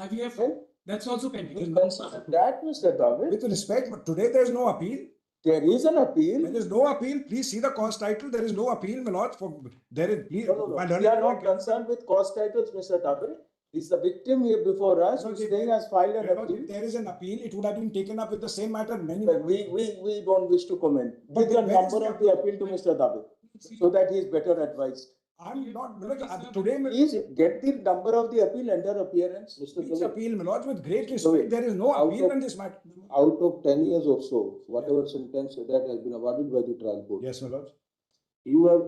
IVF, that's also pending. That, Mr. David, With respect, but today there is no appeal. there is an appeal. There is no appeal. Please see the cause title. There is no appeal, my lord. There is. Please, No. my We learned are not friend- concerned with cause titles, Mr. David. It's the victim here before us, No, who's if saying there- has filed an my lord, appeal. if there is an appeal, it would have been taken up with the same matter many. But we don't wish to comment. But Give the where is number the of the appeal to Mr. David, so that he is better advised. I'm not. My lord, today, Please get the number of the appeal under appearance, Mr. which David. appeal, my lord, with great So, respect, there is no out appeal of- on this matter. Out of 10 years or so, whatever sentence that has been awarded by the trial court, Yes, my lord. you have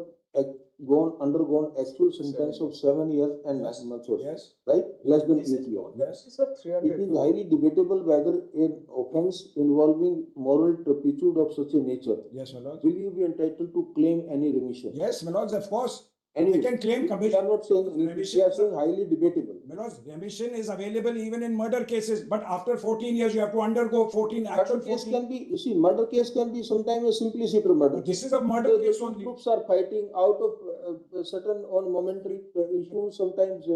undergone actual sentence of 7 years and 9 months or so, Yes. right? Less than 8 years. Yes. It is highly debatable whether an offence involving moral turpitude of such a nature, Yes, my lord. will you be entitled to claim any remission? Yes, my lords, of course. Anyway, They can claim we commission. are not saying, we are saying highly debatable. Because remission is available even in murder cases, but after 14 years, you have to undergo 14 Murder actual case 14. can be, you see, murder case can be sometimes a simplicity murder. But this is a murder The case two only. groups are fighting out of certain on momentary issues, sometimes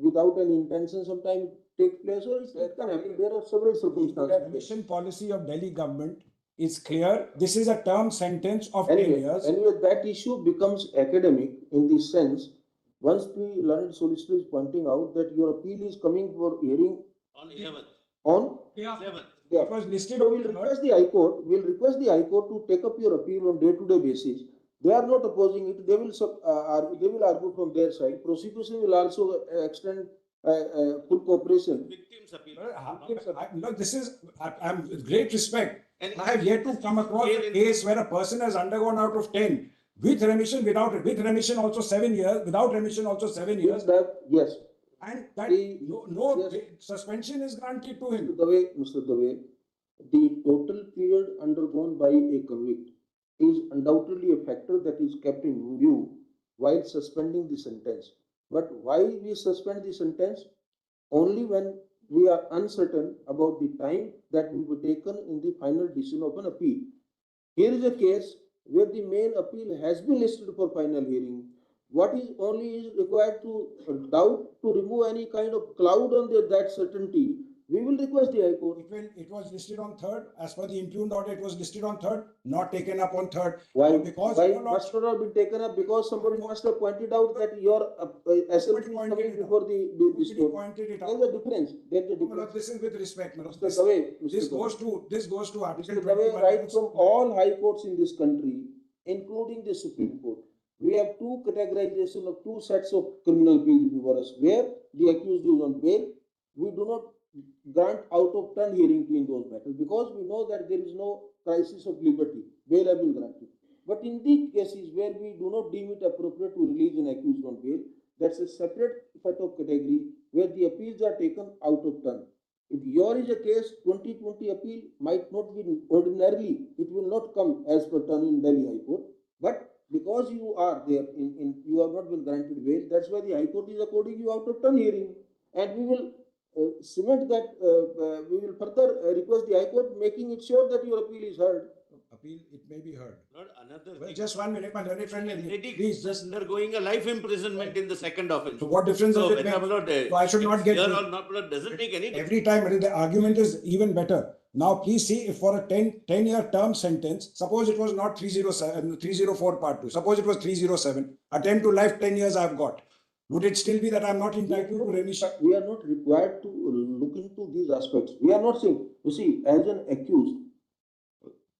without any intention, sometimes take place, or it can happen. There are several The circumstances. remission policy of Delhi government is clear. This is a term sentence of 10 years. Anyway, that issue becomes academic in the sense, once the learned solicitor is pointing out that your appeal is coming for hearing On 11th. on. Yeah. 11th. Yeah. It was listed So on we'll the request the High Court, to take up your appeal on day-to-day basis. They are not opposing it, they will argue from their side. Prosecution will also extend full cooperation. Victims appeal. Look, this is, I'm with great respect. And I have yet to come across a case where a person has undergone out of 10 with remission, with remission also 7 years, without remission also 7 years. Yes, And that The- no yes. suspension is granted to him. Mr. Dave, the total period undergone by a convict is undoubtedly a factor that is kept in view while suspending the sentence. But why we suspend the sentence? Only when we are uncertain about the time that will be taken in the final decision of an appeal. Here is a case where the main appeal has been listed for final hearing. What is required to doubt, to remove any kind of cloud on that certainty, we will request the High Court. It was listed on 3rd, as per the impugned order, it was listed on 3rd, not taken up on 3rd. Why? Because Why your must not have been taken up? Because somebody must have pointed out that your SLP is pointed coming it out. before this Nobody court. pointed it out. There's a difference. There's a No, no, difference. this is with respect, Manoj. Mr. Dave, This Mr. Dave. this goes to Article Mr. Dave, 21. right from all high courts in this country, including the Supreme Court, we have two categorization of two sets of criminal appeals before us, where the accused is on bail. We do not grant out of turn hearing in those matters because we know that there is no crisis of liberty. Bail has been granted. But in the cases where we do not deem it appropriate to release an accused on bail, that's a separate set of category where the appeals are taken out of turn. If your is a case, 2020 appeal might not be ordinarily, it will not come as per turn in Delhi High Court. But because you are there, you have not been granted bail, that's why the High Court is according you out of turn hearing. And we will cement that, we will further request the High Court, making it sure that your appeal is heard. Appeal, it may be heard. Not another Well, thing. just 1 minute, my learned friend. Lady Please, just undergoing a life imprisonment in the second offense. So what difference does So, it make? Mr. So I should not get. Here or not, but doesn't make any difference. Every time the argument is even better. Now please see if for a 10-year term sentence, suppose it was not 307, 304 part 2, suppose it was 307, attempt to life 10 years I've got. Would it still be that I'm not entitled to remission? We are not required to look into these aspects. We are not saying, you see, as an accused,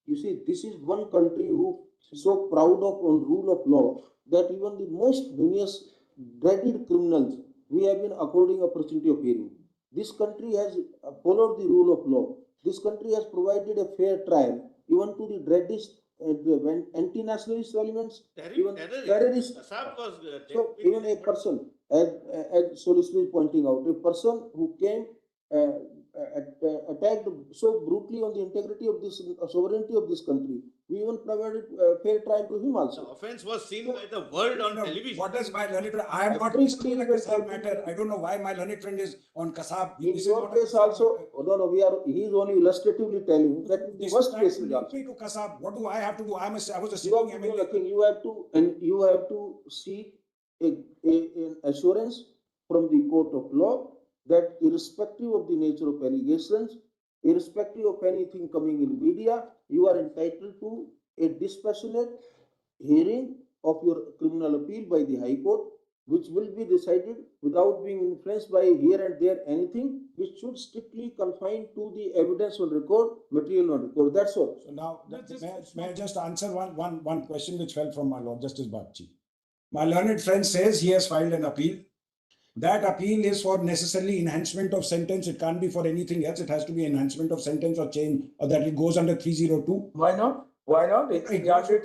you see, this is one country who is so proud of on rule of law that even the most heinous, dreaded criminals, we have been according opportunity of hearing. This country has followed the rule of law. This country has provided a fair trial, even to the dreadest anti-nationalist elements, even terrorists. Assam was, So even a person, as Solicitor is pointing out, a person who came attacked so brutally on the integrity of this sovereignty of this country, we even provided fair trial to him the also. offense was seen by the world on television. What does my learned friend? I am not Every discussing a single Kasab matter. I don't know why my learned friend is on Kasab. In This is your not a case Kasab also, matter. he is only illustratively telling that the This worst time case is link also. me to Kasab. What do I have to do? I was a You have sitting to do MLA. nothing. You have to seek an assurance from the court of law that irrespective of the nature of allegations, irrespective of anything coming in media, you are entitled to a dispassionate hearing of your criminal appeal by the High Court, which will be decided without being influenced by here and there anything, which should strictly confine to the evidence on record, material on record. That's all. So now, Let's just- may I just answer one question which fell from my Lord Justice Bagchi. My learned friend says he has filed an appeal. That appeal is for necessarily enhancement of sentence. It can't be for anything else. It has to be enhancement of sentence or change, or that it goes under 302. Why not? Why not? It's It goes to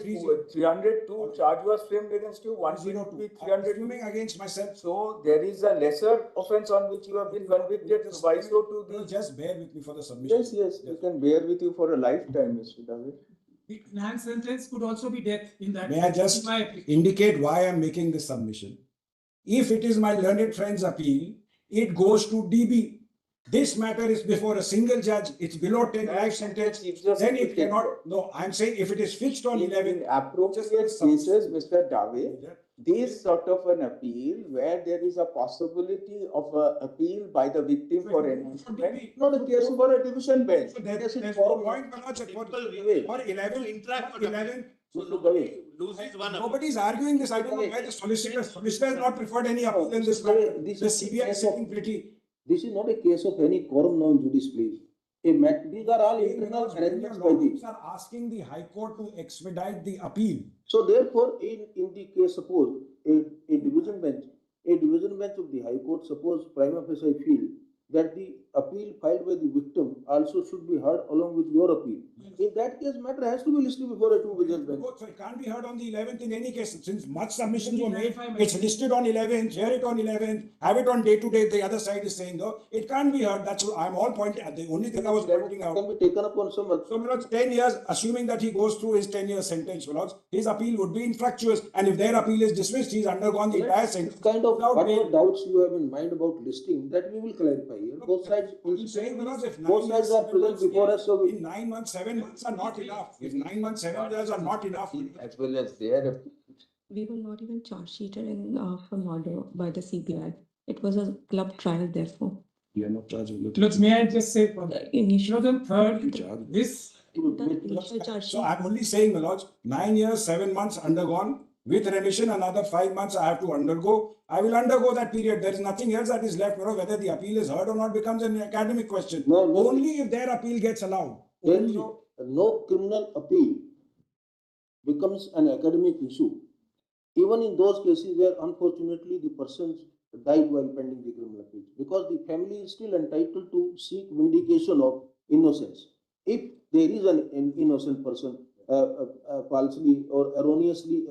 302 charge was framed against you, one will be 302. 300. Assuming against myself. So there is a lesser offence on which you have been convicted, so why so to No, the? just bear with me for the submission. Yes, we can bear with you for a lifetime, Mr. David. The enhanced sentence could also be death in that. May I just in my opinion. indicate why I am making this submission? If it is my learned friend's appeal, it goes to DB. This matter is before a single judge. It's below 10 life sentence. Then it cannot. No, I'm saying if it is fixed on 11. In appropriate cases, Mr. David, this sort of an appeal where there is a possibility of a appeal by the victim for enhancement, not a case for a division bench. So there's Yes, it's no for- point, Manoj, for People 11, interact for for 11. So Mr. nobody Dave. loses one. Nobody is arguing this. I don't know why the solicitor has not preferred any appeal in this matter. This The is CBI is sitting pretty. This is not a case of any quorum non judice plea. These are all internal arrangements by the. Lawyers are asking the High Court to expedite the appeal. So therefore, in the case, suppose a division bench of the High Court, suppose prima facie feel that the appeal filed by the victim also should be heard along with your appeal. In that case, matter has to be listed before a two-judge bench. So it can't be heard on the 11th in any case. Since much submissions were made, it's listed on 11th, hear it on 11th, have it on day to day. The other side is saying, though, it can't be heard. That's what I'm all pointing at. The only thing I was pointing out. Can be taken up on some. So, Manoj, 10 years, assuming that he goes through his 10-year sentence, Manoj, his appeal would be infructuous. And if their appeal is dismissed, he's undergone the entire sentence. Kind of without whatever bail. doubts you have in mind about listing, that we will clarify here. Both sides. I'm saying, Manoj, if Both 9 sides years, are 7 present months, before us, so in 9 months, 7 months are not enough. If 9 months, 7 years are not enough. As well as their. We were not even charge sheeted in for murder by the CBI. It was a club trial, therefore. We are not charging. Look, may I just say, one thing? Initial. Third, this, The initial charge So sheet. I'm only saying, Manoj, 9 years, 7 months undergone, with remission, another 5 months I have to undergo. I will undergo that period. There is nothing else that is left. Manoj. Whether the appeal is heard or not becomes an academic question. No, Only if their appeal gets allowed. there is Only. no criminal appeal becomes an academic issue. Even in those cases where unfortunately the person died while pending the criminal appeal, because the family is still entitled to seek vindication of innocence. If there is an innocent person falsely or erroneously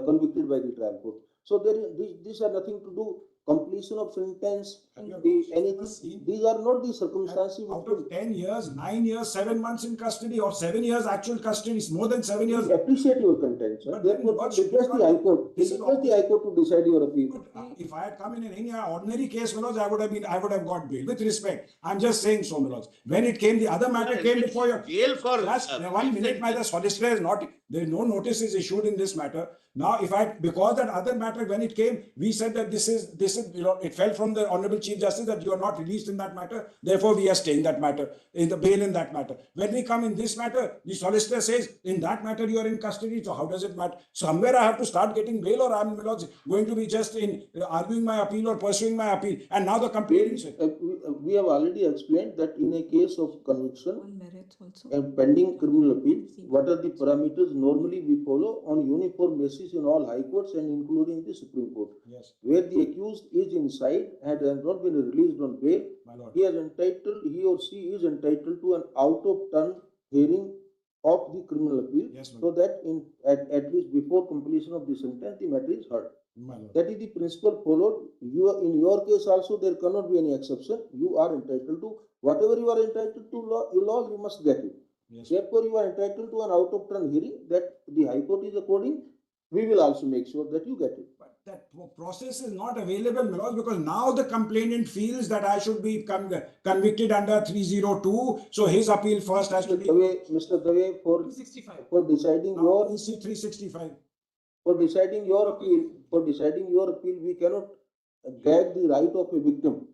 convicted by the trial court. So there is, these are nothing to do completion of sentence, anything. These are not the circumstances. Out of 10 years, 9 years, 7 months in custody, or 7 years actual custody, is more than 7 years. We appreciate your content, sir. But then Therefore, what request should the be High Court. This is Request the High Court to decide your appeal. If I had come in any ordinary case, Manoj, I would have got bail. With respect, I'm just saying so, Manoj. When it came, the other matter came before your. Jail for. Just 1 minute, my the solicitor is not, there is no notice is issued in this matter. Now, because that other matter, when it came, we said that this is, it fell from the Honorable Chief Justice that you are not released in that matter. Therefore, we are staying that matter, in the bail in that matter. When we come in this matter, the solicitor says, in that matter, you are in custody. So how does it matter? Somewhere I have to start getting bail, or I'm going to be just in arguing my appeal or pursuing my appeal. And now the complaint. We have already explained that in a case of conviction On merits also. and pending criminal appeal, what are the parameters normally we follow on uniform basis in all high courts and including the Supreme Court. Yes, Where the accused is inside and has not been released on bail, my lord. he or she is entitled to an out of turn hearing of the criminal appeal, Yes, my so that at least before completion of the sentence, the matter is heard. My lord. That is the principle followed. In your case also, there cannot be any exception. You are entitled to whatever you are entitled to law, you must get it. Yes. Therefore, you are entitled to an out of turn hearing that the High Court is according. We will also make sure that you get it. But that process is not available, Manoj, because now the complainant feels that I should be convicted under 302. So his appeal first has to be. Mr. Dave, for 265. deciding Now, your EC 365. appeal, we cannot gag the right of a victim,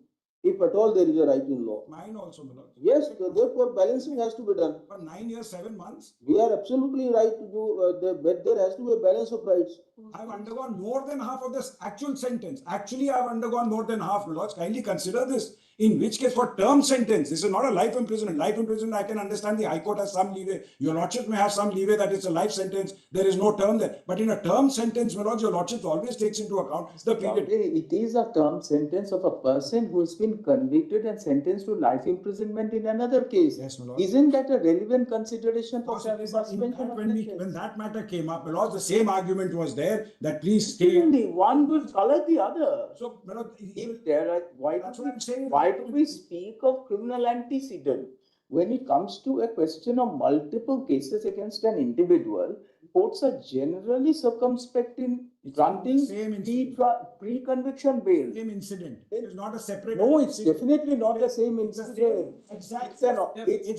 if at all there is a right in law. Mine also, my lord. Yes, therefore balancing has to be done. For 9 years, 7 months, We are absolutely right to do, but there has to be a balance of rights. I've undergone more than half of this actual sentence. Actually, I've undergone more than half, my lords. Kindly consider this. In which case, for term sentence, this is not a life imprisonment. Life imprisonment, I can understand the High Court has some leeway. Your lordship may have some leeway that it's a life sentence. There is no term there. But in a term sentence, my lords, your lordship always takes into account the period. It is a term sentence of a person who has been convicted and sentenced to life imprisonment in another case. Yes, my lord. Isn't that a relevant consideration for Because it is suspension in of that when sentence? that matter came up, my lords, the same argument was there that please stay. Certainly, one will color the other. So, my lord, If there are, that's what I'm saying. why do we speak of criminal antecedent? When it comes to a question of multiple cases against an individual, courts are generally circumspect in granting same incident. pre-conviction bail. Same incident. It is not a separate. No, it's definitely not the same incident. Exactly. It's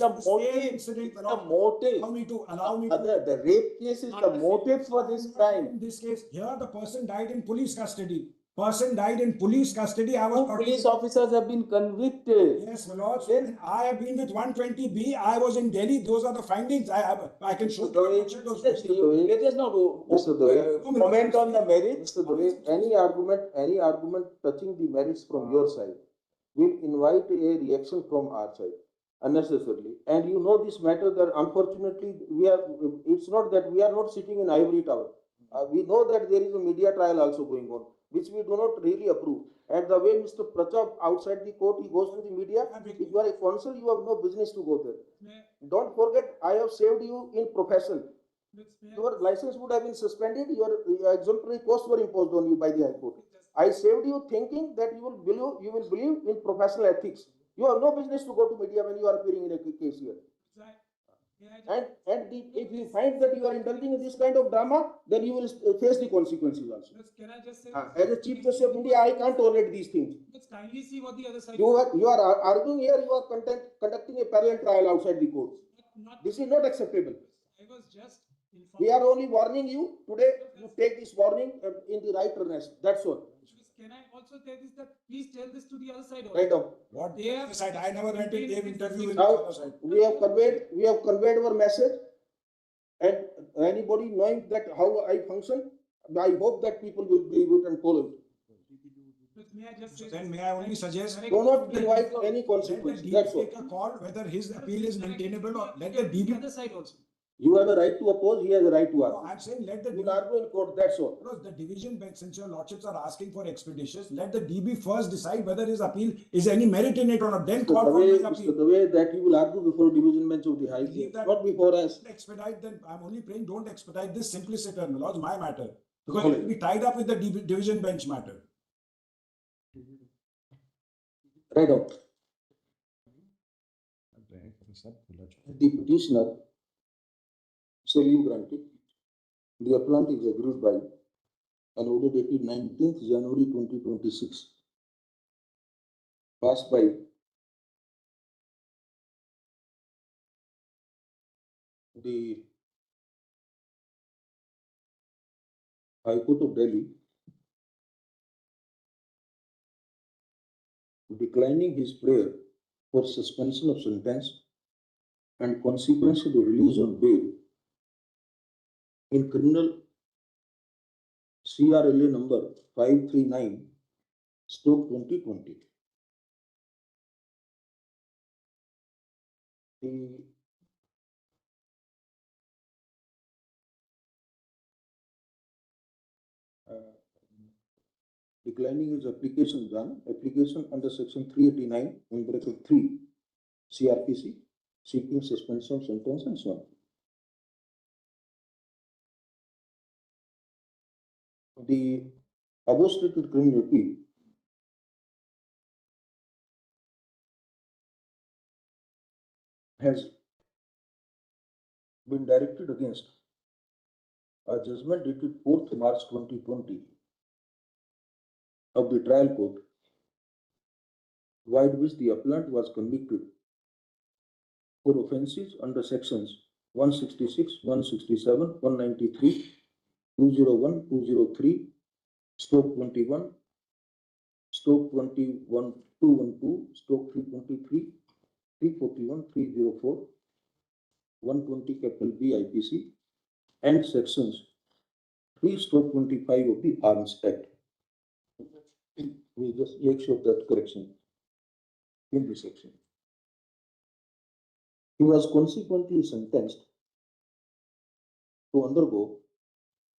the same motive. incident, It's my the lord. motive. Allow me to. The rape case is the motive for this crime. In this case, here the person died in police custody. Person died in police custody. I was Two talking. police officers have been convicted. Yes, my lord. Then I have been with 120B. I was in Delhi. Those are the findings. I can show you those. Let us not Mr. Dave, comment on the merits. Mr. Dave, any argument touching the merits from your side will invite a reaction from our side unnecessarily. And you know this matter that unfortunately it's not that we are not sitting in ivory tower. We know that there is a media trial also going on, which we do not really approve. And the way Mr. Pratap outside the court, he goes to the media. If you are a counsel, you have no business to go there. Don't forget, I have saved you in profession. Your license would have been suspended, your exemplary costs were imposed on you by the High Court. I saved you thinking that you will believe in professional ethics. You have no business to go to media when you are appearing in a case here. If you find that you are indulging in this kind of drama, then you will face the consequences also. Can I just say? As a Chief Justice of India, I can't tolerate these things. Let's kindly see what the other side. You are arguing here, you are conducting a parallel trial outside the court. This is not acceptable. I was just informed. We are only warning you today. You take this warning in the right earnest. That's all. Can I also tell this that please tell this to the other side also. Right on. What They have side? I never went in Dave interview with the Now other side. we have conveyed our message, and anybody knowing that how I function, I hope that people will be able and follow it. But may I just say? Then may I only suggest Do not invite any let the consequences. That's DB all. take a call whether his appeal is maintainable or let The the DB. other side also. You have a right to oppose. He has a right to No, argue. I'm saying let the You will argue in court. That's all. because the division bench, since your lordships are asking for expeditious, let the DB first decide whether his appeal is any merit in it or not. Then call for my appeal. The way that you will argue before division bench of the High Believe Court, that- not before us. Expedite then. I'm only praying don't expedite this simpliciter, my lords, my matter. Because Okay. it will be tied up with the division bench matter. Right out. The petitioner shall be granted. The appellant is agreed by an order dated 19th January 2026, passed by the High Court of Delhi, declining his prayer for suspension of sentence and consequently release on bail in criminal CRLA number 539/2020. The declining his application under section 389 in bracket 3 CRPC, seeking suspension of sentence and so on. The above stated criminal appeal has been directed against a judgment dated 4th March 2020 of the trial court, by which the appellant was convicted for offences under sections 166, 167, 193, 201, 203, stroke 21, stroke 212, stroke 323, 341, 304, 120 capital B IPC, and sections 3 stroke 25 of the Arms Act. We just make sure that correction in this section. He was consequently sentenced to undergo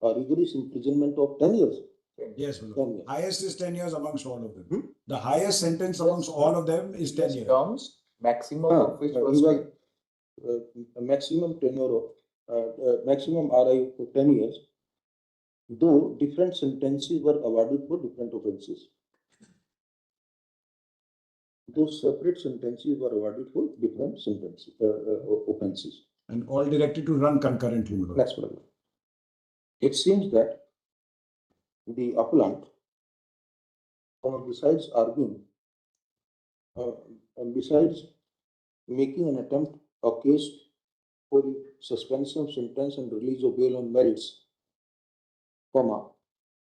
a rigorous imprisonment of 10 years. Yes, my lord. 10 years. Highest is 10 years amongst all of them. The highest sentence amongst all of them is 10 years. Terms, maximum Ah, of which he was was, a maximum tenure of, maximum RI for 10 years, though different sentences were awarded for different offences. Those separate sentences were awarded for different sentences, offences. And all directed to run concurrently, my lord. Next paragraph. It seems that the appellant, besides arguing, and besides making an attempt, a case for suspension of sentence and release of bail on merits,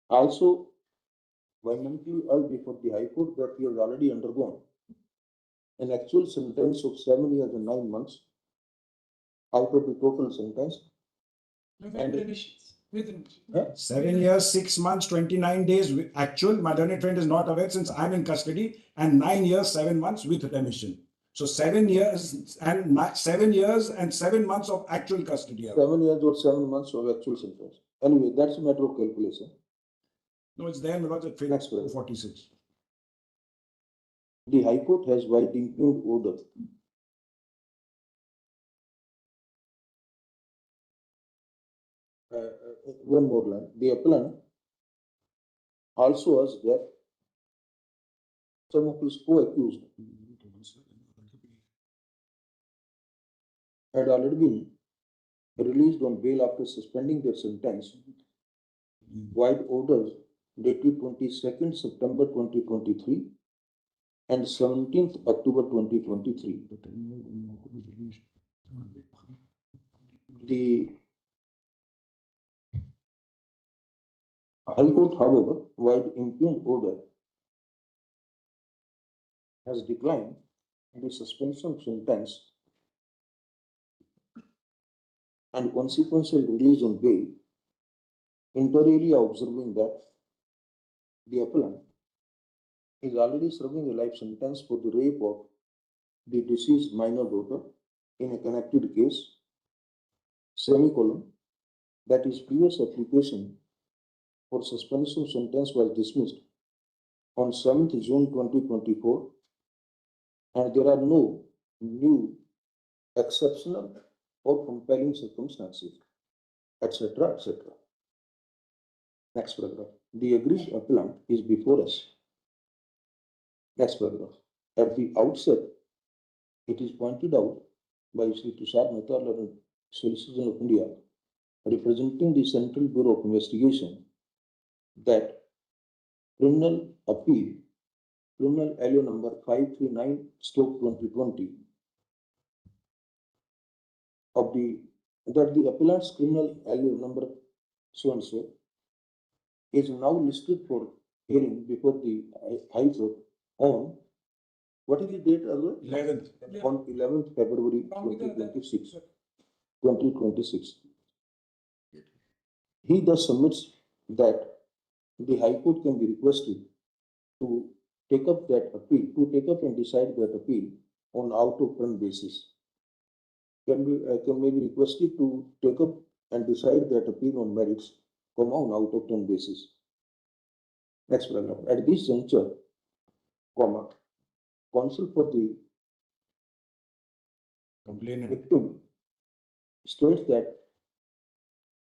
also vehemently urged before the High Court that he has already undergone an actual sentence of 7 years and 9 months out of the total sentence. With And- remissions. With remissions. 7 years, 6 months, 29 days with actual. My learned friend is not aware since I'm in custody, and 9 years, 7 months with remission. So 7 years and 7 years and 7 months of actual custody. 7 years or 7 months of actual sentence. Anyway, that's a matter of calculation. No, it's there, my lord, at Next paragraph. 46. The High Court has, by impugned order, one more line. The appellant also urged that some of his co-accused had already been released on bail after suspending their sentence, while orders dated 22nd September 2023 and 17th October 2023. The High Court, however, while impugned order, has declined the suspension sentence and consequential release on bail, interiorly observing that the appellant is already serving a life sentence for the rape of the deceased minor daughter in a connected case, semicolon, that his previous application for suspension sentence was dismissed on 7th June 2024, and there are no new exceptional or compelling circumstances, etc., etc. Next paragraph. The agreed appellant is before us. Next paragraph. At the outset, it is pointed out by Sri Tushar Mehta, Solicitor of India, representing the Central Bureau of Investigation, that criminal appeal, criminal LO number 539/2020 of the appellant's criminal LO number so and so is now listed for hearing before the High Court on, what is the date, Arul? 11th. On 11th February 2026. He thus submits that the High Court can be requested to take up that appeal, to take up and decide that appeal on out of turn basis. Can be requested to take up and decide that appeal on merits, on out of turn basis. Next paragraph. At this juncture, counsel for the Complainant. victim states that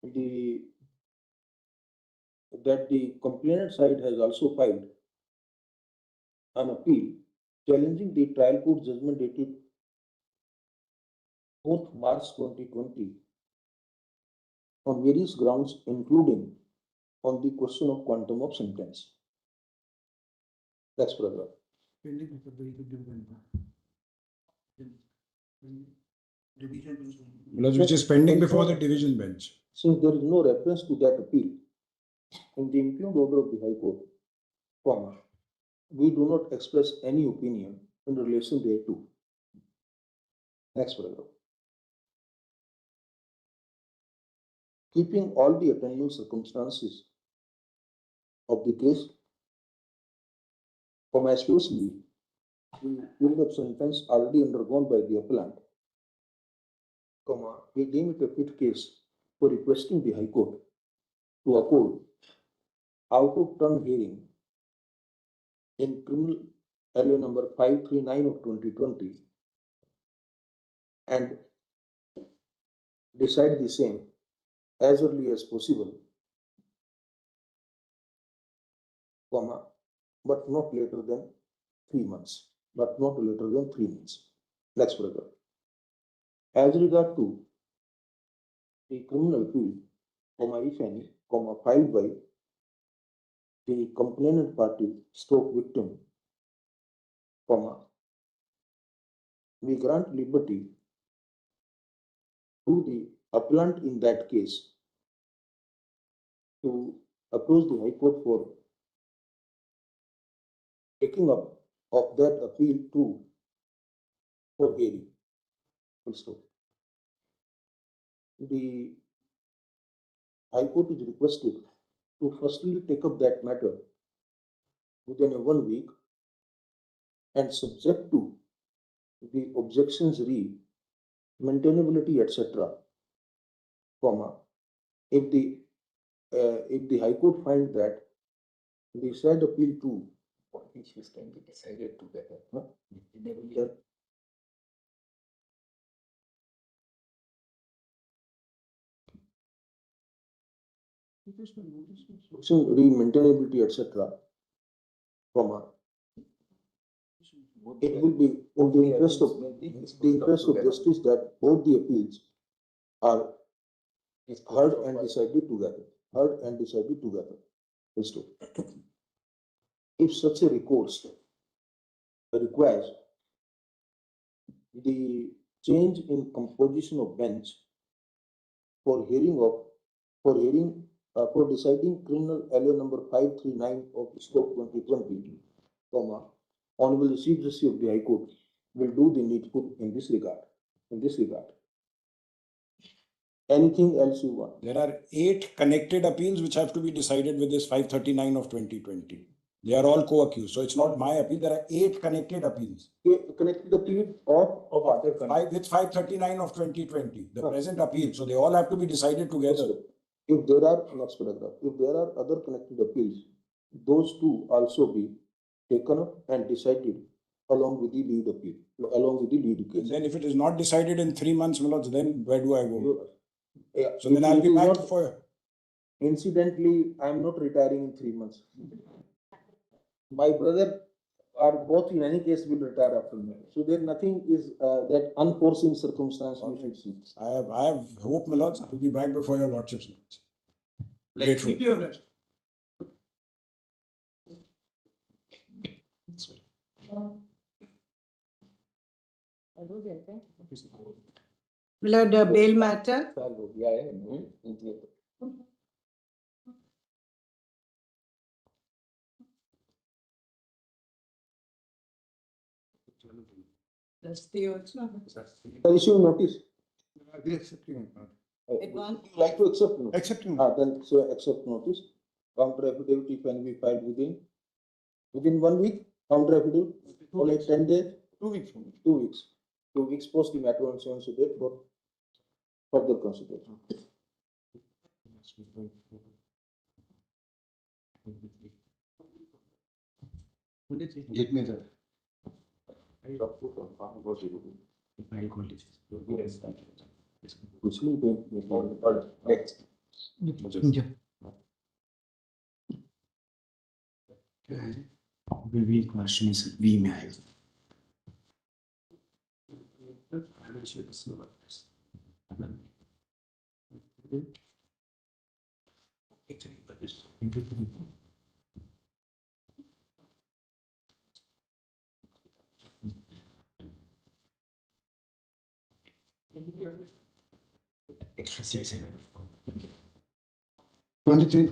the complainant side has also filed an appeal challenging the trial court judgment dated 4th March 2020 on various grounds, including on the question of quantum of sentence. Next paragraph. Which is pending before the division bench. Since there is no reference to that appeal in the impugned order of the High Court, we do not express any opinion in relation thereto. Next paragraph. Keeping all the attendant circumstances of the case, especially the period of sentence already undergone by the appellant, we deem it a fit case for requesting the High Court to accord out of turn hearing in criminal LA number 539 of 2020 and decide the same as early as possible, but not later than 3 months. But not later than 3 months. Next paragraph. As regard to the criminal appeal, if any, filed by the complainant party stroke victim, we grant liberty to the appellant in that case to approach the High Court for taking up of that appeal to for hearing. Full stop. The High Court is requested to firstly take up that matter within 1 week and subject to the objections re maintainability, etc. If the High Court finds that the said appeal to issues can be decided together. Maintainability, etc. It will be in the interest of justice that both the appeals are heard and decided together. Heard and decided together. If such a recourse requires the change in composition of bench for deciding criminal LA number 539 of stroke 2020, Honorable Chief Justice of the High Court will do the needful in this regard. Anything else you want? There are 8 connected appeals which have to be decided with this 539 of 2020. They are all co-accused. So it's not my appeal. There are 8 connected appeals. Connected appeal of other countries. It's 539 of 2020, the present appeal. So they all have to be decided together. If there are, next paragraph, if there are other connected appeals, those two also be taken up and decided along with the lead appeal, along with the lead case. Then if it is not decided in 3 months, Milord, then where do I go? Yeah. So then I'll be back for... Incidentally, I am not retiring in 3 months. My brother are both in any case will retire after me. So there nothing is that unforeseen circumstance we should see. I have hope, Milord, I will be back before your lordships. Grateful. Milord, bail matter. That's the also. Issue notice. Advance. Would you like to accept notice? Accepting. Then so accept notice. Counter affidavit can be filed within 1 week. Counter affidavit for like 10 days. 2 weeks. 2 weeks. 2 weeks post the matter and so on so date for further consideration. Get me there. Next. Will question is we may have. Extra 6. 23.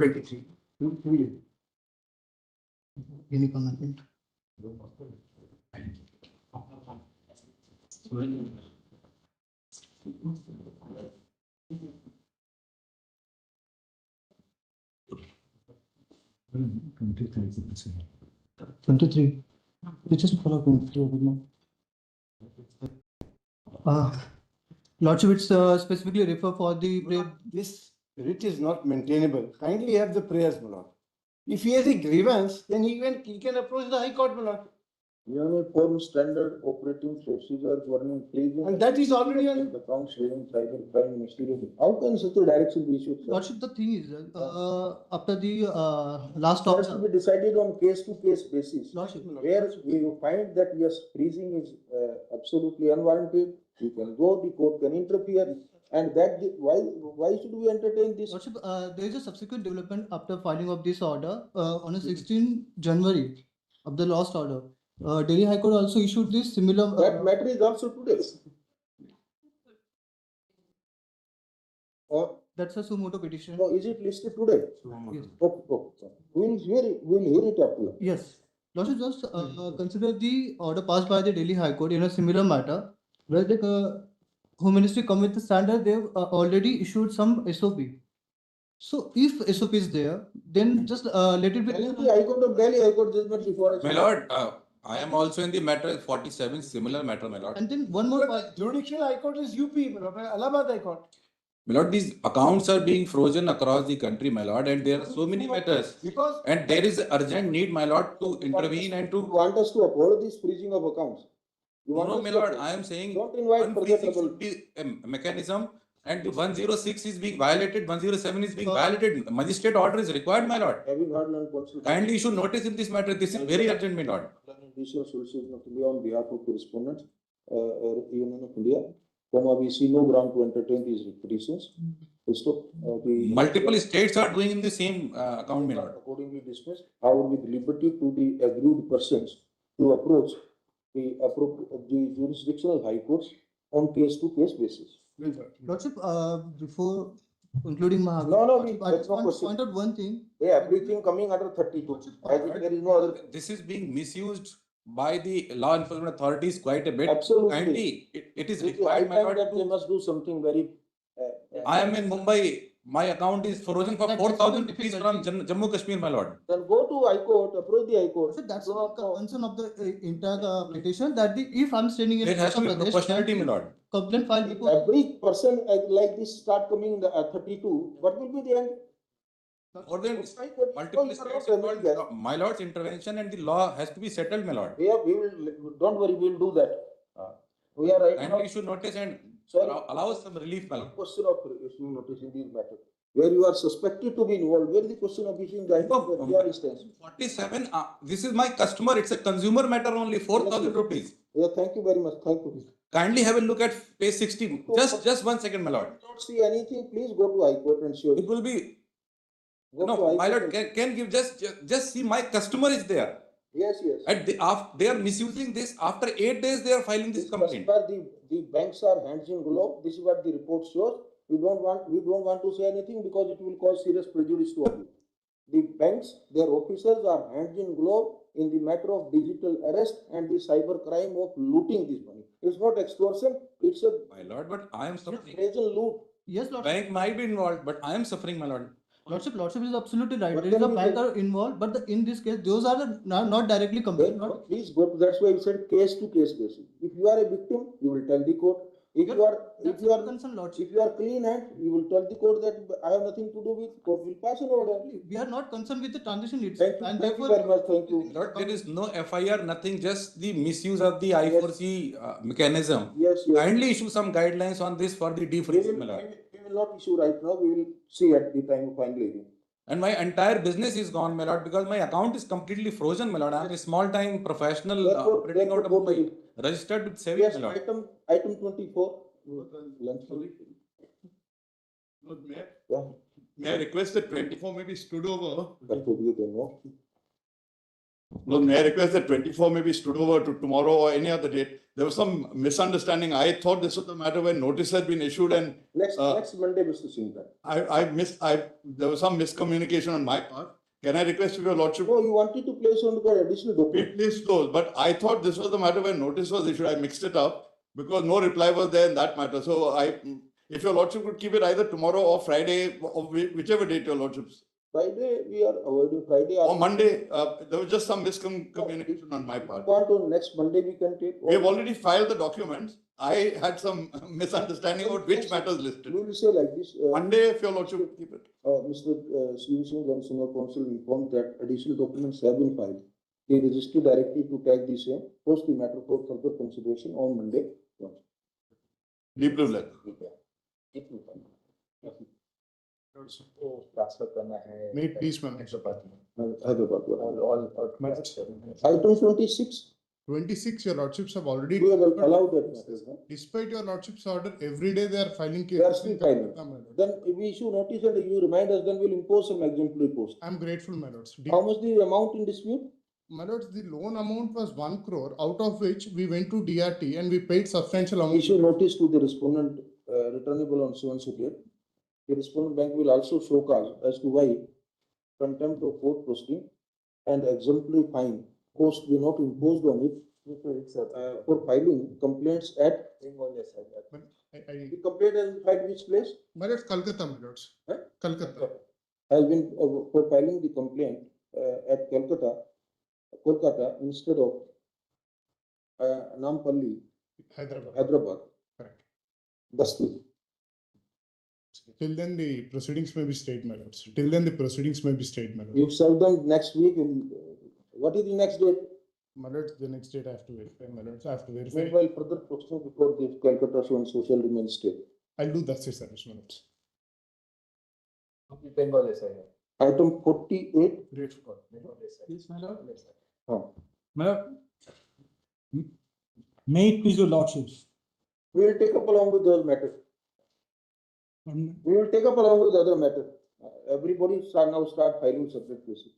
Any comment? 23. We just follow 23. Lordship, it's specifically refer for the prayer. This writ is not maintainable. Kindly have the prayers, my lord. If he has a grievance, then he can approach the High Court, my lord. You have a form standard operating procedure governing pleasing. And that is already on. The accounts sharing cyber crime ministerial. How can such a direction be issued, sir? Lordship, the thing is, after the last It has to order, be decided on case to case basis. Lordship, Where we find that yes, freezing is absolutely unwarranted, we can go, the court can interfere, and that why should we entertain this? Lordship, there is a subsequent development after filing of this order on a 16 January of the last order. Delhi High Court also issued this similar. That matter is also today. Or That's a suo motu petition. no, is it listed today? Yes. Okay. We'll hear it up here. Yes. Lordship, just consider the order passed by the Delhi High Court in a similar matter, where the Home Ministry come with the standard, they've already issued some SOP. So if SOP is there, then just let it be. High Court of Delhi, High Court judgment before. My lord, I am also in the matter 47, similar matter, my lord. And then one more part. But jurisdictional High Court is UP, my lord, Allahabad High Court. My lord, these accounts are being frozen across the country, my lord, and there are so many matters. Because And there is urgent need, my lord, to intervene and You to. want us to uphold this freezing of accounts? You want No, us my to lord, uphold? I am saying Don't invite further unfreezing trouble. should be a mechanism, and the 106 is being violated, 107 is being violated. Magistrate order is required, my lord. Having heard and consulted. Kindly issue notice in this matter. This is very urgent, my lord. Judicial Solicitor of India on behalf of the respondents, Union of India, we see no ground to entertain these petitions. Stop. Multiple states are doing in the same account, my lord. Accordingly dismissed, however, with liberty to the aggrieved persons to approach the jurisdictional high courts on case to case basis. Lordship, before concluding my. No, I that's just no want to question. point out one thing. Yeah, everything coming under 32. As if there is no other. This is being misused by the law enforcement authorities quite a bit. Absolutely. Kindly, it is It is high required, my time lord, that they to. must do something very. I am in Mumbai. My account is frozen for That's 4,000 the rupees from difficulty. Jammu Kashmir, my lord. Then go to High Court, approach the High Court. So that's Do the not know. concern of the entire petition, that if I'm standing in. There has to be Uttar Pradesh, proportionality, my then lord. complaint filed before. Every person like this start coming in the 32, what will be the end? More than High Court, multiple you states cannot involved. remedy that. My lord's intervention and the law has to be settled, my lord. Yeah, we will, don't worry, we will do that. We are right now. Kindly issue notice and Sorry. allow some relief, my lord. Question of issuing notice in these matters. Where you are suspected to be involved, where the question of issuing the your instance. 47, this is my customer, it's a consumer matter only, 4,000 rupees. Yeah, thank you very much. Thank you. Kindly have a look at page 60. Just 1 second, my lord. If you don't see anything, please go to High Court and show It it. will be, Go to no, High my Court lord, and- can give, just see my customer is there. Yes. And they are misusing this. After 8 days, they are filing this complaint. The banks are hands in glove. This is what the report shows. We don't want to say anything because it will cause serious prejudice to all. The banks, their officers are hands in glove in the matter of digital arrest and the cyber crime of looting this money. It's not extortion, it's a My lord, but I am suffering. brazen loot. Yes, Lordship. Bank might be involved, but I am suffering, my lord. Lordship is absolutely right. But There is then a we bank can- are involved, but in this case, those are not directly compared. Then, please go to, that's why we said case to case basis. If you are a victim, you will tell the court. If you are Concern, Lordship. if you are clean hand, you will tell the court that I have nothing to do with, court will pass an order. We are not concerned with the transition itself. Thank you, And thank you therefore, very much, thank you. Lord, there is no FIR, nothing, just the misuse of the I4C mechanism. Yes. Kindly issue some guidelines on this for the defreezing, my lord. We will not issue right now, we will see at the time of final hearing. And my entire business is gone, my lord, because my account is completely frozen, my lord. I am a small-time professional operating out of Therefore, Mumbai, registered with savings, Yes, my lord. item 24. Lunch. Lord Mayor, Yeah, may I request that 24 may be stood over? that would be the no. Lord, may I request that 24 may be stood over to tomorrow or any other date? There was some misunderstanding. I thought this was the matter when notice had been issued and Next Monday, Mr. Singh. there was some miscommunication on my part. Can I request if your lordship? No, you wanted to place on the additional We document. placed those, but I thought this was the matter where notice was issued. I mixed it up because no reply was there in that matter. So if your lordship could keep it either tomorrow or Friday, or whichever date your lordships. Friday, we are avoiding Friday. Or Monday, there was just some miscommunication on my part. Want on next Monday we can take. We have already filed the documents. I had some misunderstanding about which matters listed. We will say like this. Monday, if your lordship would keep it. Mr. Sri Singh and Senior Counsel informed that additional documents have been filed. They register directly to tag the same, post the matter for further consideration on Monday. Deep level. May it please, ma'am. Item 26. 26, your lordships have already. We have allowed that matter. Huh? Despite your lordship's order, every day they are filing They are cases. still in filing. Kolkata, my lord. Then if we issue notice and you remind us, then we'll impose some exemplary post. I'm grateful, my lords. How much the amount in dispute? My lords, the loan amount was 1 crore, out of which we went to DRT and we paid substantial amount. Issue notice to the respondent returnable on so-and-so date. The respondent bank will also show cause as to why contempt of court proceeding and exemplary fine cost be not imposed on it for filing complaints at. The complaint has been filed which place? My lords, Kolkata, my lords. Huh? Kolkata. Has been for filing the complaint at Kolkata instead of Nampally, Hyderabad. Correct. Basti. Till then, the proceedings may be stayed, my lords. Till then, the proceedings may be stayed, my lords. You serve them next week. What is the next date? My lords, the next date I have to verify, my lords. I have to verify. Meanwhile, further proceeding before the Calcutta so and social remain state. I'll do that, service, my lords. Item 48. Grateful. Yes, my lord. Oh. My lord. May it please your lordships. We will take up along with those matters. We will take up along with other matters. Everybody now start filing separate cases.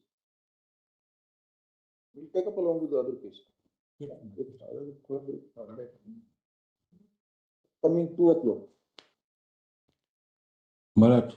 We will take up along with the other cases. Coming 2 o'clock. Bharat.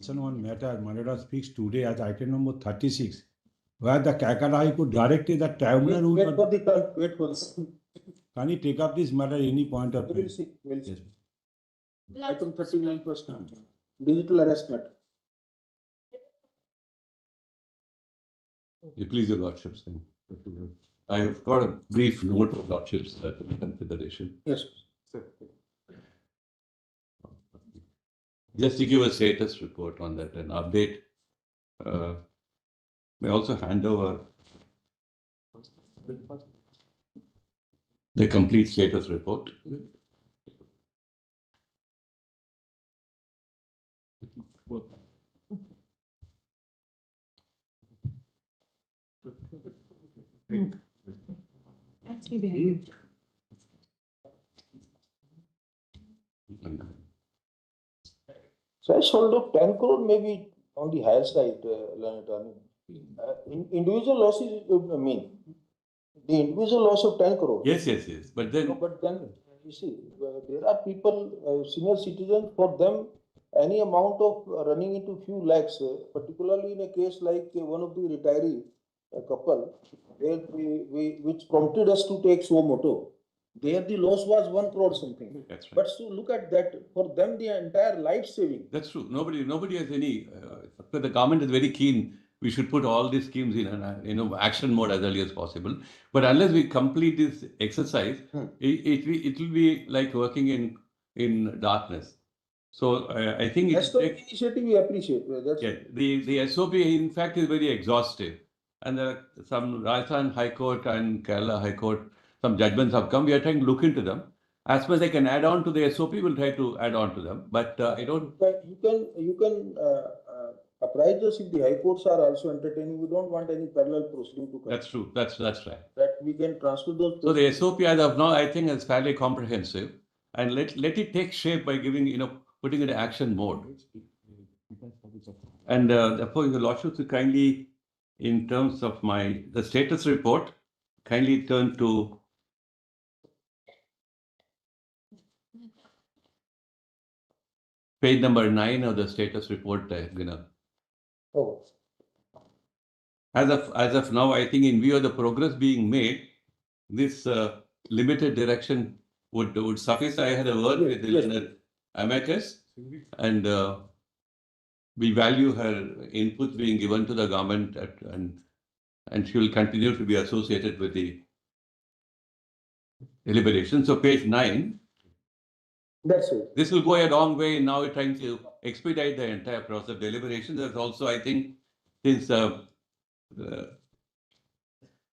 On matter, Malada speaks today as item number 36, where the Calcutta High Court directed the tribunal Wait would for the turn, wait for the. can he take up this matter at any point of We time? will see, we will see. Yes. Item 39 first, digital arrest matter. You please, your lordships. Then. I have got a brief note of lordships consideration. Yes. Just to give a status report on that, an update. May also hand over the complete status report. Threshold of 10 crore may be on the higher side, Learned Attorney. Individual losses, I mean, the individual loss of 10 crore. Yes. But then, No, but then, you see, there are people, senior citizens, for them, any amount of running into few lakhs, particularly in a case like one of the retiree couple, where which prompted us to take suo moto. There the loss was 1 crore something. that's right. But so look at that, for them the entire life saving. That's true. Nobody has any. But the government is very keen. We should put all these schemes in an action mode as early as possible. But unless we complete this exercise, it will be like working in darkness. So I think As for initiative, we appreciate. That's the SOP in fact is very exhaustive, and there are some Rajasthan High Court and Kerala High Court, some judgments have come. We are trying to look into them. As much as I can add on to the SOP, we'll try to add on to them. But I don't. You can apprise us if the high courts are also entertaining. We don't want any parallel proceeding to come. That's true. That's right. That we can transfer those. So the SOP as of now, I think, is fairly comprehensive, and let it take shape by giving putting it in action mode. And therefore, your lordship to kindly, in terms of the status report, kindly turn to page number 9 of the status report, Gunnar. Oh. As of now, I think in view of the progress being made, this limited direction would suffice. I had a word with the amicus, and we value her input being given to the government, and she will continue to be associated with the deliberation. So page 9. That's it. This will go a long way in now trying to expedite the entire process of deliberation. There's also, I think, since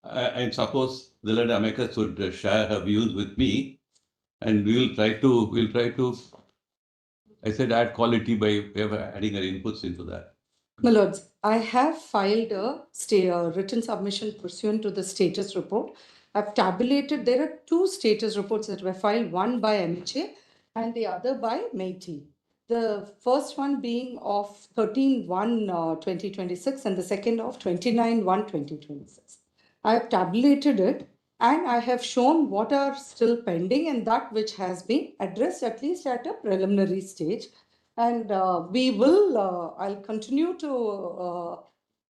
I suppose the learned amicus would share her views with me, and we'll try to, I said, add quality by adding her inputs into that. My lords, I have filed a written submission pursuant to the status report. I've tabulated, there are 2 status reports that were filed, one by MHA and the other by MEITI. The first one being of 13/1/2026 and the second of 29/1/2026. I have tabulated it and I have shown what are still pending and that which has been addressed at least at a preliminary stage. And we will, I'll continue to,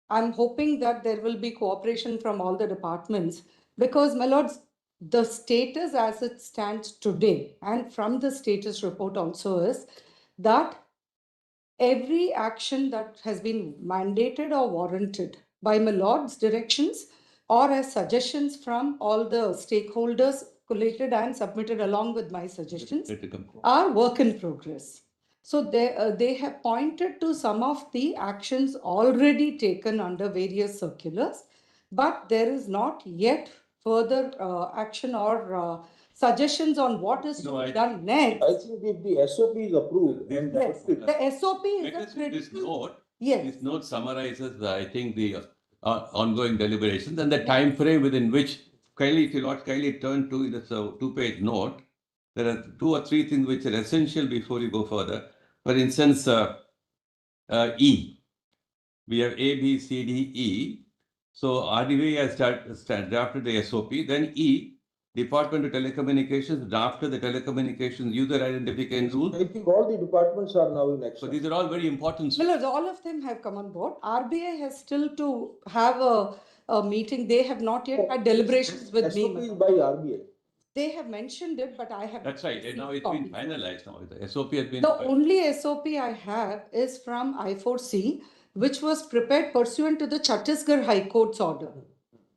I'm hoping that there will be cooperation from all the departments because, my lords, the status as it stands today and from the status report also is that every action that has been mandated or warranted by my lord's directions or as suggestions from all the stakeholders collated and submitted along with my suggestions are work in progress. So they have pointed to some of the actions already taken under various circulars, but there is not yet further action or suggestions on what is to be done next. I think if the SOP is approved, and yes, the SOP is a critical. This note summarizes, I think, the ongoing deliberations and the time frame within which, if you kindly turn to this 2-page note, there are 2 or 3 things which are essential before you go further. For instance, E. We have A, B, C, D, E. So RDV has drafted the SOP. Then E, Department of Telecommunications drafted the telecommunications user identification rule. I think all the departments are now in action. So these are all very important. Well, all of them have come on board. RBI has still to have a meeting. They have not yet had deliberations with me. SOP is by RBI. They have mentioned it, but I have. That's right. And now it's been finalized now. The SOP has been. The only SOP I have is from I4C, which was prepared pursuant to the Chhattisgarh High Court's order.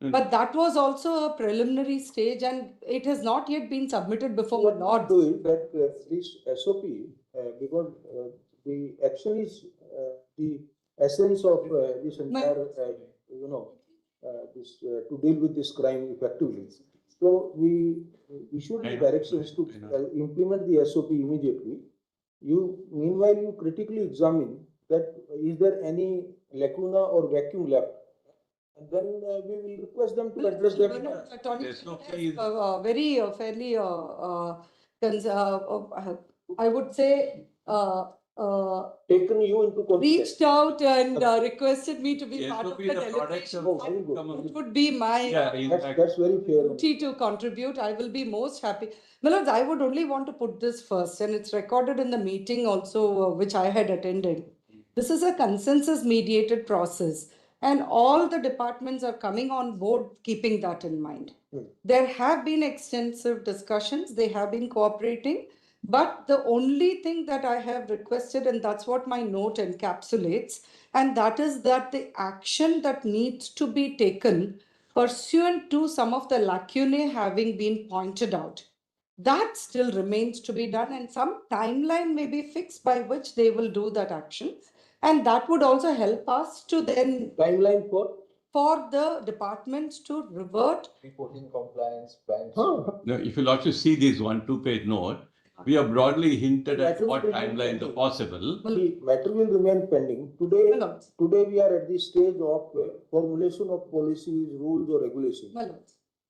But that was also a preliminary stage and it has not yet been submitted before the Lord. Do it that this SOP, because the action is the essence of this entire, this to deal with this crime effectively. So we issued the directions to implement the SOP immediately. Meanwhile, you critically examine that is there any lacuna or vacuum left. And then we will request them to address that. Very fairly, I would say, taken you into consideration. Reached out and requested me to be part of the delegation. It would be my that's very fair. duty to contribute. I will be most happy. Milords, I would only want to put this first, and it's recorded in the meeting also, which I had attended. This is a consensus mediated process. And all the departments are coming on board, keeping that in mind. There have been extensive discussions, they have been cooperating, but the only thing that I have requested, and that's what my note encapsulates, and that is that the action that needs to be taken pursuant to some of the lacunae having been pointed out, that still remains to be done, and some timeline may be fixed by which they will do that action. And that would also help us to then timeline for the departments to revert. Reporting compliance, banks. No, if you'll also see this 1-2-page note, we have broadly hinted at what timelines are possible. The matter will remain pending. Today we are at the stage of formulation of policies, rules or regulations.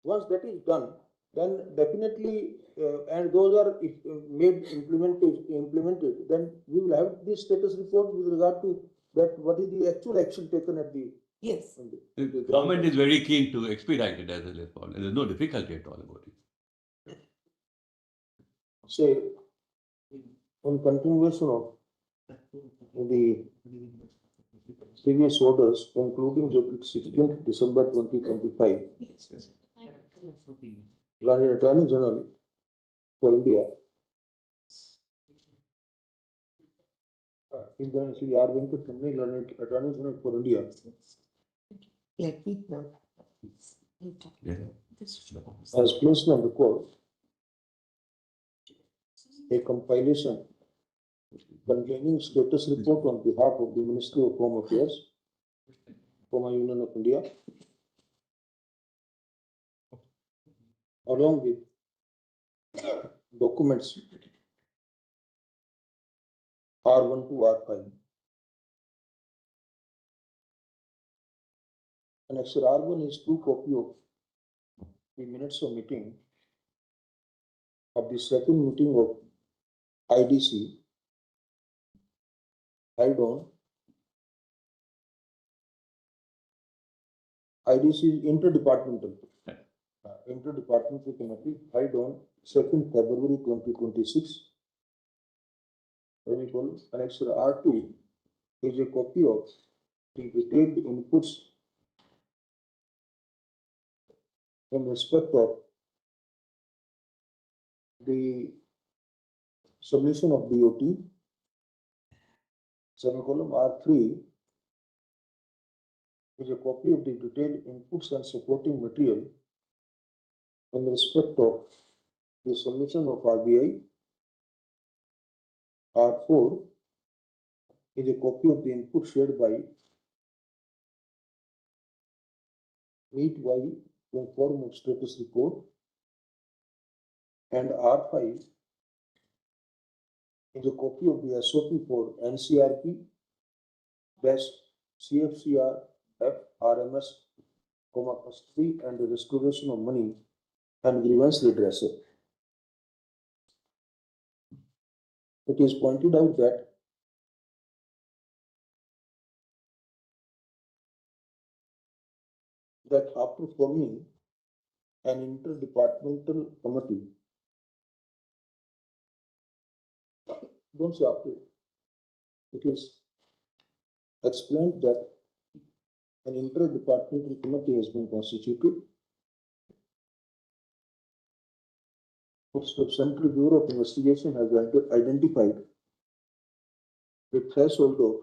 Once that is done, then definitely, and those are made implemented, then we will have the status report with regard to that what is the actual action taken at the. Yes. The government is very keen to expedite it as a response. There is no difficulty at all about it. Say, on continuation of the previous orders, including the 16th December 2025, London Attorney General for India, Sri R. Venkatramani, London Attorney General for India, Let me know. has placed on record a compilation containing status report on behalf of the Ministry of Home Affairs, Former Union of India, along with documents R1 to R5. Annexure R1 is 2 copy of the minutes of meeting of the second meeting of IDC held on IDC is interdepartmental committee held on 2nd February 2026. Annexure R2 is a copy of the detailed inputs in respect of the submission of DOT. R3 is a copy of the detailed inputs and supporting material in respect of the submission of RBI. R4 is a copy of the input shared by Meet Y in form of status report, and R5 is a copy of the SOP for NCRP, Best CFCR, FRMS, custody and the restoration of money and grievance redressal. It is pointed out that after forming an interdepartmental committee. Don't say after. It is explained that an interdepartmental committee has been constituted. The Central Bureau of Investigation has identified the threshold of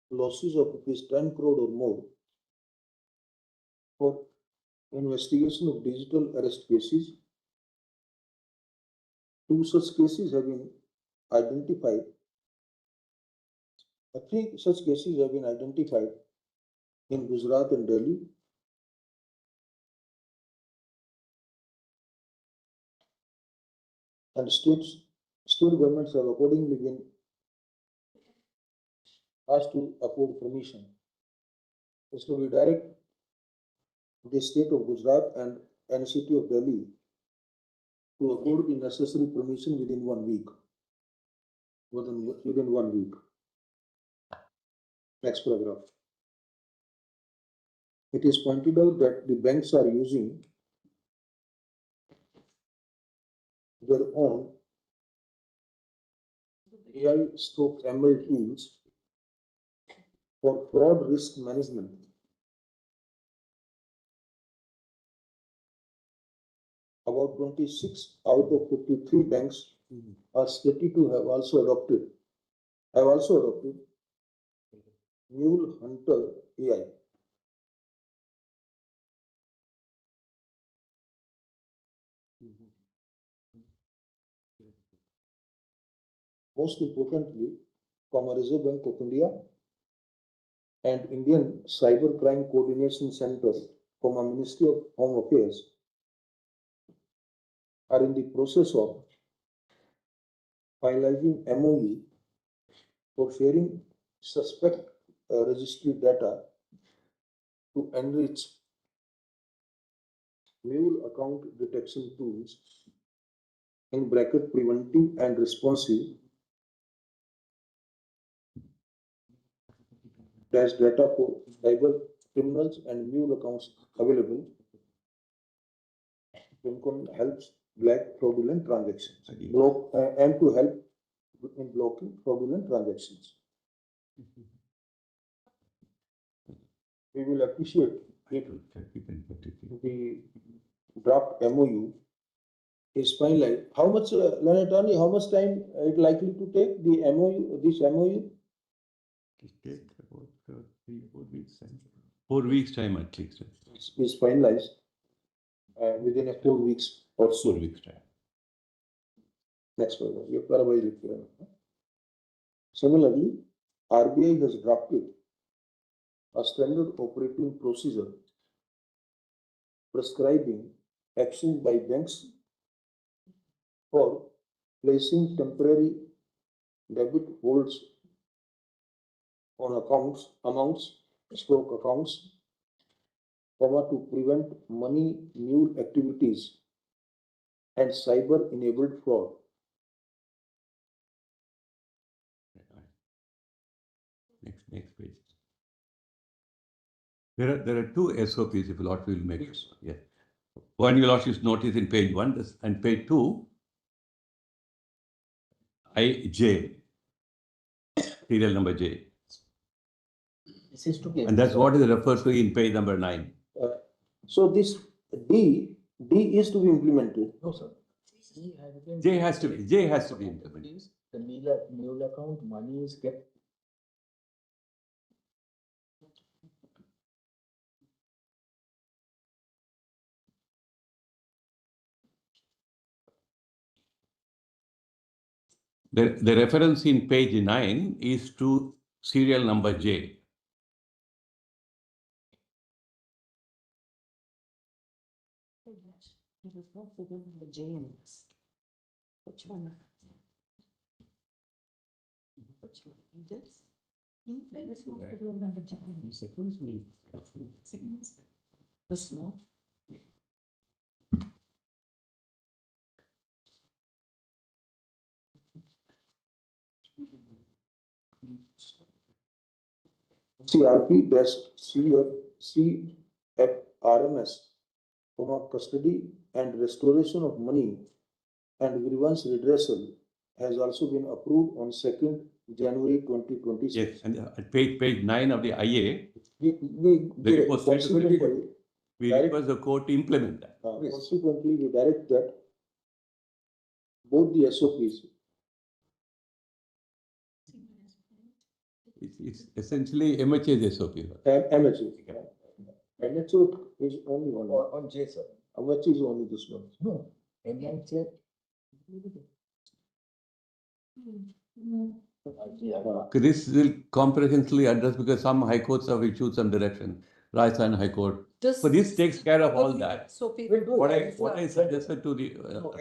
losses of rupees 10 crore or more for investigation of digital arrest cases. Two such cases have been identified. Three such cases have been identified in Gujarat and Delhi. And state governments have accordingly been asked to afford permission. So we direct the state of Gujarat and NCT of Delhi to afford the necessary permission within 1 week. Within 1 week. Next paragraph. It is pointed out that the banks are using their own AI/ML tools for fraud risk management. About 26 out of 53 banks are stated to have also adopted Mule Hunter AI. Most importantly, Reserve Bank of India and Indian Cyber Crime Coordination Center, Ministry of Home Affairs are in the process of finalizing MOU for sharing suspect registry data to enrich mule account detection tools in bracket preventive and responsive dash data for cyber criminals and mule accounts available. PIMCOM helps black fraudulent transactions and to help in blocking fraudulent transactions. We will appreciate if the draft MOU is finalized. How much, Learned Attorney, how much time it likely to take the MOU, this MOU? It take about 3-4 weeks time. 4 weeks time at least. Is finalized within a 4 weeks or so. 4 weeks time. Next paragraph. Similarly, RBI has drafted a standard operating procedure prescribing actions by banks for placing temporary debit holds on amounts, to prevent money mule activities and cyber-enabled fraud. Next page. There are two SOPs if you lot will make. Yes. Yeah. One you lot should notice in page 1 and page 2. IJ, serial number J. This is to be And that's what is referred to in page number 9. So this D is to be implemented. No, sir. J has to be implemented. The mule account money is kept. The reference in page 9 is to serial number J. There is no figure number J in this. Which one? Which one? This? There is no figure number J. This no. CRP-CFRMS custody and restoration of money and grievance redressal has also been approved on 2nd January 2026. Yes, and at page 9 of the IA, We the report states consequently, we request the court to implement that. consequently, we direct that both the SOPs. It's essentially MHA's SOP. MHA. MHA is only one. On J, sir. MHA is only this one. No, MHA. This will comprehensively address because some high courts have issued some direction. Rajasthan High Court. So this takes care of all that. What I suggested to the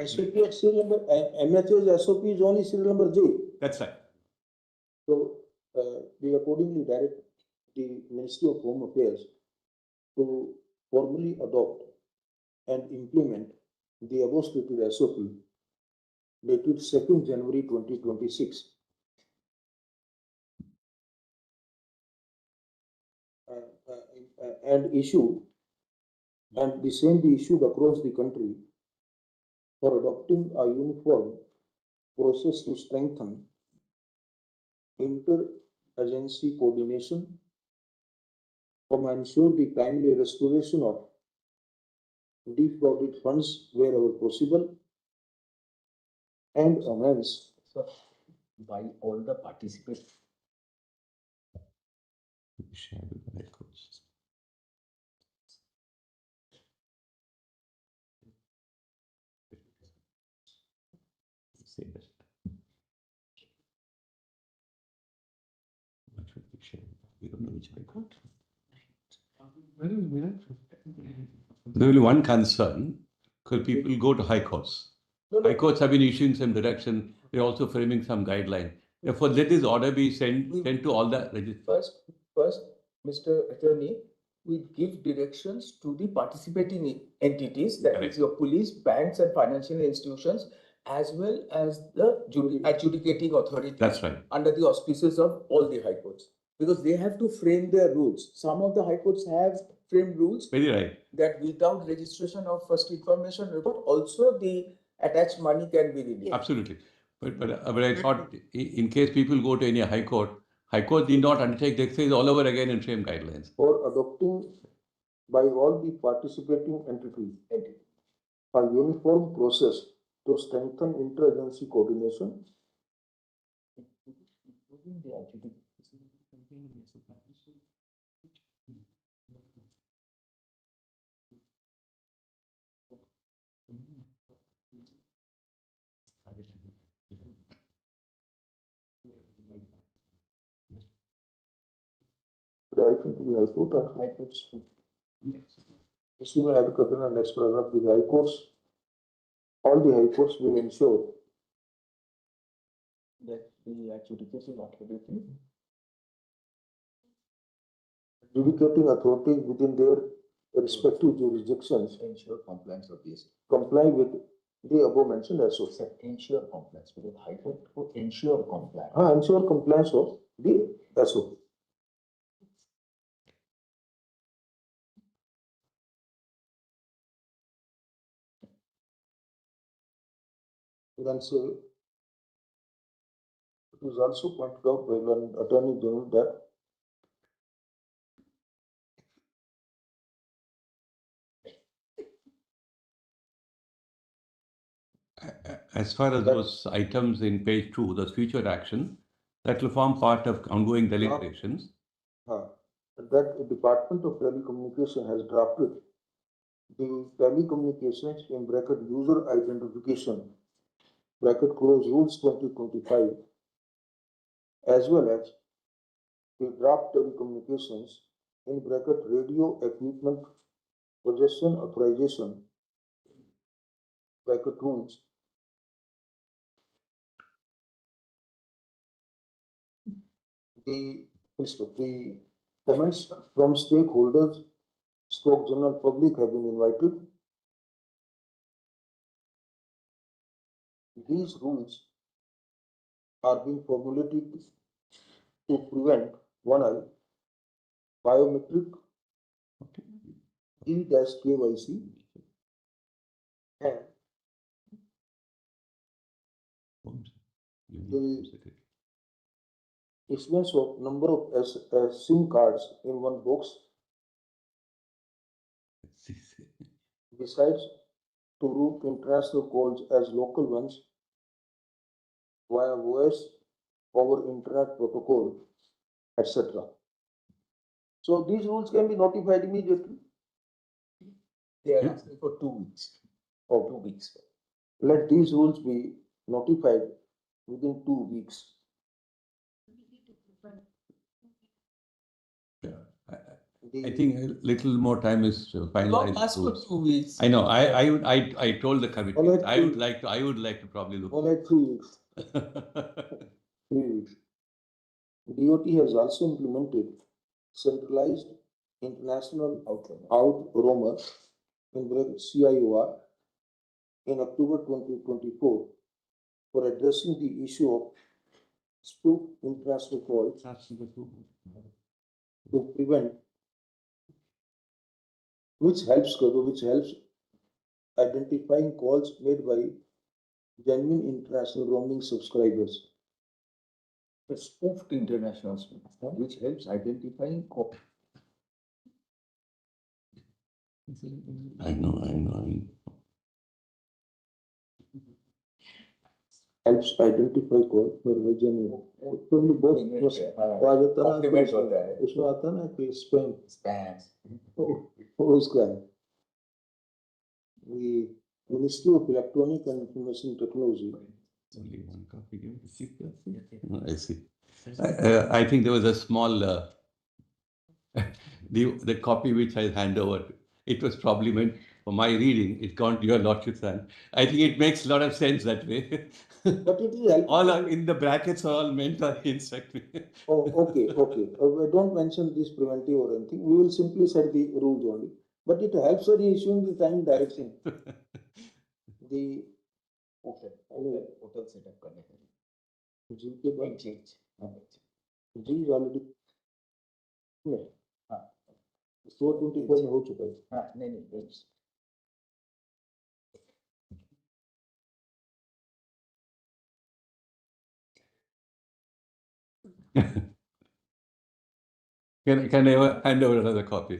SOP at serial number, MHA's SOP is only serial number J. that's right. So, we accordingly direct the Ministry of Home Affairs to formally adopt and implement the above stated SOP dated 2nd January 2026. And the same be issued across the country for adopting a uniform process to strengthen inter-agency coordination, ensure the timely restoration of defrauded funds wherever possible, and enhance By all the participants. Share with the high courts. Say that. What should we share? We don't know which high court. There will be one concern because people go to high courts. High courts have been issuing some direction. They're also framing some guideline. Therefore, let this order be sent to all the registrars. First, Mr. Attorney, we give directions to the participating entities, that is your police, banks and financial institutions, as well as the adjudicating authority. That's right. Under the auspices of all the high courts. Because they have to frame their rules. Some of the high courts have framed rules. Very right. That without registration of first information report, also the attached money can be released. Absolutely. But I thought in case people go to any high court need not undertake the exercise all over again and frame guidelines. for adopting by all the participating entities a uniform process to strengthen inter-agency coordination, direction to the High Court and High Courts. This will have to cover in the next paragraph. The High Courts, all the High Courts will ensure That the adjudication authority. adjudicating authorities within their respective jurisdictions Ensure compliance of this. comply with the above mentioned SOP. Ensure compliance, because High Court to ensure compliance. Ensure compliance of the SOP. Then say, it was also pointed out by one Attorney General that As far as those items in page 2, the future action, that will form part of ongoing deliberations. that the Department of Telecommunication has drafted the telecommunications in bracket user identification bracket close rules 2025 as well as the draft telecommunications in bracket radio equipment possession authorization bracket rules the comments from stakeholders stroke general public have been invited. These rules are being formulated to prevent one biometric E-KYC the issuance of number of SIM cards in one box, besides to route international calls as local ones via voice over internet protocol, etc. So these rules can be notified immediately. They are asking for 2 weeks. Or 2 weeks. let these rules be notified within 2 weeks. I think a little more time is finalized. Ask for 2 weeks. I know. I told the committee. All right, I would like to probably look. All right, 3 weeks. 3 weeks. DOT has also implemented centralized international out roamer in CIOR in October 2024 for addressing the issue of spoof international calls to prevent, which helps identifying calls made by genuine international roaming subscribers. The spoofed international speed, which helps identifying copy. I know. Helps identify calls made by genuine. Probably both. Complement होता है. उसमें आता है ना कि spam. Spams. उसका है. The Ministry of Electronic and Information Technology. Only one copy. No, I see. I think there was a small the copy which I hand over. It was probably meant for my reading. It gone to your lordship's hand. I think it makes a lot of sense that way. But it is all are in the brackets are all meant to instruct me. Oh, okay. Don't mention this preventive or anything. We will simply set the rules only. But it helps in issuing the time direction. The hotel setup करने के लिए जी के बाद change जी already नहीं हाँ 424 में हो चुका है. हाँ नहीं Can I hand over another copy?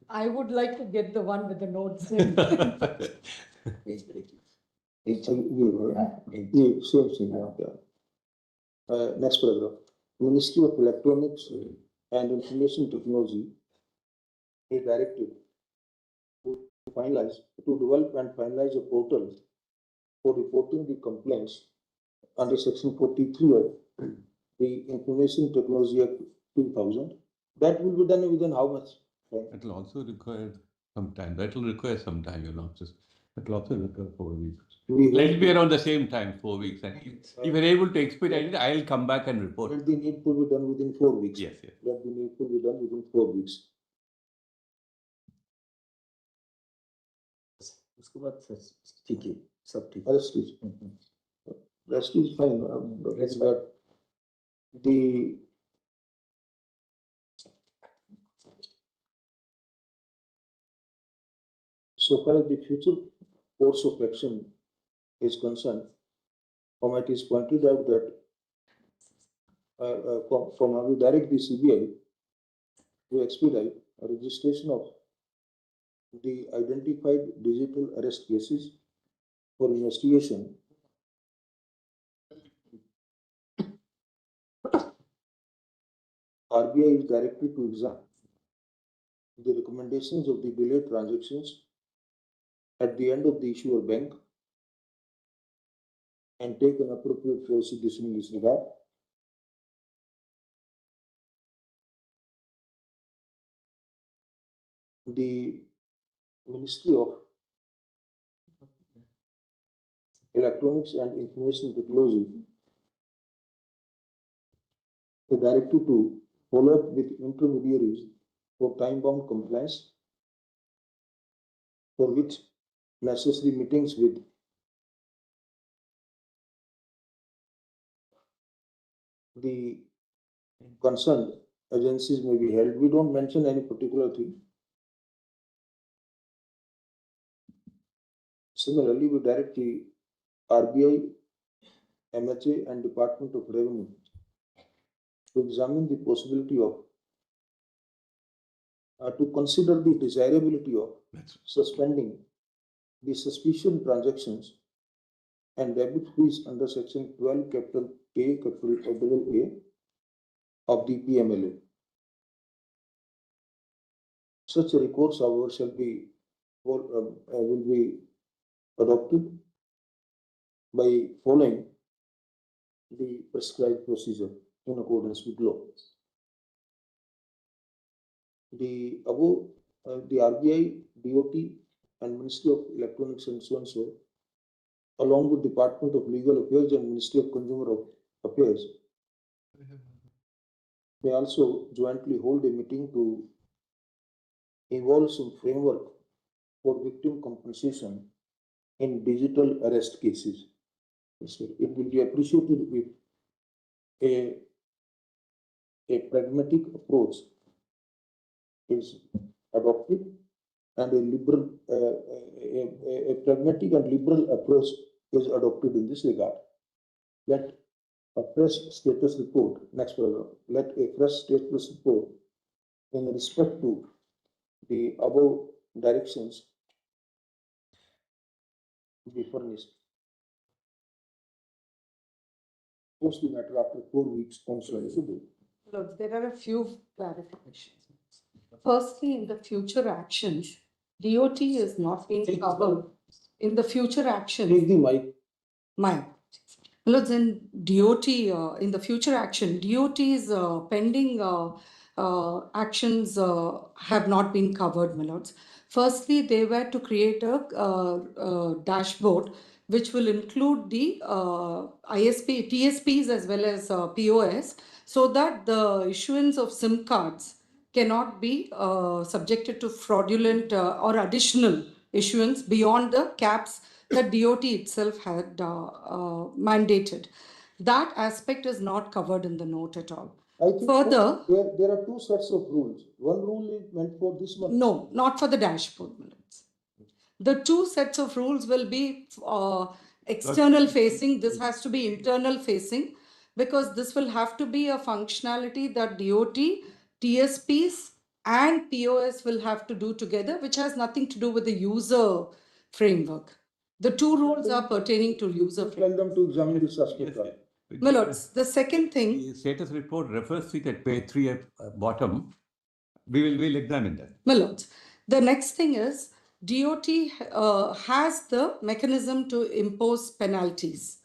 I would like to get the one with the notes in. Next paragraph. Ministry of Electronics and Information Technology is directed to develop and finalize a portal for reporting the complaints under Section 43 of the Information Technology Act 2000. That will be done within how much? It will also require some time. That will require some time, Your Lordship. It will also require 4 weeks. Let it be around the same time, 4 weeks. And if you're able to expedite it, I'll come back and report. Let the needful be done within 4 weeks. Yes. Let the needful be done within 4 weeks. उसके बाद ठीक है सब ठीक Rest is fine. Let's got the so far as the future course of action is concerned, it is pointed out that from we direct the CBI to expedite a registration of the identified digital arrest cases for investigation. RBI is directed to examine the recommendations of the delayed transactions at the end of the issuer bank and take an appropriate policy decision in this regard. The Ministry of Electronics and Information Technology is directed to follow up with intermediaries for time-bound compliance, for which necessary meetings with the concerned agencies may be held. We don't mention any particular thing. Similarly, we direct the RBI MHA and Department of Revenue to examine the possibility of to consider the desirability of suspending the suspicion transactions and debit fees under section 12 capital A capital A of the PMLA. Such a recourse, however, will be adopted by following the prescribed procedure in accordance with law. The above, the RBI, DOT, and Ministry of Electronics and so and so, along with Department of Legal Affairs and Ministry of Consumer Affairs, may also jointly hold a meeting to evolve some framework for victim compensation in digital arrest cases. It will be appreciated if a pragmatic approach is adopted and a pragmatic and liberal approach is adopted in this regard. Let a fresh status report, next paragraph, let a fresh status report in respect to the above directions be furnished. Post the matter after 4 weeks on solicitor. Look, there are a few clarifications. Firstly, in the future actions, DOT is not being covered. In the future actions. Take the mic. Look, in DOT, in the future action, DOT's pending actions have not been covered, my lords. Firstly, they were to create a dashboard which will include the ISP, TSPs as well as POS, so that the issuance of SIM cards cannot be subjected to fraudulent or additional issuance beyond the caps that DOT itself had mandated. That aspect is not covered in the note at all. I think Further, there are two sets of rules. One rule is meant for this month. no, not for the dashboard. The two sets of rules will be external facing. This has to be internal facing, because this will have to be a functionality that DOT, TSPs and POS will have to do together, which has nothing to do with the user framework. The two rules are pertaining to user framework. Tell them to examine this aspect. My lords, the second thing. The status report refers to it at page 3 at bottom. We'll examine that. My lords, the next thing is DOT has the mechanism to impose penalties.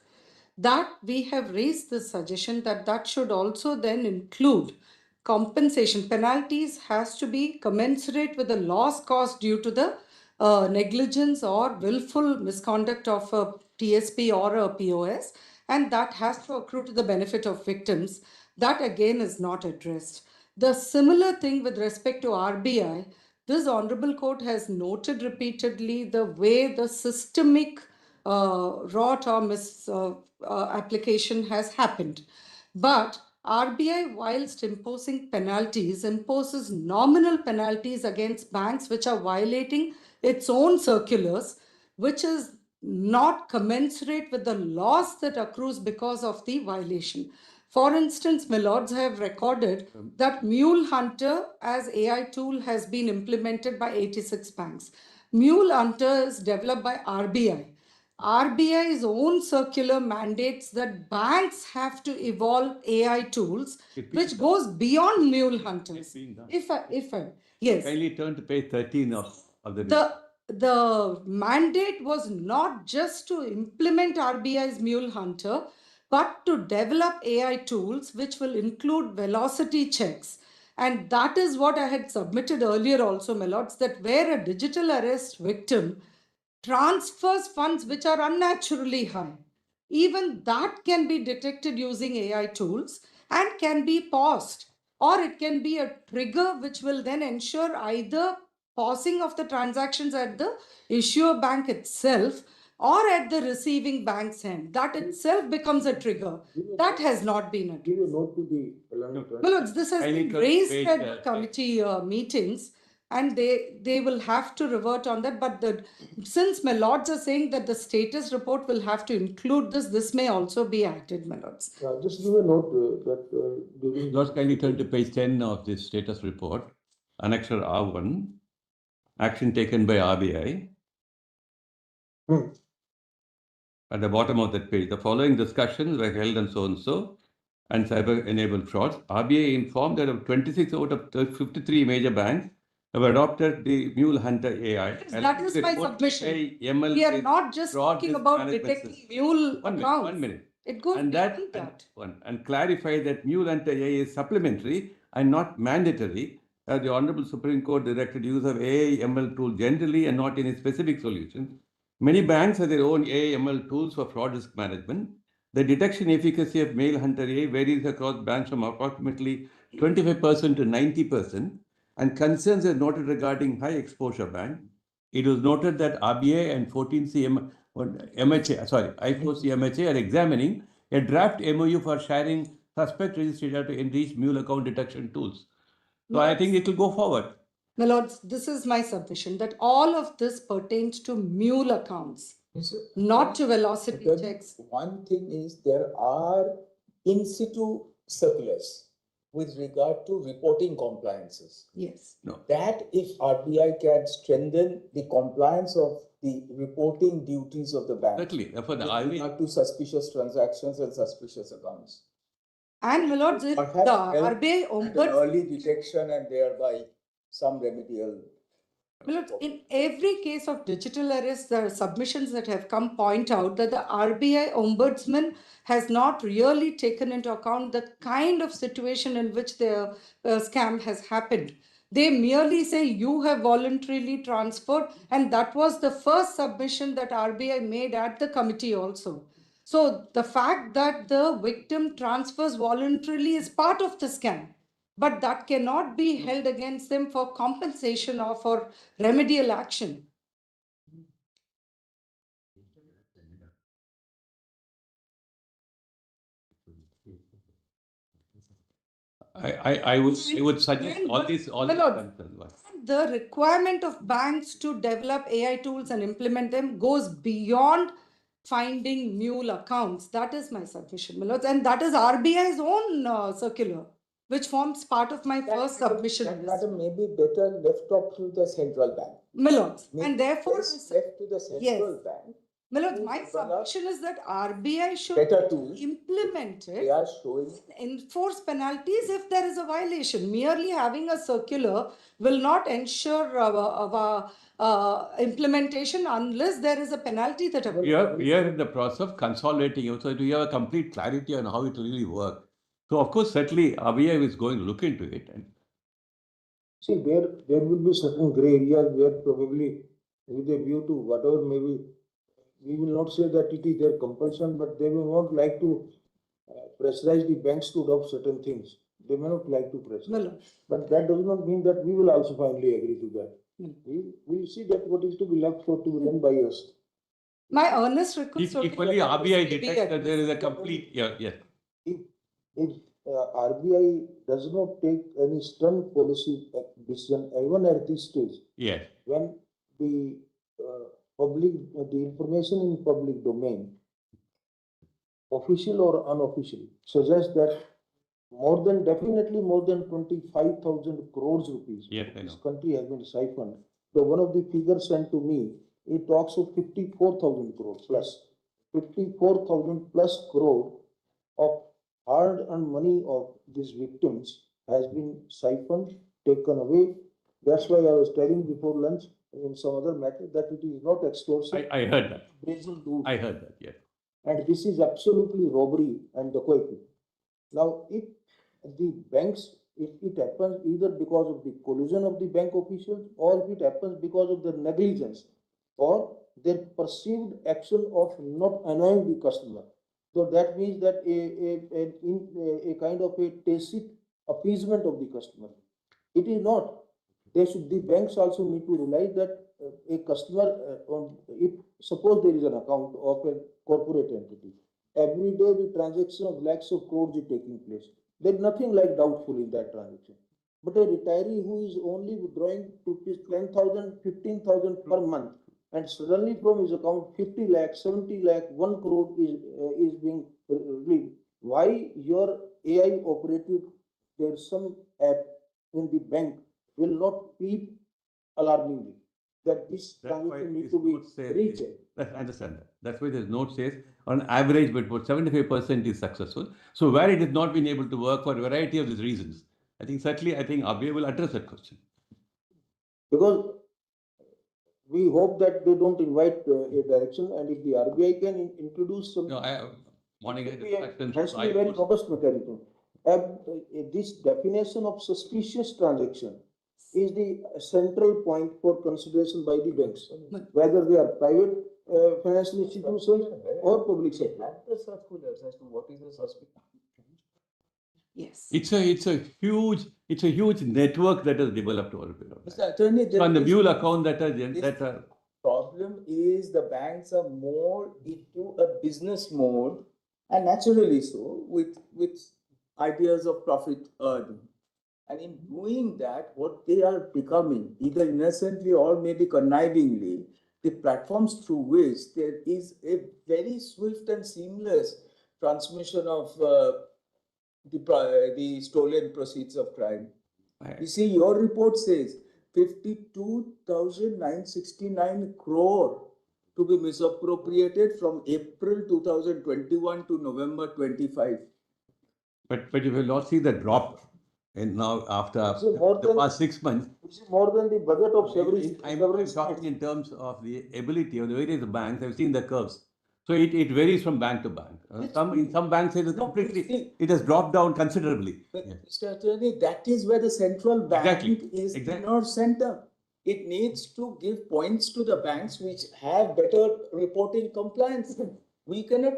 That we have raised the suggestion that should also then include compensation. Penalties has to be commensurate with the loss caused due to the negligence or willful misconduct of a TSP or a POS, and that has to accrue to the benefit of victims. That again is not addressed. The similar thing with respect to RBI, this Honorable Court has noted repeatedly the way the systemic rot or misapplication has happened. But RBI, whilst imposing penalties, imposes nominal penalties against banks which are violating its own circulars, which is not commensurate with the loss that accrues because of the violation. For instance, my lords, I have recorded that Mule Hunter as AI tool has been implemented by 86 banks. Mule Hunter is developed by RBI. RBI's own circular mandates that banks have to evolve AI tools, which goes beyond Mule Hunters. Yes. Kindly turn to page 13 of the The mandate was not just to implement RBI's Mule Hunter, but to develop AI tools which will include velocity checks. And that is what I had submitted earlier also, my lords, that where a digital arrest victim transfers funds which are unnaturally high, even that can be detected using AI tools and can be paused, or it can be a trigger which will then ensure either pausing of the transactions at the issuer bank itself or at the receiving bank's end. That itself becomes a trigger. That has not been addressed. Give a note to the Well, this has been raised at committee meetings, and they will have to revert on that. But since my lords are saying that the status report will have to include this may also be added, my lords. Just give a note during. Lords, kindly turn to page 10 of this status report, Annexure R1, action taken by RBI. At the bottom of that page, the following discussions were held and so, and cyber-enabled frauds. RBI informed that of 26 out of 53 major banks have adopted the Mule Hunter AI. That is my submission. ML We are not just talking about detecting mule accounts. One minute. It goes and beyond that. that. And clarify that Mule Hunter AI is supplementary and not mandatory. As the Honorable Supreme Court directed use of AI ML tool generally and not any specific solution. Many banks have their own AI ML tools for fraud risk management. The detection efficacy of Mule Hunter AI varies across banks from approximately 25% to 90%, and concerns are noted regarding high exposure bank. It was noted that RBI and 14C I4C MHA are examining a draft MOU for sharing suspect registered data to enrich Mule account detection tools. So I think it will go forward. My lords, this is my submission that all of this pertains to mule accounts, not to velocity checks. One thing is there are in situ circulars with regard to reporting compliances. Yes. No. That if RBI can strengthen the compliance of the reporting duties of the bank. Certainly. For the with regard to suspicious transactions and suspicious accounts. And my lords, if the RBI ombudsman early detection and thereby some remedial. In every case of digital arrest, there are submissions that have come point out that the RBI ombudsman has not really taken into account the kind of situation in which the scam has happened. They merely say you have voluntarily transferred, and that was the first submission that RBI made at the committee also. So the fact that the victim transfers voluntarily is part of the scam. But that cannot be held against them for compensation or for remedial action. I would suggest all these the requirement of banks to develop AI tools and implement them goes beyond finding mule accounts. That is my submission, my lords, and that is RBI's own circular, which forms part of my first submission. That matter may be better left up to the central bank. My lords, and therefore left to the central bank. My lords, my submission is that RBI should implement it, they are showing enforce penalties if there is a violation. Merely having a circular will not ensure implementation unless there is a penalty that we are in the process of consolidating it, so we have a complete clarity on how it will really work. So of course, certainly RBI is going to look into it. And see, there will be certain gray areas where probably with a view to whatever maybe, we will not say that it is their compulsion, but they may not like to pressurize the banks to adopt certain things. They may not like to pressurize. But that does not mean that we will also finally agree to that. We will see that what is to be left for to be done by us. My earnest request. If only RBI detects that there is a complete, If RBI does not take any stern policy decision even at this stage, when the the information in public domain, official or unofficial, suggests that definitely more than 25,000 crores rupees this country has been siphoned. So one of the figures sent to me, it talks of 54,000 crores plus 54,000 plus crore of hard-earned money of these victims has been siphoned, taken away. That's why I was telling before lunch in some other matter that it is not extortion. I heard that. Brazen I heard that, yes. And this is absolutely robbery and dacoity. Now, if the banks, if it happens either because of the collusion of the bank officials or if it happens because of their negligence or their perceived action of not annoying the customer. So that means that a kind of a tacit appeasement of the customer. It is not. The banks also need to realize that a customer, if suppose there is an account of a corporate entity, every day the transaction of lakhs of crores is taking place. There is nothing like doubtful in that transaction. But a retiree who is only withdrawing rupees 10,000, 15,000 per month, and suddenly from his account 50 lakh, 70 lakh, 1 crore is being released. Why your AI operated, there's some app in the bank will not peep alarmingly that this That's why transaction need this to be note says, rechecked. I understand that. That's why this note says on average, but about 75% is successful. So where it has not been able to work for a variety of these reasons, I think certainly, I think RBI will address that question. Because we hope that they don't invite a direction, and if the RBI can introduce some. No, morning It discussions. has to be a very robust mechanism. This definition of suspicious transaction is the central point for consideration by the banks, whether they are private financial institutions or public sector. Have the circulars as to what is the suspicion. Yes. It's a huge network that has developed over a period of time. Mr. Attorney, So on the is- mule account that this are problem is the banks are more into a business mode, and naturally so, with ideas of profit earned. And in doing that, what they are becoming, either innocently or maybe connivingly, the platforms through which there is a very swift and seamless transmission of the stolen proceeds of crime. You see, your report says 52,969 crore to be misappropriated from April 2021 to November 25. but you will not see the drop in now after So more the than- past 6 months. Which is more than the budget of several. I'm talking in terms of the ability of the various banks. I've seen the curves. So it varies from bank to bank. In some banks it is completely, it has dropped down considerably. But Yeah. Mr. Attorney, that is where the central bank is the Exactly. nerve center. It needs to give points to the banks which have better reporting compliance. We cannot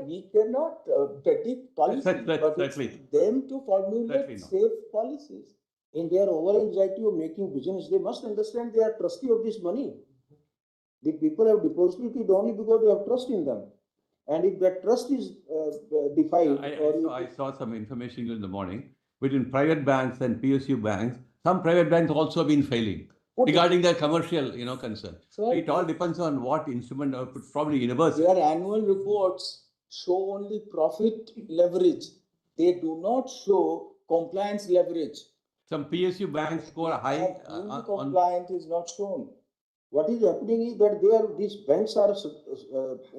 predict policy, but it's Certainly. them to formulate Certainly not. safe policies. In their over anxiety of making business, they must understand they are trustee of this money. The people have deposited it only because they have trust in them. And if that trust is defied, I saw some information in the morning between private banks and PSU banks. Some private banks also have been failing regarding their commercial, concern. So it all depends on what instrument, probably universal. Their annual reports show only profit leverage. They do not show compliance leverage. Some PSU banks score high Only compliant is not shown. what is happening is that these banks are,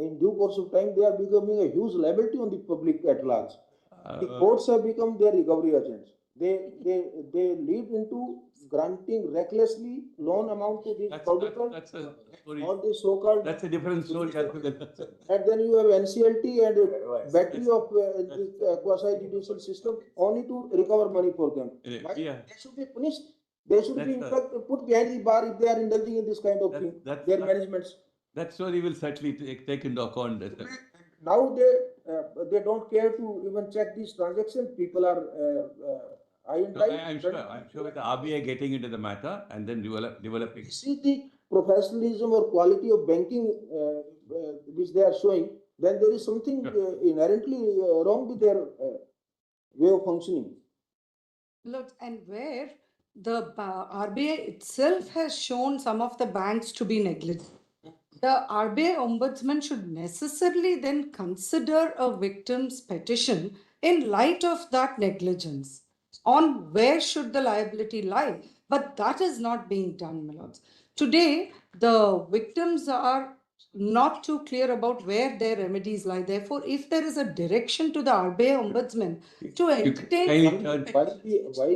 in due course of time, they are becoming a huge liability on the public at large. The courts have become their recovery agents. They lead into granting recklessly loan amount to these public. That's a story. All the so-called. That's a different story. And then you have NCLT and a battery of the quasi-judicial system only to recover money for them. Why? Yeah. They should be punished. They should be, in fact, put behind the bar if they are indulging in this kind of thing. Their managements. That story will certainly take into account. Now they don't care to even check these transactions. People are high and dry. I'm sure with the RBI getting into the matter and then developing. See the professionalism or quality of banking which they are showing, then there is something inherently wrong with their way of functioning. Look, and where the RBI itself has shown some of the banks to be negligent. The RBI ombudsman should necessarily then consider a victim's petition in light of that negligence on where should the liability lie. But that is not being done, my lords. Today, the victims are not too clear about where their remedies lie. Therefore, if there is a direction to the RBI ombudsman to entertain. Why,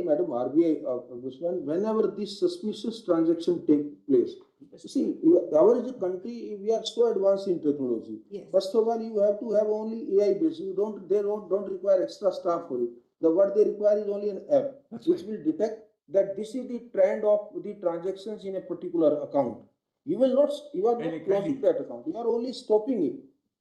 Madam RBI ombudsman, whenever this suspicious transaction take place, see, our country, we are so advanced in technology. Yes. First of all, you have to have only AI based. They don't require extra staff for it. What they require is only an app, which will detect that this is the trend of the transactions in a particular account. You are not closing that account. You are only stopping it,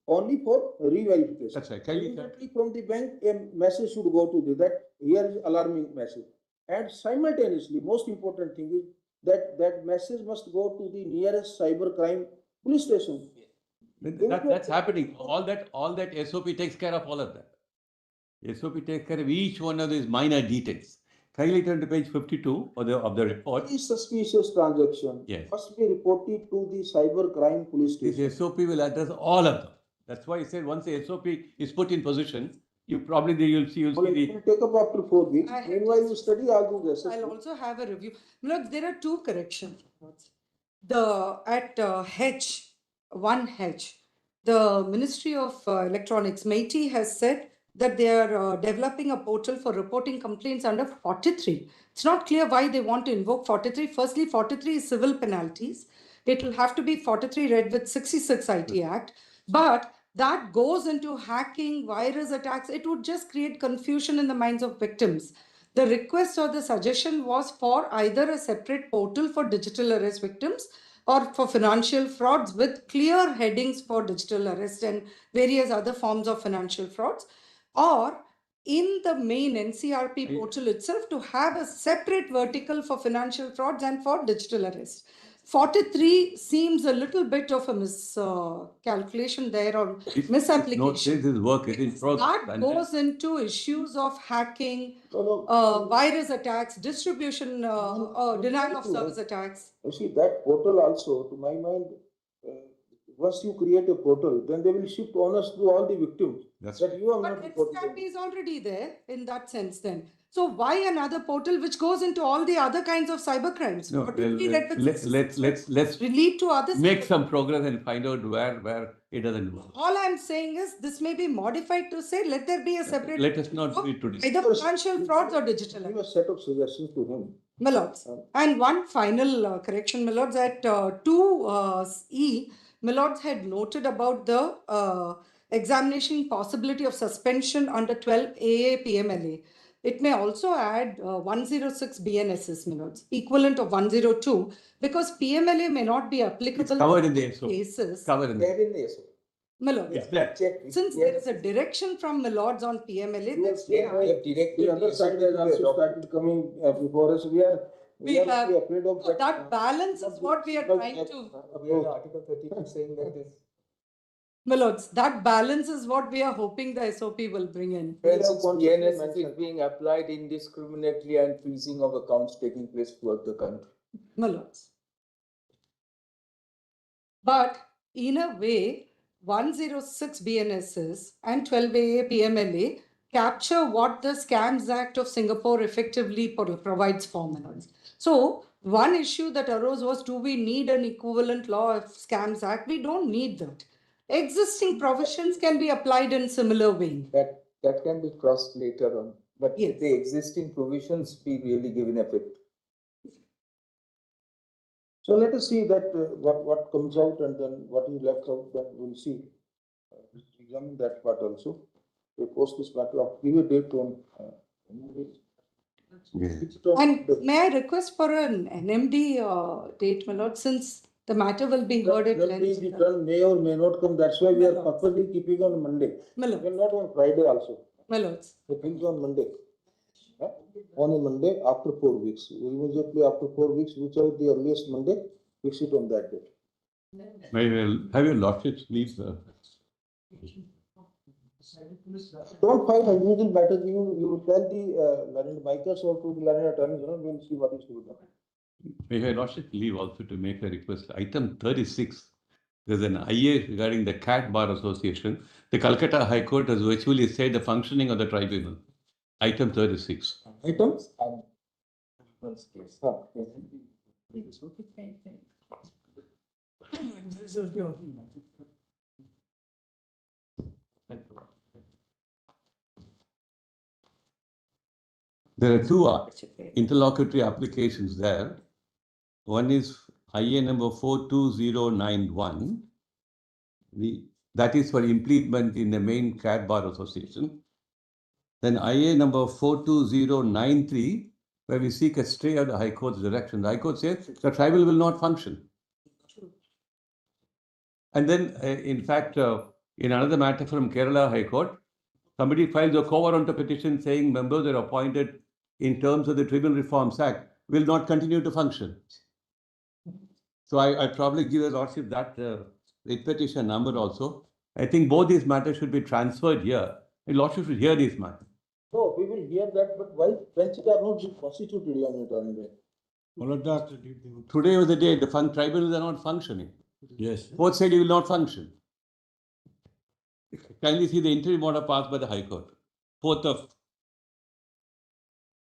only for re-verification. That's right. Immediately from the bank, a message should go to that here is alarming message. And simultaneously, most important thing is that message must go to the nearest cybercrime police station. That's happening. All that SOP takes care of all of that. SOP takes care of each one of these minor details. kindly turn to page 52 of the report. Any suspicious transaction Yes. must be reported to the cyber crime police station. This SOP will address all of them. That's why I said once the SOP is put in position, you'll see Well, it will take up after 4 weeks. I have Meanwhile, you just- study all these I'll assessments. also have a review. Look, there are two corrections. At H1H, the Ministry of Electronics, MeitY, has said that they are developing a portal for reporting complaints under 43. It's not clear why they want to invoke 43. Firstly, 43 is civil penalties. It will have to be 43 read with 66 IT Act. But that goes into hacking, virus attacks. It would just create confusion in the minds of victims. The request or the suggestion was for either a separate portal for digital arrest victims or for financial frauds with clear headings for digital arrest and various other forms of financial frauds, or in the main NCRP portal itself to have a separate vertical for financial frauds and for digital arrest. 43 seems a little bit of a miscalculation there or misapplication. No, this is work. It is That goes into issues of hacking, virus attacks, distribution, denial of service attacks. You see, that portal also, to my mind, once you create a portal, then they will shift onus to all the victims. That's that you have But not reported. NCRP is already there in that sense then. So why another portal which goes into all the other kinds of cyber crimes? No, What if we read with let's relate to others? make some progress and find out where it doesn't work. All I'm saying is this may be modified to say let there be a separate. Let us not do it today. Either financial frauds or digital. Give a set of suggestions to him. My lords. And one final correction, my lords, at 2E, my lords had noted about the examination possibility of suspension under 12 AA PMLA. It may also add 106 BNSS, my lords, equivalent of 102, because PMLA may not be applicable It's covered in in the SOP. cases. Covered in the SOP. My lords, It's there. since there is a direction from my lords on PMLA, Yes, they yeah, are- the other side has also started coming before us. We are have- afraid of so that balance is what we are trying to. Article 32 saying that this. My lords, that balance is what we are hoping the SOP will bring in. We have Since consciously BNSS is mentioned. being applied indiscriminately and freezing of accounts taking place throughout the country. My lords. But in a way, 106 BNSS and 12 AA PMLA capture what the Scams Act of Singapore effectively provides for, my lords. So one issue that arose was, do we need an equivalent law of Scams Act? We don't need that. Existing provisions can be applied in similar vein. That can be crossed later on, but Yes. the existing provisions be really given effect. So let us see that what comes out and then what is left out, then we'll see. Examine that part also. We post this matter of give a date on. And may I request for an NMD date, my lord, since the matter will be heard at The length. turn may or may not come. That's why we are purposely keeping on Monday. My lord, We are not on Friday also. my lords. It will be on Monday. On a Monday after 4 weeks. Immediately after 4 weeks, whichever the earliest Monday, fix it on that date. May I have your lordship, please? Don't file individual matters. You will tell the learned bikers or to the learned attorney general. We will see what is to be done. May I lordship leave also to make a request? Item 36. There's an IA regarding the CAT Bar Association. The Calcutta High Court has virtually said the functioning of the tribunal. Item 36. Items? There are two interlocutory applications there. One is IA number 42091. That is for implement in the main CAT Bar Association. Then IA number 42093, where we seek a stay of the High Court's direction. The High Court says the tribunal will not function. And then, in fact, in another matter from Kerala High Court, somebody files a co-warrantor petition saying members that are appointed in terms of the Tribunal Reforms Act will not continue to function. So I probably give a lordship that petition number also. I think both these matters should be transferred here. The lordship should hear these matters. No, we will hear that, but why benches are not constituted, Your Honor? Today was the day the tribunals are not functioning. Yes. Both said you will not function. Kindly see the interim order passed by the High Court. 4th of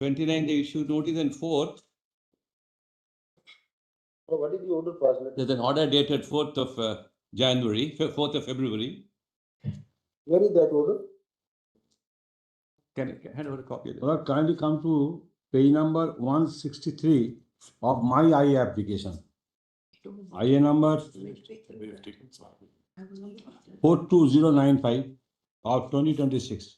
29 they issued notice and 4th So what is the order passed? there's an order dated 4th of January, 4th of February. Where is that order? Can I hand over a copy of that? Well, kindly come to page number 163 of my IA application. IA number 42095 of 2026.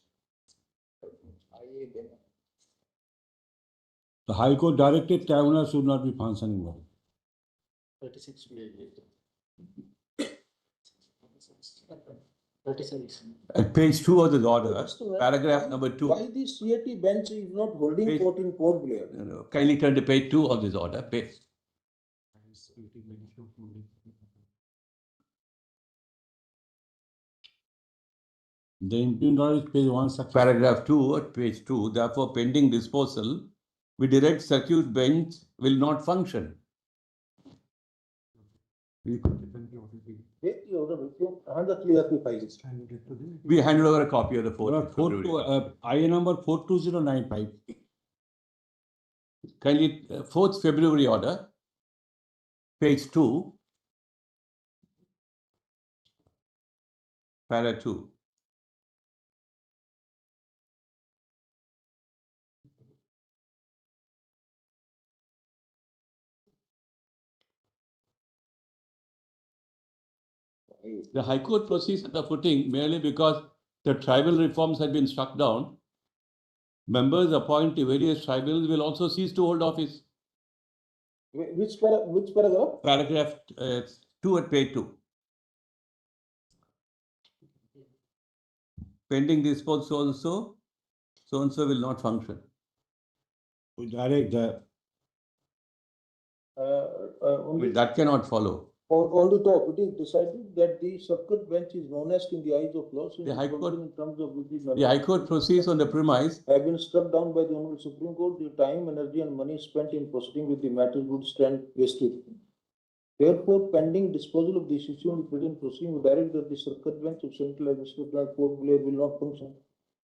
The High Court directed tribunal should not be functioning well. 36. 36. At page 2 of the order, Mr. Mayor, paragraph number 2. Why the CAT bench is not holding court in Port Blair? No. Kindly turn to page 2 of this order. The interim order is page 160. Paragraph 2 at page 2. Therefore, pending disposal, we direct circuit bench will not function. Take the order with you, another clearly files. We handed over a copy of the 4th. IA number 42095. Kindly 4th February order, page 2, para 2. The High Court proceeds at the footing merely because the tribal reforms had been struck down. Members appointed to various tribunals will also cease to hold office. Which paragraph? Paragraph 2 at page 2. Pending disposal, so and so will not function. We direct the That cannot follow. On the top, it is decided that the circuit bench is honest in the eyes of law. So The High Court- in terms of The High Court proceeds on the premise have been struck down by the Honorable Supreme Court. The time, energy, and money spent in proceeding with the matter would stand wasted. Therefore, pending disposal of the issue in the present proceeding, we direct that the circuit bench of Central Administrative Tribunal Port Blair will not function.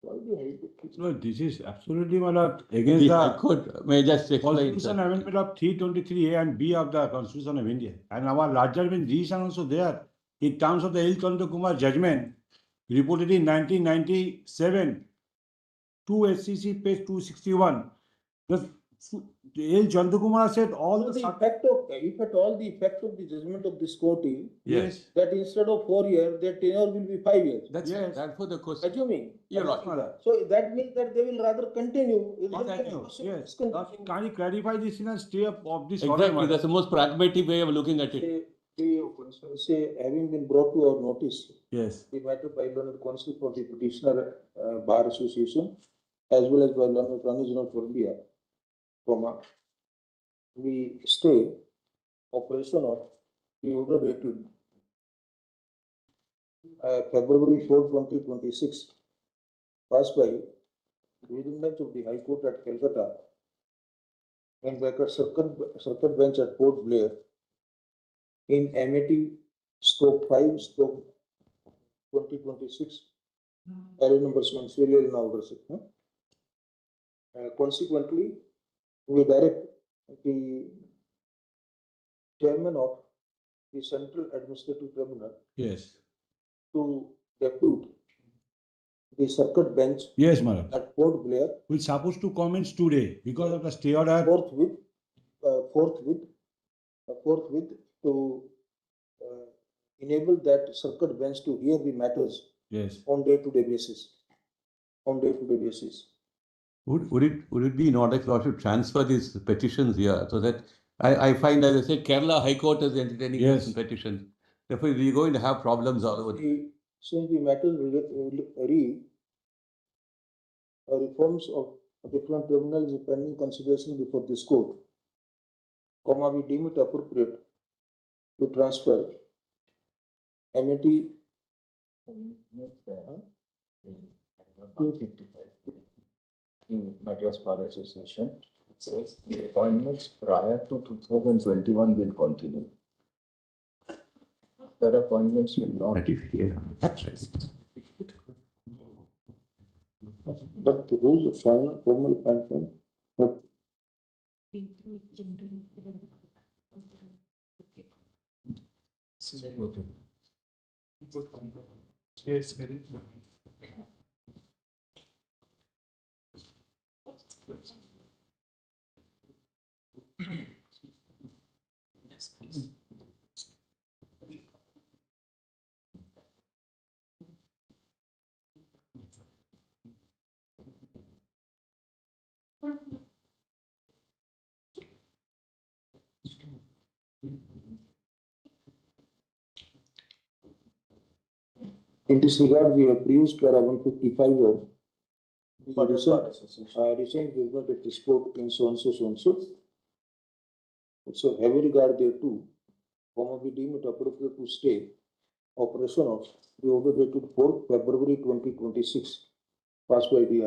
Why the hell? no, this is absolutely against the the High Court may just explain. Constitution Amendment of 323A and B of the Constitution of India. And our larger bench are also there. In terms of the L. Chandra Kumar judgment, reported in 1997, 2 SCC page 261. The L. Chandra Kumar said all So the the effect of, if at all the effect of the judgment of this court is Yes. that instead of 4 years, their tenure will be 5 years. That's Yes. for the question. Assuming. You're right. So that means that they will rather continue. Yes. Can you clarify this in a stay of this order, Exactly. madam? That's the most pragmatic way of looking at it. Say, having been brought to our notice, Yes. the matter by learned counsel for the petitioner bar association, as well as by learned attorney general for India, we stay operation of the order dated February 4, 2026, passed by the reading bench of the High Court at Calcutta and by circuit bench at Port Blair in MAT/5/2026, array numbers one serial and order 6. Consequently, we direct the chairman of the Central Administrative Tribunal Yes. to depute the circuit bench Yes, madam. at Port Blair We're supposed to commence today because of the stay order. forthwith to enable that circuit bench to hear the matters Yes. on day-to-day basis. Would it be in order to transfer these petitions here so that I find, as I said, Kerala High Court is entertaining Yes. these petitions. Therefore, we're going to have problems all over. Since the matters reforms of different tribunals is pending consideration before this court, we deem it appropriate to transfer MAT in Madras Bar Association says the appointments prior to 2021 will continue. Their appointments will not. But the rules of final formal appointment, but in this regard, we have used para 155 of the recent judgment at this court in so and so, so and so. So, having regard thereto, we deem it appropriate to stay operation of the order dated 4th February 2026, passed by the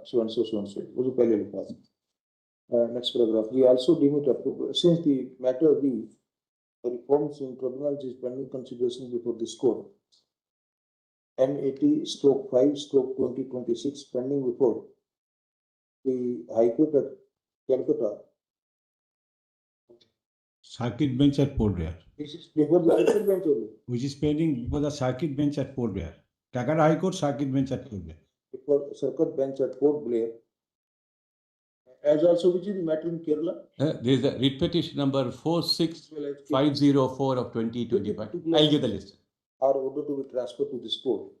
so and so, so and so. वो जो पहले लिखा था. Next paragraph. We also deem it appropriate, since the matter of the reforms in tribunals is pending consideration before this court. M80/5/2026 pending before the High Court at Calcutta. Circuit bench at Port Blair, This is before the High Court bench only. which is pending before the circuit bench at Port Blair. Calcutta High Court, circuit bench at Port Blair. Before circuit bench at Port Blair. As also which is the matter in Kerala. There is a writ petition number 46504 of 2025. I'll give the list. Are ordered to be transferred to this court.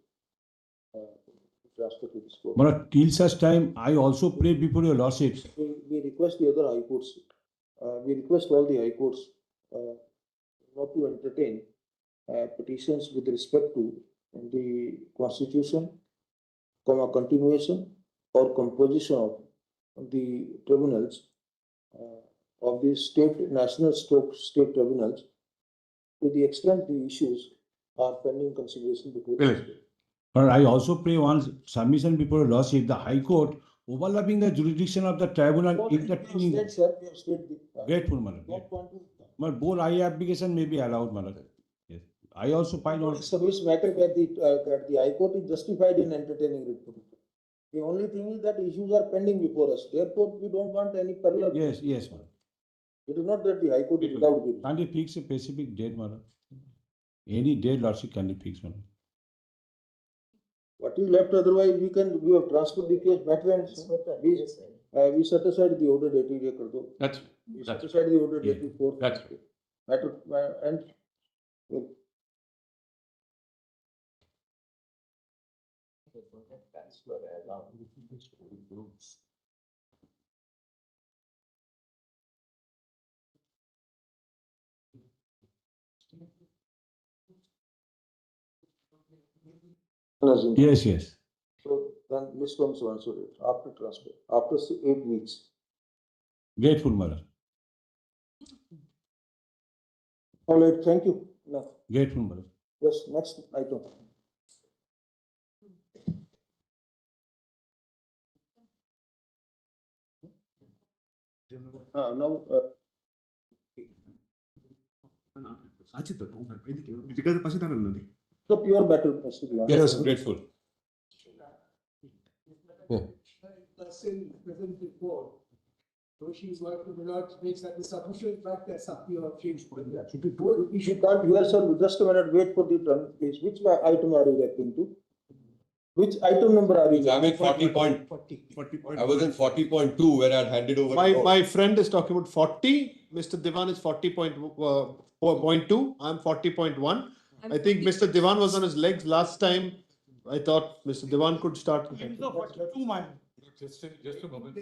Transferred to this court. But till such time, I also pray before your lordships. We request the other high courts, we request all the high courts not to entertain petitions with respect to the constitution, continuation or composition of the tribunals of the state, national state tribunals, to the extent the issues are pending consideration before. But I also pray one submission before your lordship, the High Court overlapping the jurisdiction of the tribunal. If the grateful, madam. But both I application may be allowed, madam. Yes, I also find out. Service matter where the High Court is justified in entertaining it. The only thing is that issues are pending before us. Therefore, we don't want any parallel. Yes, yes, madam. It is not that the High Court is without jurisdiction. Can you fix a specific date, madam? Any date, lordship, can you fix, madam? What is left, otherwise we have transferred the case matter and we set aside the order dated. That's We set aside the order dated for That's matter and Yes, yes. so then this comes once after transfer, after 8 weeks. Grateful, madam. All right, thank you. No. Grateful, madam. Yes, next item. Now, the pure battle has to be on. yes, grateful. Present report. So she's working with us, makes that the sufficient fact that something of change. You should can't hear, sir, just a minute, wait for the turn, please. Which item are you referring to? Which item number are you? I'm at 40 point. I was in 40.2 where I had handed over. My friend is talking about 40, Mr. Diwan is 40.2, I'm 40.1. I think Mr. Diwan was on his legs last time. I thought Mr. Diwan could start. Just a moment.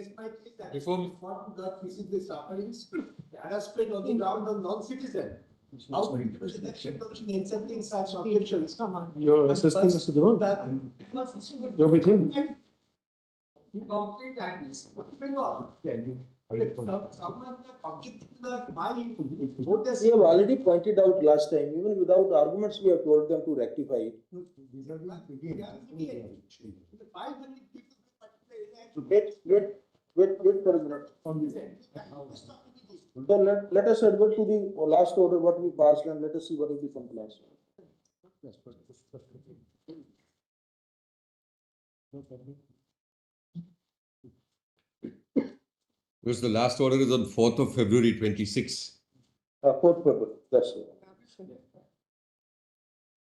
Before that, this is the sufferings, that has been on the ground of non-citizen. How accepting such occasions? Come on. Your assistant, Mr. Diwan? You're with him? You complete that. We have already pointed out last time, even without arguments, we have told them to rectify it. Wait for a minute. Then let us advert to the last order what we passed and let us see what is the compliance. Because the last order is on 4th of February 26. 4th February, that's it.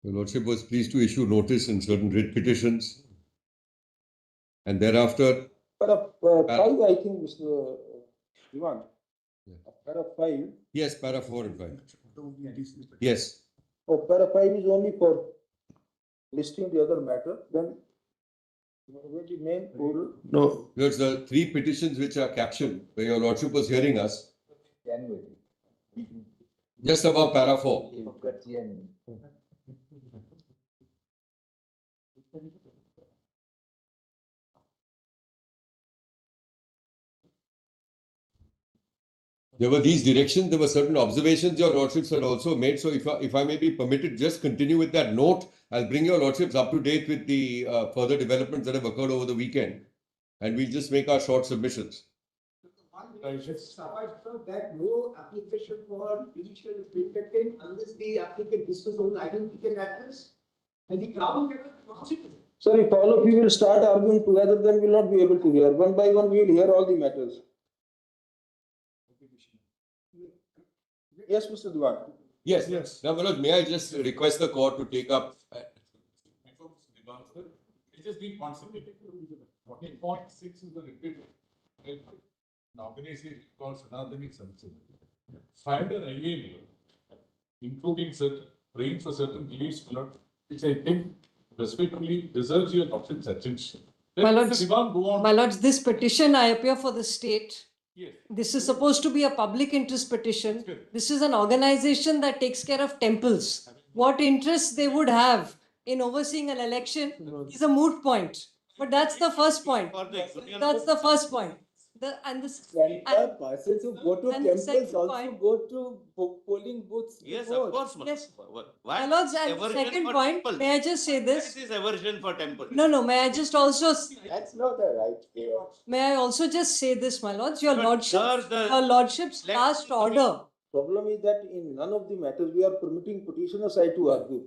Your Lordship was pleased to issue notice in certain writ petitions. And thereafter, Para 5, I think, Mr. Diwan. Para 5. yes, para 4 and 5. Yes. Oh, para 5 is only for listing the other matter, then where the main order? No. There's the 3 petitions which are captioned, where Your Lordship was hearing us. Just above para 4. There were these directions, there were certain observations Your Lordships had also made. So if I may be permitted, just continue with that note. I'll bring Your Lordships up to date with the further developments that have occurred over the weekend. And we'll just make our short submissions. That no application for judicial is being taken unless the applicant discloses own identity and address. And the Crown cannot. Sir, if all of you will start arguing together, then we will not be able to hear. One by one, we will hear all the matters. Yes, Mr. Diwan. Yes. Now, Manoj, may I just request the court to take up. It's just been concentrated. 14.6 is the repeat. Organization calls another something. Find an IAM, including certain range for certain beliefs, which I think respectfully deserves your option's attention. My lords, this petition, I appear for the state. Yes. This is supposed to be a public interest petition. This is an organization that takes care of temples. What interest they would have in overseeing an election is a moot point. But that's the first point. That's the first point. Persons who go to temples also go to polling booths. Yes, of course. Yes. Why? My lords, and Aversion second for point, temple. may I just say this? What is aversion for temple? No, may I just also, That's not the right. may I also just say this, my lords? Your But lordships, sir, the- your lordships last order. Problem is that in none of the matters we are permitting petitioner side to argue.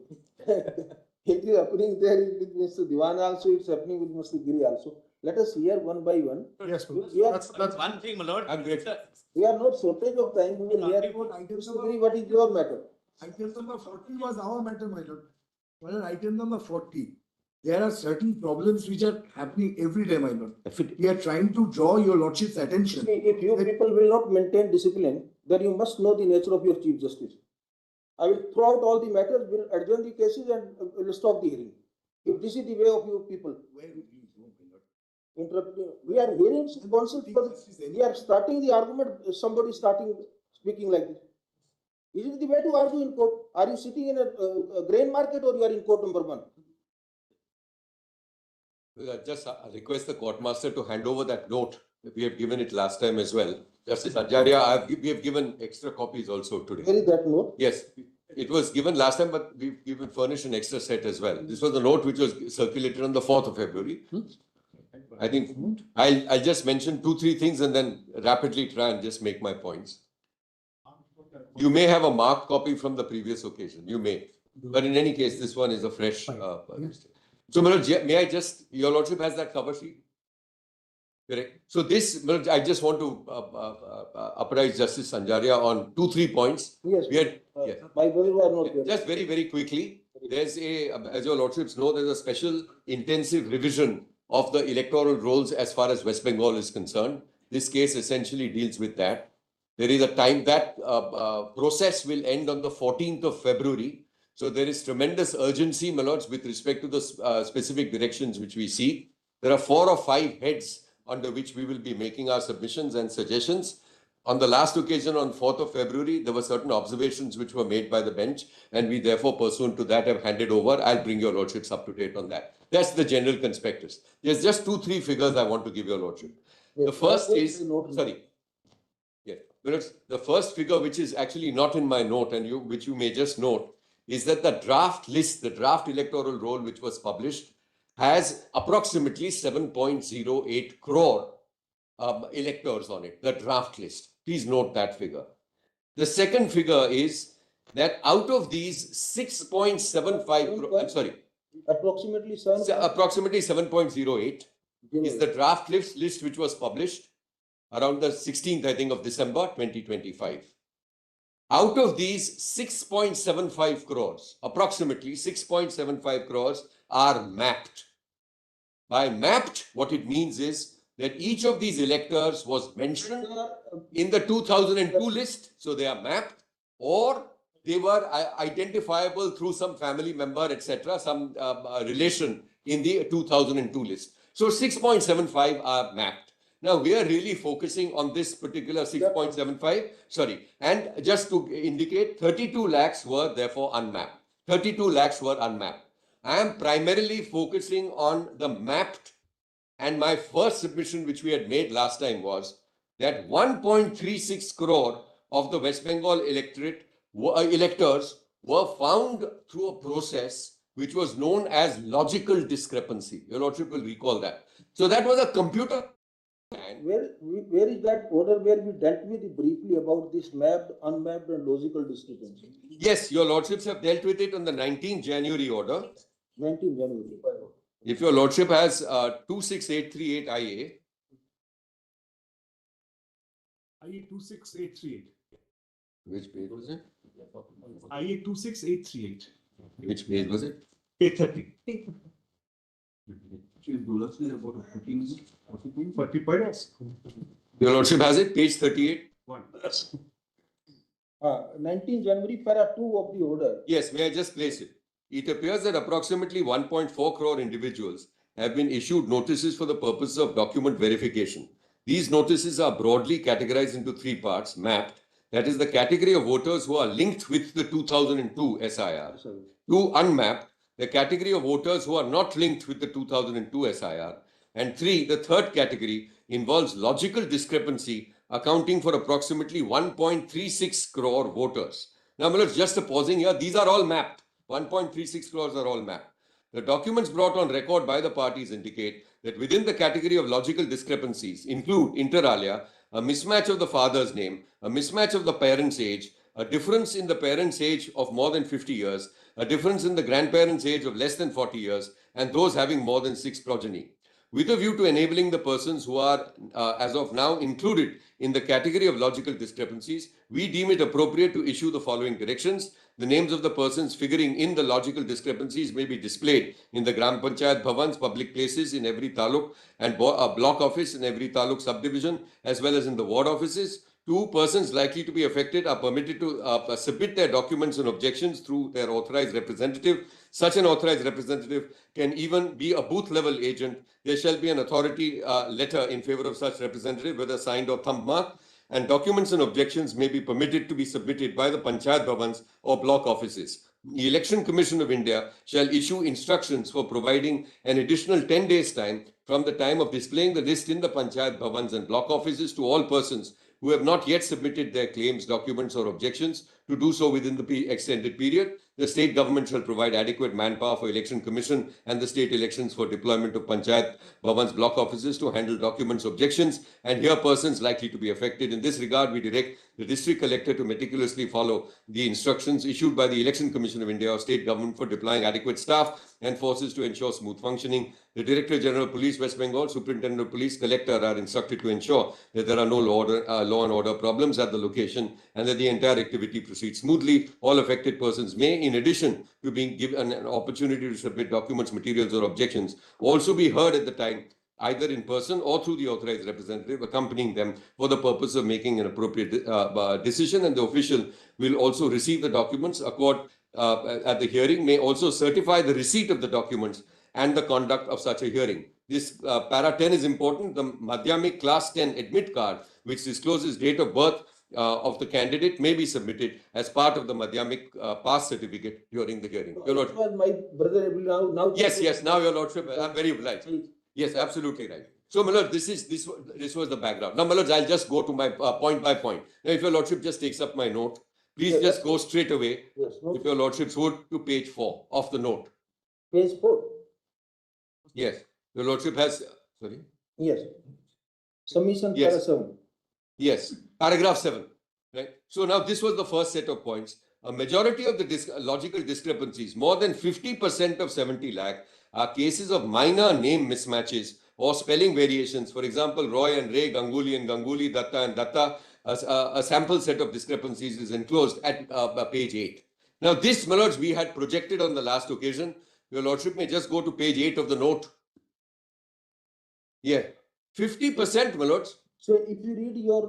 It is happening there with Mr. Diwan also, it's happening with Mr. Giri also. Let us hear one by one. Yes, That's one thing, my lord. We are not shortage of time, we will hear Mr. Giri, what is your matter? Item number 40 was our matter, my lord. Well, item number 40. There are certain problems which are happening every day, my lord. We are trying to draw your lordship's attention. If you people will not maintain discipline, then you must know the nature of your Chief Justice. I will throw out all the matters, will adjourn the cases and will stop the hearing. If this is the way of you people. Interrupting. We are hearing counsel, we are starting the argument, somebody starting speaking like this. Is it the way to argue in court? Are you sitting in a grain market or you are in court number 1? Just request the court master to hand over that note. We have given it last time as well. Justice Acharya, we have given extra copies also today. Where is that note? Yes, it was given last time, but we've given furnished an extra set as well. This was the note which was circulated on the 4th of February. I think I'll just mention 2-3 things and then rapidly try and just make my points. You may have a marked copy from the previous occasion. You may. But in any case, this one is a fresh. So, may I just, your lordship has that cover sheet? Correct. So this, I just want to apprise Justice Sanjaria on 2-3 points. Yes. We had, yes. My brothers are not there. Just very quickly, there's a, as your lordships know, there's a special intensive revision of the electoral rolls as far as West Bengal is concerned. This case essentially deals with that. There is a time that process will end on the 14th of February. So there is tremendous urgency, my lords, with respect to the specific directions which we see. There are 4 or 5 heads under which we will be making our submissions and suggestions. On the last occasion, on 4th of February, there were certain observations which were made by the bench, and we therefore, pursuant to that, have handed over. I'll bring your lordships up to date on that. That's the general conspectus. There's just 2-3 figures I want to give your lordship. The first is, sorry. Yeah, but the first figure, which is actually not in my note, and which you may just note, is that the draft list, the draft electoral roll which was published, has approximately 7.08 crore electors on it, the draft list. Please note that figure. The second figure is that out of these 6.75 crore, I'm sorry, Approximately approximately 7.08 is the draft list which was published around the 16th, I think, of December 2025. Out of these 6.75 crores, approximately 6.75 crores are mapped. By mapped, what it means is that each of these electors was mentioned in the 2002 list, so they are mapped, or they were identifiable through some family member, etc., some relation in the 2002 list. So 6.75 are mapped. Now we are really focusing on this particular 6.75, sorry, and just to indicate 32 lakhs were therefore unmapped. 32 lakhs were unmapped. I am primarily focusing on the mapped, and my first submission which we had made last time was that 1.36 crore of the West Bengal electors were found through a process which was known as logical discrepancy. Your Lordship will recall that. So that was a computer. Where is that order where we dealt with briefly about this mapped, unmapped and logical discrepancy? Yes, your Lordships have dealt with it on the 19th January order. 19th January. If your Lordship has 26838 IA. IA 26838. Which page was it? IA 26838. Which page was it? Page 30. 40 points. Your Lordship has it, page 38. 19th January, para 2 of the order. Yes, may I just place it? It appears that approximately 1.4 crore individuals have been issued notices for the purpose of document verification. These notices are broadly categorized into three parts, mapped. That is the category of voters who are linked with the 2002 SIR. Two, unmapped, the category of voters who are not linked with the 2002 SIR. And three, the third category involves logical discrepancy accounting for approximately 1.36 crore voters. Now, just a pausing here, these are all mapped. 1.36 crores are all mapped. The documents brought on record by the parties indicate that within the category of logical discrepancies include, inter alia, a mismatch of the father's name, a mismatch of the parent's age, a difference in the parent's age of more than 50 years, a difference in the grandparent's age of less than 40 years, and those having more than 6 progeny. With a view to enabling the persons who are, as of now, included in the category of logical discrepancies, we deem it appropriate to issue the following directions. The names of the persons figuring in the logical discrepancies may be displayed in the Gram Panchayat Bhavans, public places in every taluk, and a block office in every taluk subdivision, as well as in the ward offices. Two, persons likely to be affected are permitted to submit their documents and objections through their authorized representative. Such an authorized representative can even be a booth level agent. There shall be an authority letter in favor of such representative, whether signed or thumb marked, and documents and objections may be permitted to be submitted by the Panchayat Bhavans or block offices. The Election Commission of India shall issue instructions for providing an additional 10 days time from the time of displaying the list in the Panchayat Bhavans and block offices to all persons who have not yet submitted their claims, documents or objections to do so within the extended period. The state government shall provide adequate manpower for Election Commission and the state elections for deployment of Panchayat Bhavans block offices to handle documents, objections, and hear persons likely to be affected. In this regard, we direct the district collector to meticulously follow the instructions issued by the Election Commission of India or state government for deploying adequate staff and forces to ensure smooth functioning. The Director General of Police, West Bengal, Superintendent of Police, Collector are instructed to ensure that there are no law and order problems at the location and that the entire activity proceeds smoothly. All affected persons may, in addition to being given an opportunity to submit documents, materials or objections, also be heard at the time, either in person or through the authorized representative accompanying them for the purpose of making an appropriate decision, and the official will also receive the documents at the hearing, may also certify the receipt of the documents and the conduct of such a hearing. This para 10 is important. The Madhyamik class 10 admit card, which discloses date of birth of the candidate, may be submitted as part of the Madhyamik pass certificate during the hearing. Your Lordship. My brother will now. Yes, now Your Lordship, I'm very obliged. Yes, absolutely right. So, my Lord, this was the background. Now, my Lord, I'll just go to my point by point. Now, if Your Lordship just takes up my note, please just go straight away, if Your Lordships would, to page 4 of the note. Page 4. Yes, your lordship has, sorry. Yes. Submission Yes. para 7. Yes, paragraph 7, right? So now this was the first set of points. A majority of the logical discrepancies, more than 50% of 70 lakh, are cases of minor name mismatches or spelling variations. For example, Roy and Ray, Ganguly and Ganguly, Datta and Datta. A sample set of discrepancies is enclosed at page 8. Now this, my lords, we had projected on the last occasion. Your lordship may just go to page 8 of the note. Yeah, 50%, my lords. So if you read your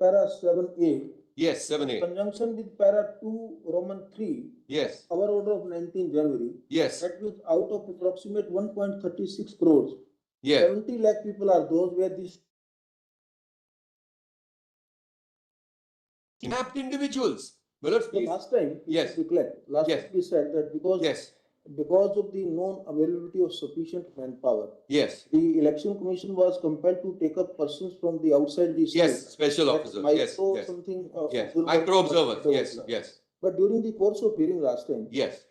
para 7A, Yes, 7A. conjunction with para 2 Roman 3, Yes. our order of 19 January, Yes. that means out of approximate 1.36 crores, Yeah. 70 lakh people are those where this Kidnapped individuals. My lords, So please. last time, Yes. last Yes. time we said that because of the known availability of sufficient manpower, Yes. the election commission was compelled to take up persons from the outside the state. Yes, special That officers. micro Yes, yes. something. Yes, observer- micro observers. Yes, yes. But during the course of hearing last time. Yes.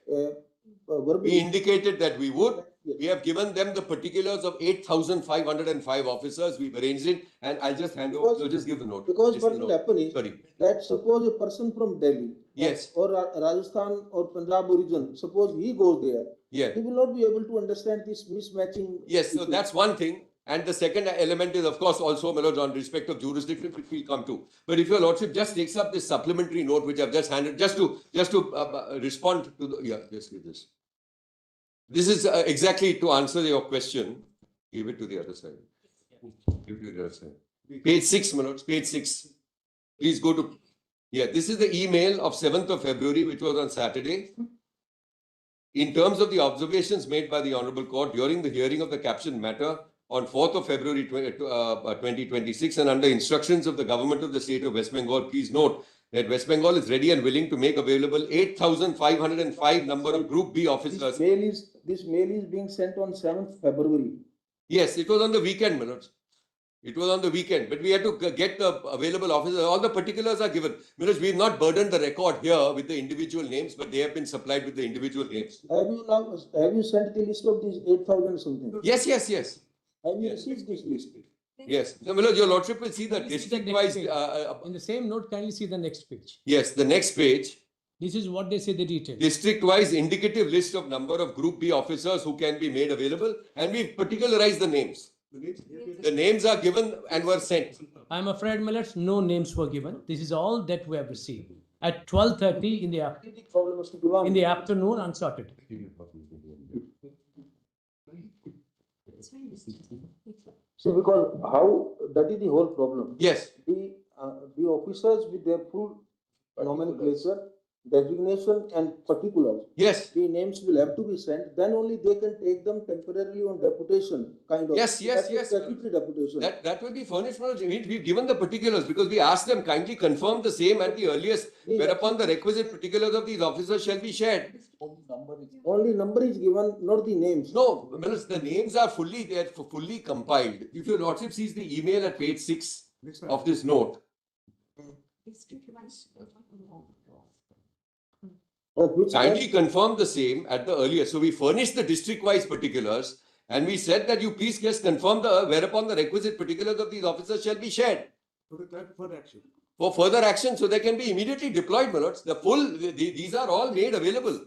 Verbally. We indicated that we would. Yes. We have given them the particulars of 8,505 officers. We've arranged it, and I'll just hand over. So just give the note. Because Just what the will note. happen is Sorry. that suppose a person from Delhi. Yes. Or Rajasthan or Punjab origin, suppose he goes there. Yeah. He will not be able to understand this mismatching. Yes, so issue. that's one thing. And the second element is, of course, also, my lords, on respect of jurisdiction, which we'll come to. But if your lordship just takes up this supplementary note, which I've just handed, just to respond to the, yeah, just give this. This is exactly to answer your question. Give it to the other side. Give it to the other side. Page 6, my lords, page 6. Please go to, yeah, this is the email of 7th of February, which was on Saturday. In terms of the observations made by the Honorable Court during the hearing of the captioned matter on 4th of February 2026 and under instructions of the government of the state of West Bengal, please note that West Bengal is ready and willing to make available 8,505 number of Group B officers. This mail is being sent on 7th February. Yes, it was on the weekend, my lords. It was on the weekend, but we had to get the available officers. All the particulars are given. Because we have not burdened the record here with the individual names, but they have been supplied with the individual names. Have you sent the list of these 8,000 something? Yes, yes, yes. Have you received this list? Yes. So, my lord, your lordship will see the district-wise. In the same note, kindly see the next page. Yes, the next page. This is what they say the detail. District-wise indicative list of number of Group B officers who can be made available, and we particularized the names. The names are given and were sent. I'm afraid, my lords, no names were given. This is all that we have received at 12:30 in the afternoon on Saturday. See, because how, that is the whole problem. Yes. The officers with their full nomenclature, designation and particulars. Yes. The names will have to be sent, then only they can take them temporarily on deputation, kind of. Yes, yes, yes. Statutory deputation. That will be furnished. We've given the particulars because we asked them kindly confirm the same at the earliest, whereupon the requisite particulars of these officers shall be shared. Only number is given, not the names. No, the names are fully compiled. If your lordship sees the email at page 6 of this note. Kindly confirm the same at the earliest. So we furnished the district-wise particulars and we said that you please just confirm the whereupon the requisite particulars of these officers shall be shared. For further action, so they can be immediately deployed, my lords. These are all made available.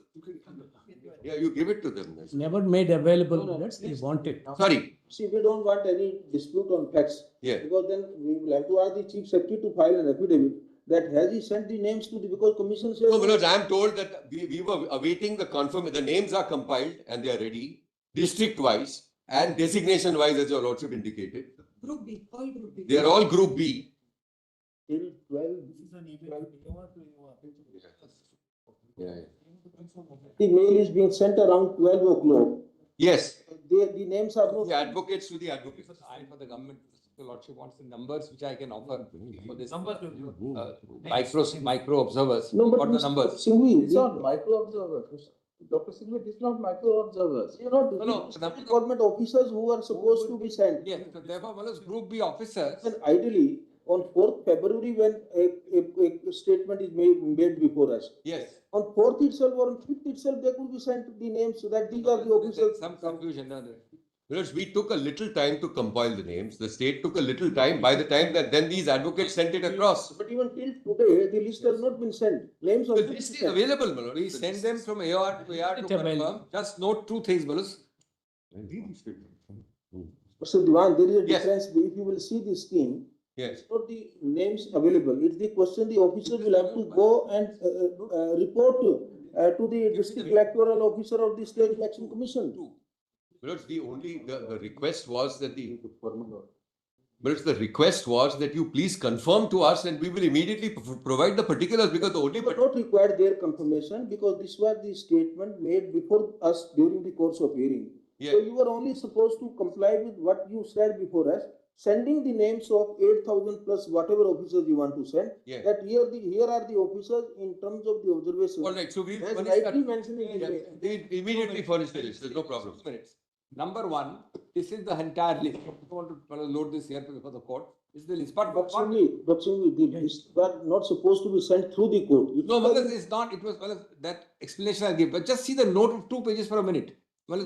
Yeah, you give it to them. Never made available, my lords. They want it. Sorry. See, we don't want any dispute on facts. Yeah. Because then we will have to ask the chief secretary to file an affidavit that has he sent the names to the, because commission says. No, my lords, I am told that we were awaiting the confirmation. The names are compiled and they are ready, district-wise and designation-wise, as your lordship indicated. Group B, all Group B. They are all Group B. Till 12. Yeah. The mail is being sent around 12 o'clock. Yes. The names are not. The advocates to the advocates. I for the government, the lordship wants the numbers which I can offer for this. Micro observers. No, but What the numbers? Singhvi, It's not micro observers. Dr. Singhvi, it's not micro observers. You know, government officers who are supposed to be sent. Yes, so therefore, one is Group B officers. And ideally, on 4th February, when a statement is made before us. Yes. On 4th itself or on 5th itself, they could be sent the names so that these are the officers. Some confusion. Because we took a little time to compile the names. The state took a little time. By the time that then these advocates sent it across. But even till today, the list has not been sent. Names of The list is available, Malod. We send them from AR to AR to confirm. Just note two things, Malod. Mr. Diwan, there is a Yes. difference. If you will see the scheme, Yes. it's not the names available. It's the question the officer will have to go and report to the district electoral officer of the state election commission. Because the request was that the request was that you please confirm to us and we will immediately provide the particulars because the only. But not required their confirmation because this was the statement made before us during the course of hearing. Yeah. So you were only supposed to comply with what you said before us, sending the names of 8,000 plus whatever officers you want to send. Yeah. That here are the officers in terms of the observation. All right, so we As rightly mentioned in the they immediately furnish the list. There's no problem. Number one, this is the entire list. I don't want to load this here before the court. This is the list. But Bhakshanvi, the lists were not supposed to be sent through the court. no, Malad, it's not. It was that explanation I'll give. But just see the note of 2 pages for a minute. Well,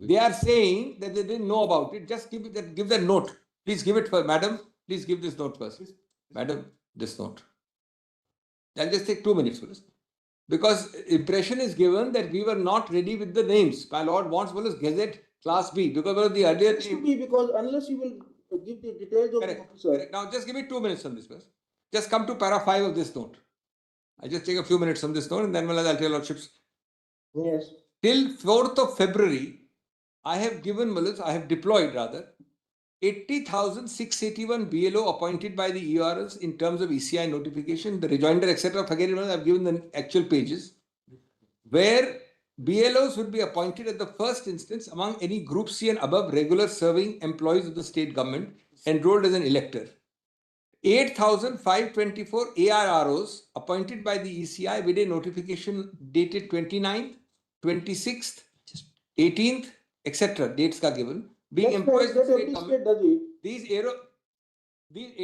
they are saying that they didn't know about it. Just give that note. Please give it for madam. Please give this note first. Madam, this note. I'll just take 2 minutes for this. Because impression is given that we were not ready with the names. My lord wants Gazette Class B because of the earlier It should be because unless you will give the details of the officer. Correct. Now just give me 2 minutes on this first. Just come to para 5 of this note. I just take a few minutes on this note and then I'll tell your lordships. Yes. Till 4th of February, I have deployed rather 80,681 BLO appointed by the ERS in terms of ECI notification, the rejoinder, etc. Forget it, I've given the actual pages where BLOs would be appointed at the first instance among any Group C and above regular serving employees of the state government enrolled as an elector. 8,524 ARROs appointed by the ECI with a notification dated 29th, 26th, 18th, etc. Dates are given. Being employed in the state government. These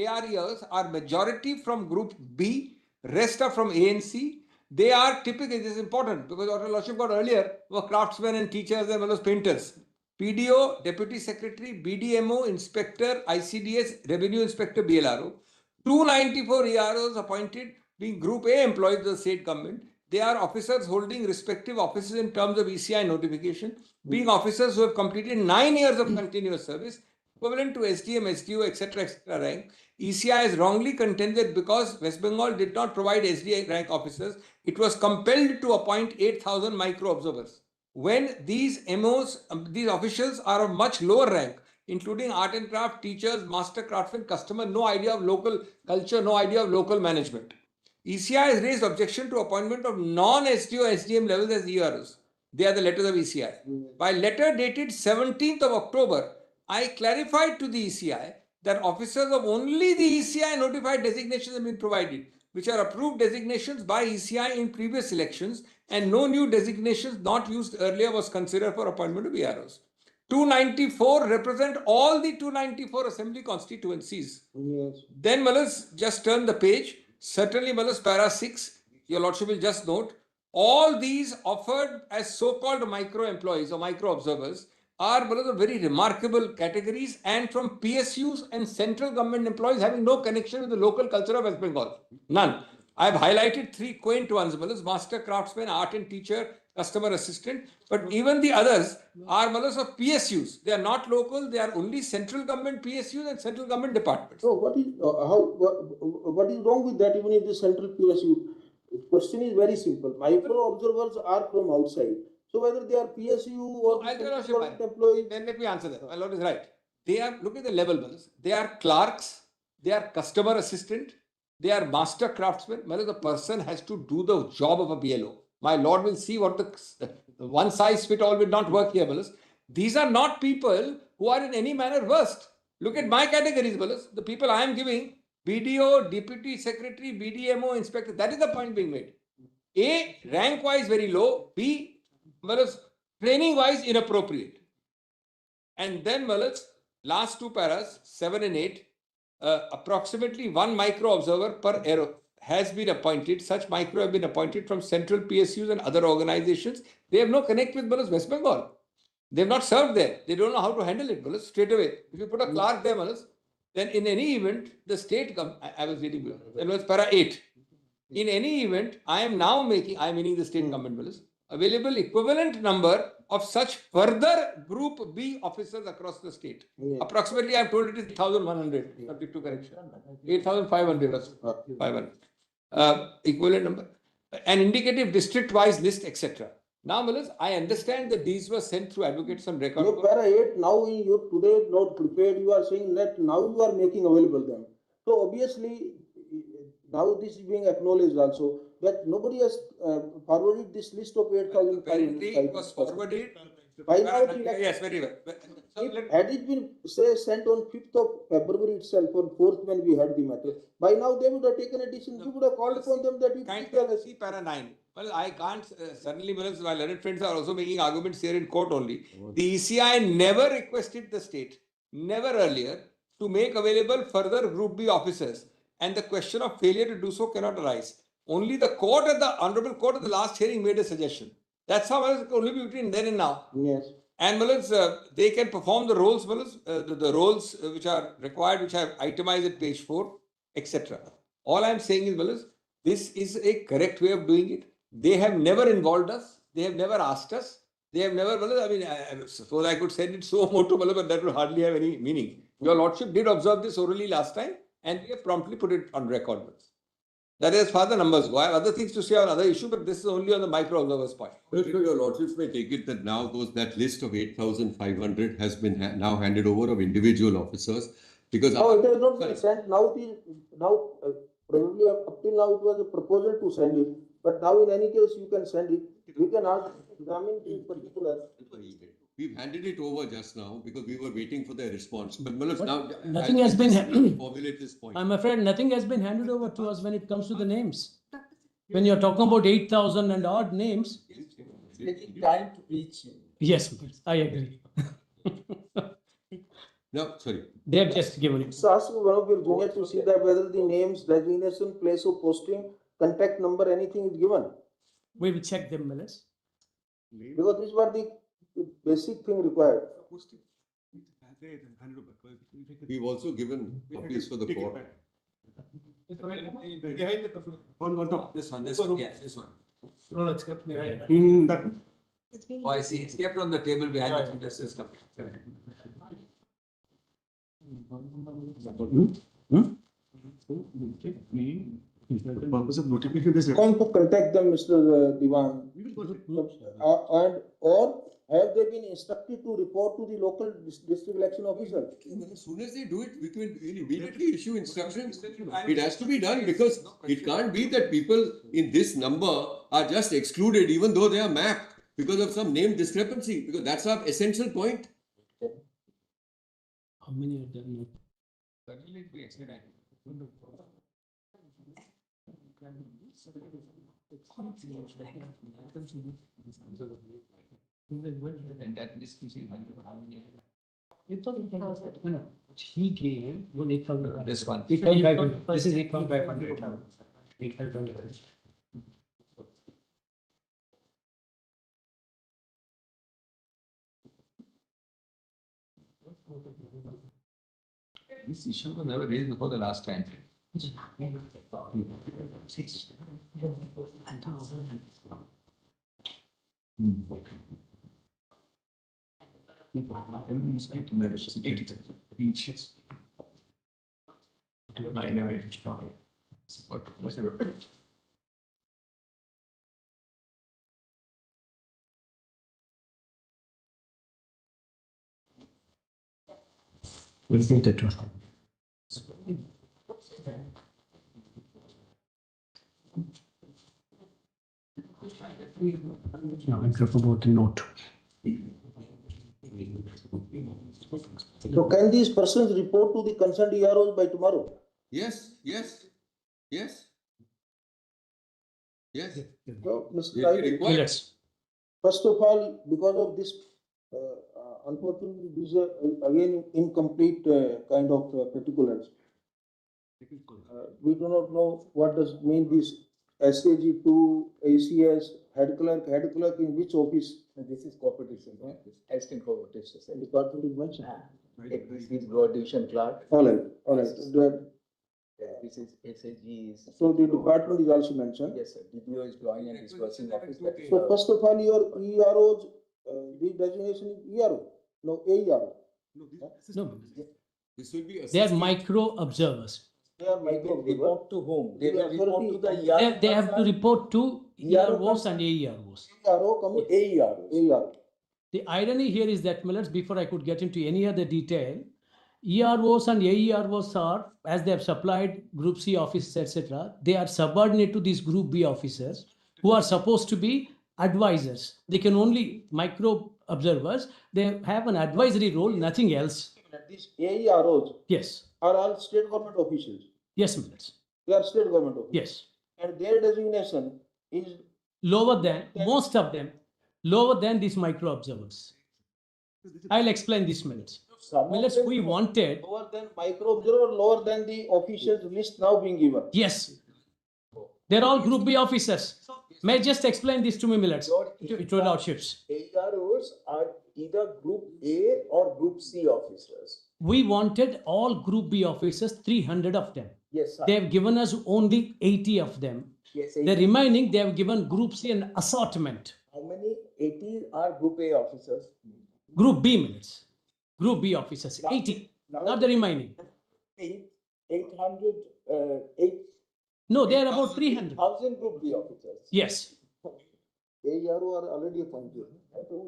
AREs are majority from Group B, rest are from A and C. They are typically, this is important because what Lordship got earlier were craftsmen and teachers as well as painters. PDO, Deputy Secretary, BDMO, Inspector, ICDS, Revenue Inspector, BLRO. 294 EROs appointed being Group A employees of the state government. They are officers holding respective offices in terms of ECI notification, being officers who have completed 9 years of continuous service, equivalent to SDM, SDO, etc. rank. ECI is wrongly contended because West Bengal did not provide SDI rank officers. It was compelled to appoint 8,000 micro observers. When these MOs, these officials are of much lower rank, including art and craft, teachers, master craftsmen, customer, no idea of local culture, no idea of local management. ECI has raised objection to appointment of non-SDO, SDM levels as ERs. They are the letters of ECI. By letter dated 17th of October, I clarified to the ECI that officers of only the ECI notified designations have been provided, which are approved designations by ECI in previous elections, and no new designations not used earlier was considered for appointment of EROs. 294 represent all the 294 assembly constituencies. Yes. Then Malas, just turn the page. Certainly Malas, para 6, your lordship will just note, all these offered as so-called micro employees or micro observers are Malas, very remarkable categories and from PSUs and central government employees having no connection with the local culture of West Bengal. None. I have highlighted 3 quaint ones, Malas, master craftsman, art and teacher, customer assistant, but even the others are Malas of PSUs. They are not local, they are only central government PSUs and central government departments. So what is wrong with that even if the central PSU? The question is very simple. Micro observers are from outside. So whether they are PSU or employees. Then let me answer that. My lord is right. They are, look at the level, Malas. They are clerks, they are customer assistant, they are master craftsmen. Malas, the person has to do the job of a BLO. My lord will see what the one size fit all will not work here, Malas. These are not people who are in any manner versed. Look at my categories, Malas. The people I am giving, BDO, Deputy Secretary, BDMO, Inspector. That is the point being made. A, rank-wise very low. B, Malas, training-wise inappropriate. And then, Malas, last 2 paras, 7 and 8, approximately 1 micro observer per arrow has been appointed. Such micro have been appointed from central PSUs and other organizations. They have no connect with West Bengal. They've not served there. They don't know how to handle it, Malas, straight away. If you put a clerk there, Malas, then in any event, the state I was reading below. It was para 8. In any event, I am now making, I meaning the state government, Malas, available equivalent number of such further Group B officers across the state. Approximately, I am told it is 8,100, subject to correction. 8,500 or 500. Equivalent number. An indicative district-wise list, etc. Now, Malas, I understand that these were sent through advocates on record. Your para 8, now in your today note prepared, you are saying that now you are making available them. So obviously, now this is being acknowledged also, that nobody has forwarded this list of 8,500. Apparently, it was forwarded. By now, Yes, very well. had it been say sent on 5th of February itself, on 4th when we had the matter, by now they would have taken a decision. We would have called upon them that you Kindly see para 9. Well, I can't, suddenly, my learned friends are also making arguments here in court only. The ECI never requested the state, never earlier, to make available further Group B officers. And the question of failure to do so cannot arise. Only the court at the Honorable Court at the last hearing made a suggestion. That's how it can only be between then and now. Yes. And they can perform the roles, the roles which are required, which I have itemized at page 4, etc. All I am saying is, this is a correct way of doing it. They have never involved us. They have never asked us. They have never, I mean, I suppose I could send it so moto, but that would hardly have any meaning. Your Lordship did observe this orally last time, and we have promptly put it on record. That is as far as the numbers go. I have other things to say on other issue, but this is only on the micro observer's point. So your Lordships may take it that now that list of 8,500 has been now handed over of individual officers, because no, it has not been sent. Now, probably up till now it was a proposal to send it, but now in any case you can send it. We can ask examine in particular. We've handed it over just now because we were waiting for their response. But now nothing has been formulate this point. I'm afraid nothing has been handed over to us when it comes to the names. When you're talking about 8,000 and odd names. Taking time to reach you. Yes, I agree. No, sorry. They have just given it. So ask one of your juniors to see that whether the names, designation, place of posting, contact number, anything is given. We will check them, Meles. Because these were the basic thing required. We've also given copies for the court. Behind the This one, yeah, this one. No, it's kept behind. Oh, I see. It's kept on the table behind the system. The purpose of notification is Come to contact them, Mr. Diwan. Or have they been instructed to report to the local district election officer? As soon as they do it, we can immediately issue instructions. It has to be done because it can't be that people in this number are just excluded even though they are mapped because of some name discrepancy, because that's our essential point. How many of them? He gave 8,000. This one. 8,500. This is 8,500. 8,500. This issue was never raised before the last time. We'll see that one. Now I'm careful about the note. So can these persons report to the concerned EROs by tomorrow? Yes. So, Mr. It Ravi, requires. first of all, because of this, unfortunately, this is again incomplete kind of particulars. We do not know what does mean this SAG2, ACS, head clerk in which office? This is competition, assistant competition. Department is mentioned. This is road division clerk. All right. This is SAG is. So the department is also mentioned. Yes, sir. DPO is drawing and dispersing office. So first of all, your EROs, the designation is ERO, no AERO. No, This will be they are micro observers. They are They will report to whom? They will The report to the They have to report to EROs and AEROs. ERO come AERO. The irony here is that, Millers, before I could get into any other detail, EROs and AEROs are, as they have supplied Group C officers, etc., they are subordinate to these Group B officers who are supposed to be advisors. They can only micro observers. They have an advisory role, nothing else. These AEROs Yes. are all state government officials. Yes, Millers. They are state government officials. Yes. And their designation is Lower than, most of them, lower than these micro observers. I'll explain this, Millers. Millers, we wanted. Lower than micro observer, lower than the officials list now being given. Yes. They're all Group B officers. May I just explain this to me, Millers? To lordships. AROs are either Group A or Group C officers. We wanted all Group B officers, 300 of them. Yes, sir. They have given us only 80 of them. Yes, The remaining, they have given Group C an assortment. How many 80 are Group A officers? Group B minutes. Group B officers, 80. Not the remaining. 800, No, they are about 300. 1,000 Group B officers. Yes. AERO are already appointed.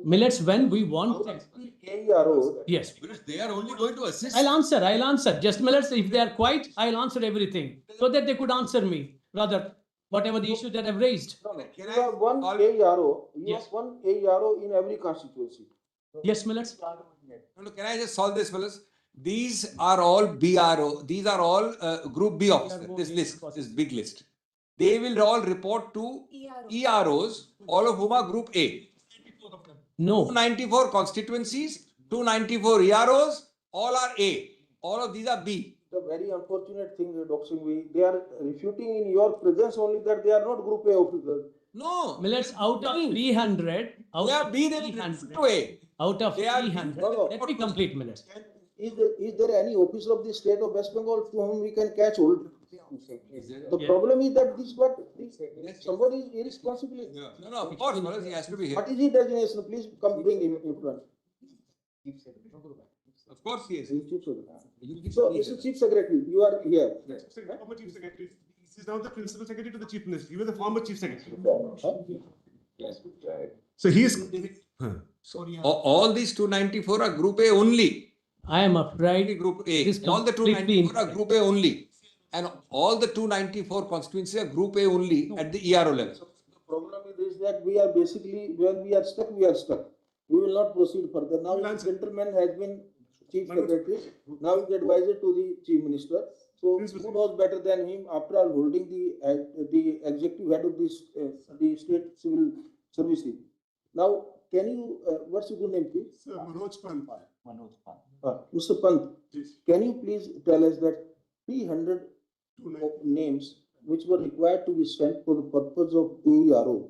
Millets, when we want them. AERO. Yes. They are only going to assist. I'll answer. Just Millets, if they are quiet, I'll answer everything. So that they could answer me. Rather, whatever the issue that I've raised. You have one AERO. You have one AERO in every constituency. Yes, Millets. No, can I just solve this, fellas? These are all BRO. These are all Group B officers. This list, this big list. They will all report to EROs, all of whom are Group A. No. 294 constituencies, 294 EROs, all are A. All of these are B. The very unfortunate thing, Dr. Singh, they are refuting in your presence only that they are not Group A officers. No. Millets, out of 300, out They are of B, they will 300, report to A. out of They are 300, No. let me complete, Millets. Is there any officer of the state of West Bengal to whom we can catch hold? The Yeah. problem is that somebody is irresponsibly. No, of course, fellas, he has to be here. What is his designation? Please come bring him in front. Of course he is. So, Mr. Chief Secretary, you are here. Former Chief Secretary. This is now the Principal Secretary to the Chief Minister. He was the former Chief Secretary. So he is. All these 294 are Group A only. I am afraid. Group A. This All the completely 294 are Group A only. And all the 294 constituencies are Group A only at the ERO level. The problem is that we are basically, where we are stuck, we are stuck. We will not proceed further. Now, the gentleman has been Chief Secretary. Now he is advisor to the Chief Minister. So, who knows better than him after all holding the executive head of this the state civil services. Now, can you, what's your good name, please? Sir, Manoj Pant. Mr. Pant, can you please tell us that 300 names which were required to be sent for the purpose of AERO?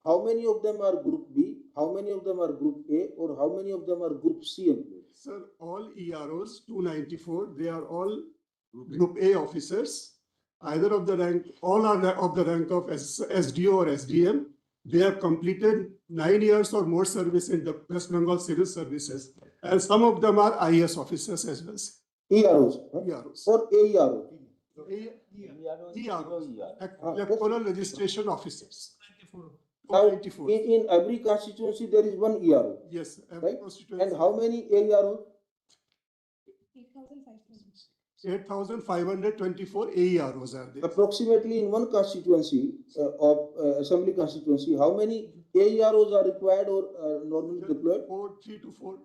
How many of them are Group B? How many of them are Group A? Or how many of them are Group C? Sir, all EROs, 294, they are all Group A officers, either of the rank, all are of the rank of SDO or SDM. They have completed 9 years or more service in the West Bengal Civil Services. And some of them are IS officers as well. EROs? EROs. Or AERO? Electoral registration officers. Now, in every constituency, there is one ERO. Yes, every right? constituency. And how many AERO? 8,524 AEROs are there. Approximately in one constituency of assembly constituency, how many AEROs are required or normally deployed? 3 to 4.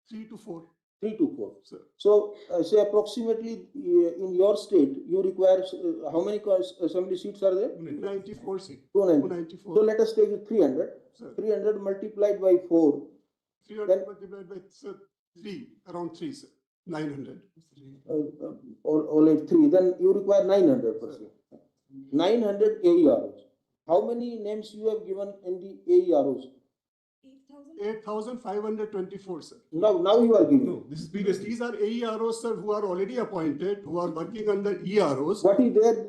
3 to 4. Sir. So, say approximately in your state, you require how many assembly seats are there? 294 seats. 294. So, let us take it 300. Sir. 300 multiplied by 4. 300 multiplied by 3, around 3, sir. 900. Or like 3. Then you require 900%. 900 AEROs. How many names you have given in the AEROs? 8,524, sir. Now you are giving. No, this is previous. These are AEROs, sir, who are already appointed, who are working under EROs. What is their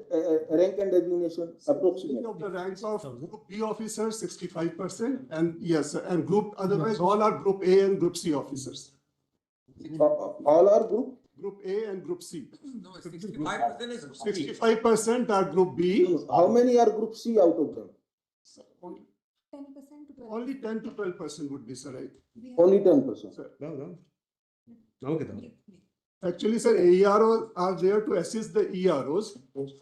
rank and designation approximately? Of the ranks of Group B officers, 65%, and yes, sir, and group, otherwise all are Group A and Group C officers. All are Group A and Group C. No, 65% is. 65% are Group B. How many are Group C out of them? Only 10 to 12% would be, sir, right? Only 10%. Sir. Actually, sir, AEROs are there to assist the EROs. And So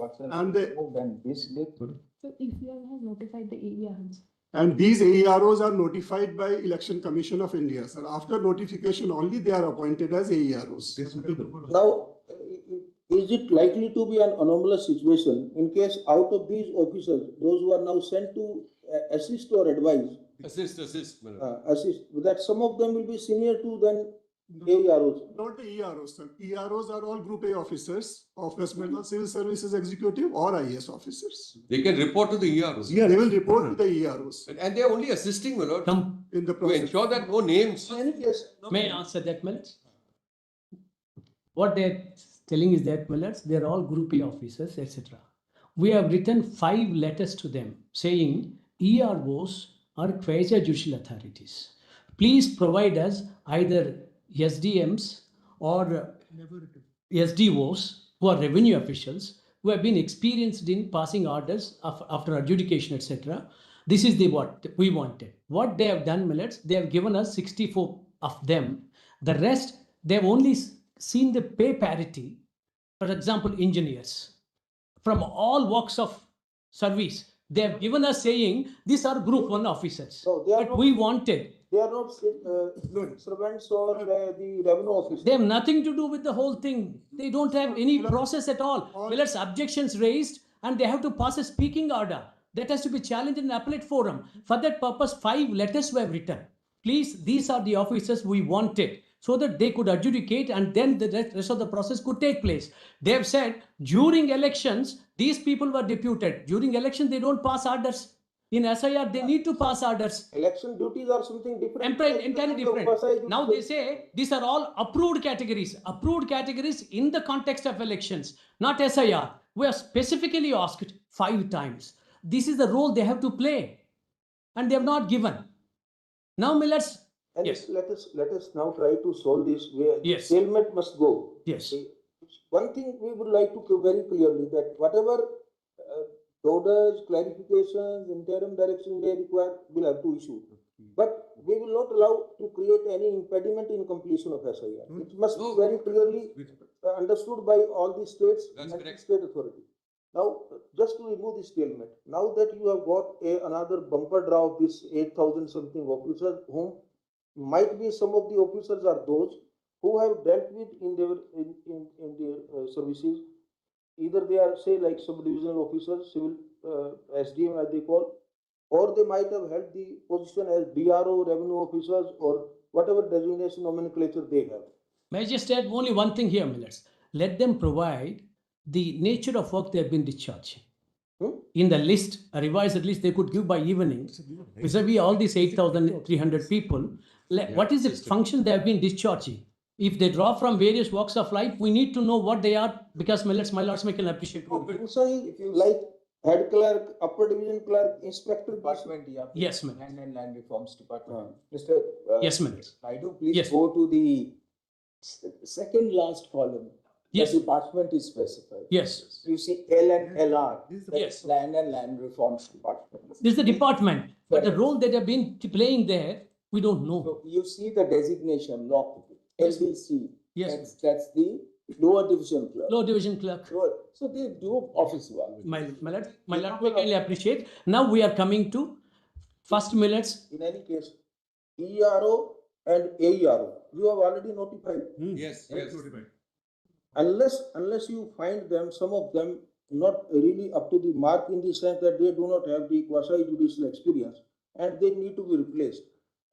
ECL has notified the AERs. and these AEROs are notified by Election Commission of India, sir. After notification only, they are appointed as AEROs. Now, is it likely to be an anomalous situation in case out of these officers, those who are now sent to assist or advise, Assist. assist, that some of them will be senior to than AEROs? Not the EROs, sir. EROs are all Group A officers of West Bengal Civil Services Executive or IS officers. They can report to the EROs. Yeah, they will report to the EROs. And they are only assisting, my lord, in the to process. ensure that no names. May I answer that, Millets? What they're telling is that, Millets, they're all Group A officers, etc. We have written 5 letters to them saying EROs are quasi-judicial authorities. Please provide us either SDMs or SDOs who are revenue officials who have been experienced in passing orders after adjudication, etc. This is what we wanted. What they have done, Millets, they have given us 64 of them. The rest, they have only seen the pay parity. For example, engineers from all walks of service. They have given us saying these are Group 1 officers. No, they are But not, we wanted. they are not servants or the revenue officers. They have nothing to do with the whole thing. They don't have any process at all. Miller's objections raised and they have to pass a speaking order. That has to be challenged in an appellate forum. For that purpose, 5 letters were written. Please, these are the officers we wanted so that they could adjudicate and then the rest of the process could take place. They have said during elections, these people were deputed. During election, they don't pass orders. In SIR, they need to pass orders. Election duties are something different. Entirely different. Now they say these are all approved categories. Approved categories in the context of elections, not SIR. We are specifically asked 5 times. This is the role they have to play. And they have not given. Now, Millets. And Yes. let us now try to solve this where Yes. stalemate must go. Yes. One thing we would like to very clearly that whatever orders, clarifications, interim direction they require, we'll have to issue. But we will not allow to create any impediment in completion of SIR. It must be very clearly understood by all the states and the state authority. Now, just to remove this stalemate, now that you have got another bumper draw of this 8,000 something officers, whom might be some of the officers are those who have dealt with in their services. Either they are, say, like sub-divisional officers, civil SDM as they call, or they might have held the position as DRO, revenue officers, or whatever designation nomenclature they have. May I just add only one thing here, Millets? Let them provide the nature of work they have been discharging. In the list, a revised list they could give by evening, vis-a-vis all these 8,300 people, what is the function they have been discharging? If they draw from various walks of life, we need to know what they are, because my lords may can appreciate. Like head clerk, upper division clerk, inspector. Department, yeah. Yes, ma'am. Land Reforms Department. Mr. Yes, ma'am. Naidu, please Yes. go to the second last column. Yes. The department is specified. Yes. You see L and LR. Yes. Land and Land Reforms Department. This is the department, but the role that have been playing there, we don't know. So you see the designation, law, LDC. Yes. That's the lower division clerk. Low division clerk. So they do office work. My lord, we can appreciate. Now we are coming to first Millets. In any case, ERO and AERO, you have already notified. Yes. Unless you find them, some of them not really up to the mark in the sense that they do not have the quasi-judicial experience and they need to be replaced.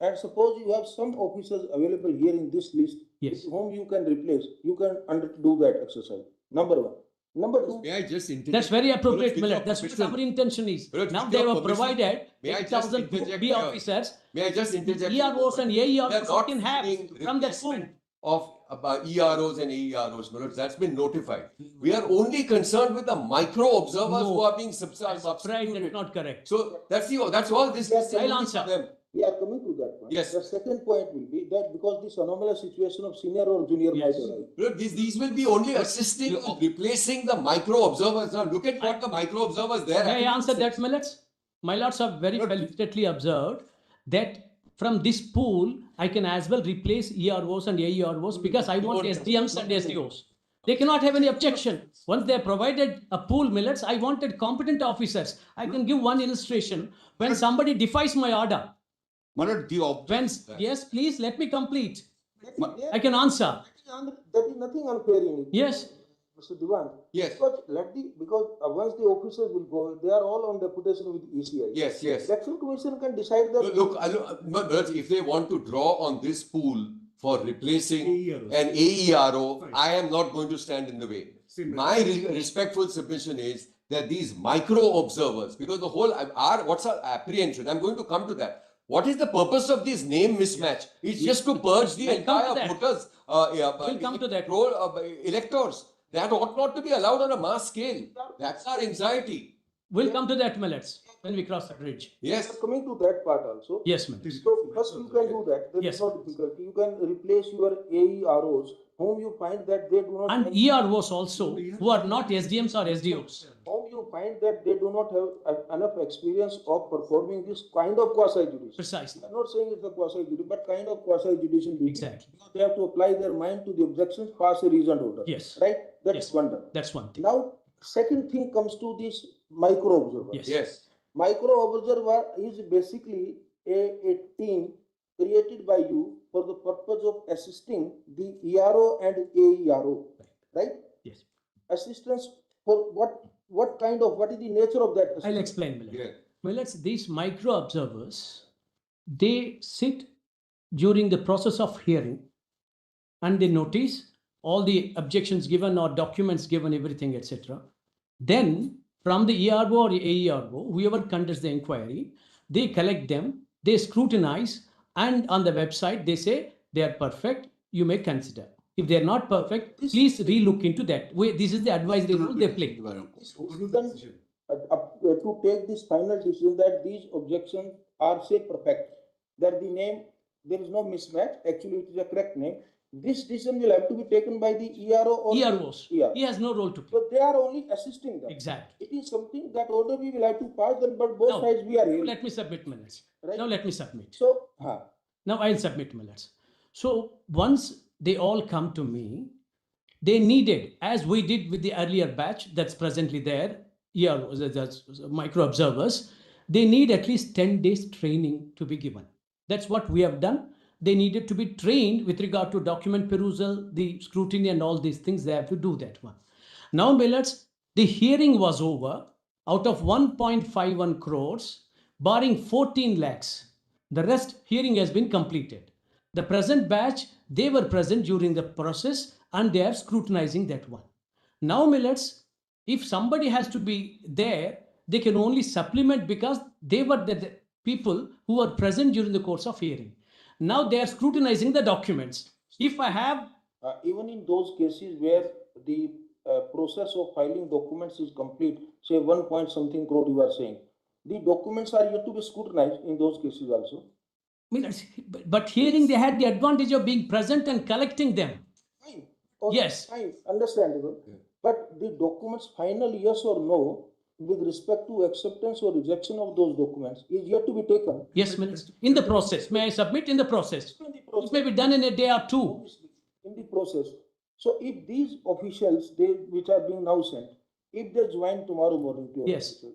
And suppose you have some officers available here in this list, yes, whom you can replace, you can do that exercise. Number 1. Number two. May I just interject? That's very appropriate, Manoj, with Millet. your That's what permission- our intention is. Manoj, Now with they your have permission, provided may I just 8,000 Group interject B here? officers. May I just interject? EROs and AEROs We are we not can have seeking from that pool. replacement of EROs and AEROs, Manoj. That's been notified. We are only concerned with the micro observers who are being substituted. Right, that's not correct. So that's all this is. I'll answer. Them. We are coming to that point. Yes. The second point will be that because this anomalous situation of senior or junior might arise. Look, these will be only assisting or replacing the micro observers. Now look at what the micro observers there. May I answer that, Millets? My lords have very felicitously observed that from this pool, I can as well replace EROs and AEROs because I want SDMs and SDOs. They cannot have any objection. Once they have provided a pool, Millets, I wanted competent officers. I can give one illustration. When somebody defies my order, yes, please let me complete. I can answer. That is nothing unfair in it. Yes. Mr. Diwan. Yes. Because once the officers will go, they are all on deputation with ECI. Yes, yes. Election Commission can decide that. Look, if they want to draw on this pool for replacing an AERO, I am not going to stand in the way. My respectful submission is that these micro observers, because the whole, what's our apprehension? I'm going to come to that. What is the purpose of this name mismatch? It's just to purge the entire voters. We'll come to that. Electors. That ought not to be allowed on a mass scale. That's our anxiety. We'll come to that, Millets, when we cross the bridge. Yes. Coming to that part also. Yes, ma'am. So first you can do that. There is no difficulty. You can replace your AEROs whom you find that they do not. And EROs also, who are not SDMs or SDOs. Whom you find that they do not have enough experience of performing this kind of quasi-judicial. Precisely. I'm not saying it's a quasi-judicial, but kind of quasi-judicial duty. Exactly. They have to apply their mind to the objections, pass a reasoned order. Yes. Right? That's one done. That's one thing. Now, second thing comes to this micro observer. Yes. Micro observer is basically a team created by you for the purpose of assisting the ERO and AERO. Right? Yes. Assistance for what is the nature of that assistance? I'll explain, Millets. Yeah. Millets, these micro observers, they sit during the process of hearing and they notice all the objections given or documents given, everything, etc. Then from the ERO or AERO, whoever conducts the inquiry, they collect them, they scrutinize, and on the website they say they are perfect, you may consider. If they are not perfect, please relook into that. This is the advisory rule they play. To take this final decision that these objections are say perfect, that the name, there is no mismatch, actually it is a correct name. This decision will have to be taken by the ERO or EROs. ERO. He has no role to play. So they are only assisting them. Exactly. It is something that order we will have to pass them, but both sides we are here. Let me submit, Millets. Right? Now let me submit. So, now I'll submit, Millets. So once they all come to me, they needed, as we did with the earlier batch that's presently there, that's micro observers, they need at least 10 days training to be given. That's what we have done. They needed to be trained with regard to document perusal, the scrutiny and all these things. They have to do that one. Now, Millets, the hearing was over. Out of 1.51 crores, barring 14 lakhs, the rest hearing has been completed. The present batch, they were present during the process and they are scrutinizing that one. Now, Millets, if somebody has to be there, they can only supplement because they were the people who were present during the course of hearing. Now they are scrutinizing the documents. If I have... even in those cases where the process of filing documents is complete, say 1 point something crore you are saying, the documents are yet to be scrutinized in those cases also. But hearing, they had the advantage of being present and collecting them. Fine. Okay, yes. Fine, understandable. Yeah. But the documents, final yes or no, with respect to acceptance or rejection of those documents is yet to be taken. Yes, Minister. In the process. May I submit in the process? In the process. It may be done in a day or two. In the process. So if these officials, which are being now sent, if they join tomorrow morning to your official,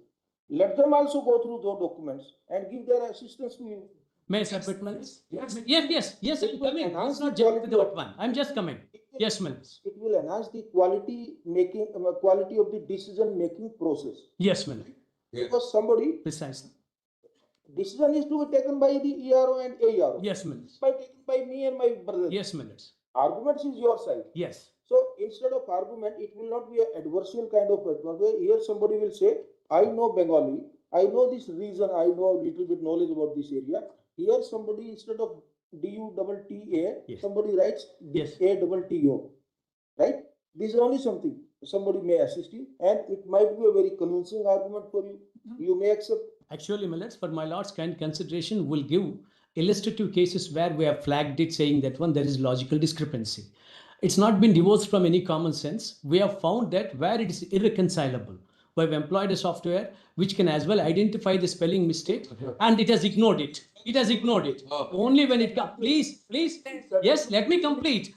let them also go through those documents and give their assistance to you. May I submit, Minister? Yes, I'm coming. I'm not jumping to that one. I'm just coming. Yes, Minister. It will enhance the quality of the decision making process. Yes, Minister. Because somebody precisely decision is to be taken by the ERO and AERO. Yes, Minister. By taken by me and my brother. Yes, Minister. Arguments is your side. Yes. So instead of argument, it will not be an adversarial kind of argument. Here somebody will say, I know Bengali, I know this region, I know a little bit knowledge about this area. Here somebody instead of DUTTA, Yes. somebody writes Yes. ATTO, right? This is only something somebody may assist you, and it might be a very convincing argument for you. You may accept. Actually, my lords, for my lord's kind consideration, will give illustrative cases where we have flagged it, saying that one, there is logical discrepancy. It's not been divorced from any common sense. We have found that where it is irreconcilable, we have employed a software which can as well identify the spelling mistake, and it has ignored it. It has ignored it. Only when it comes. Please. Yes, let me complete.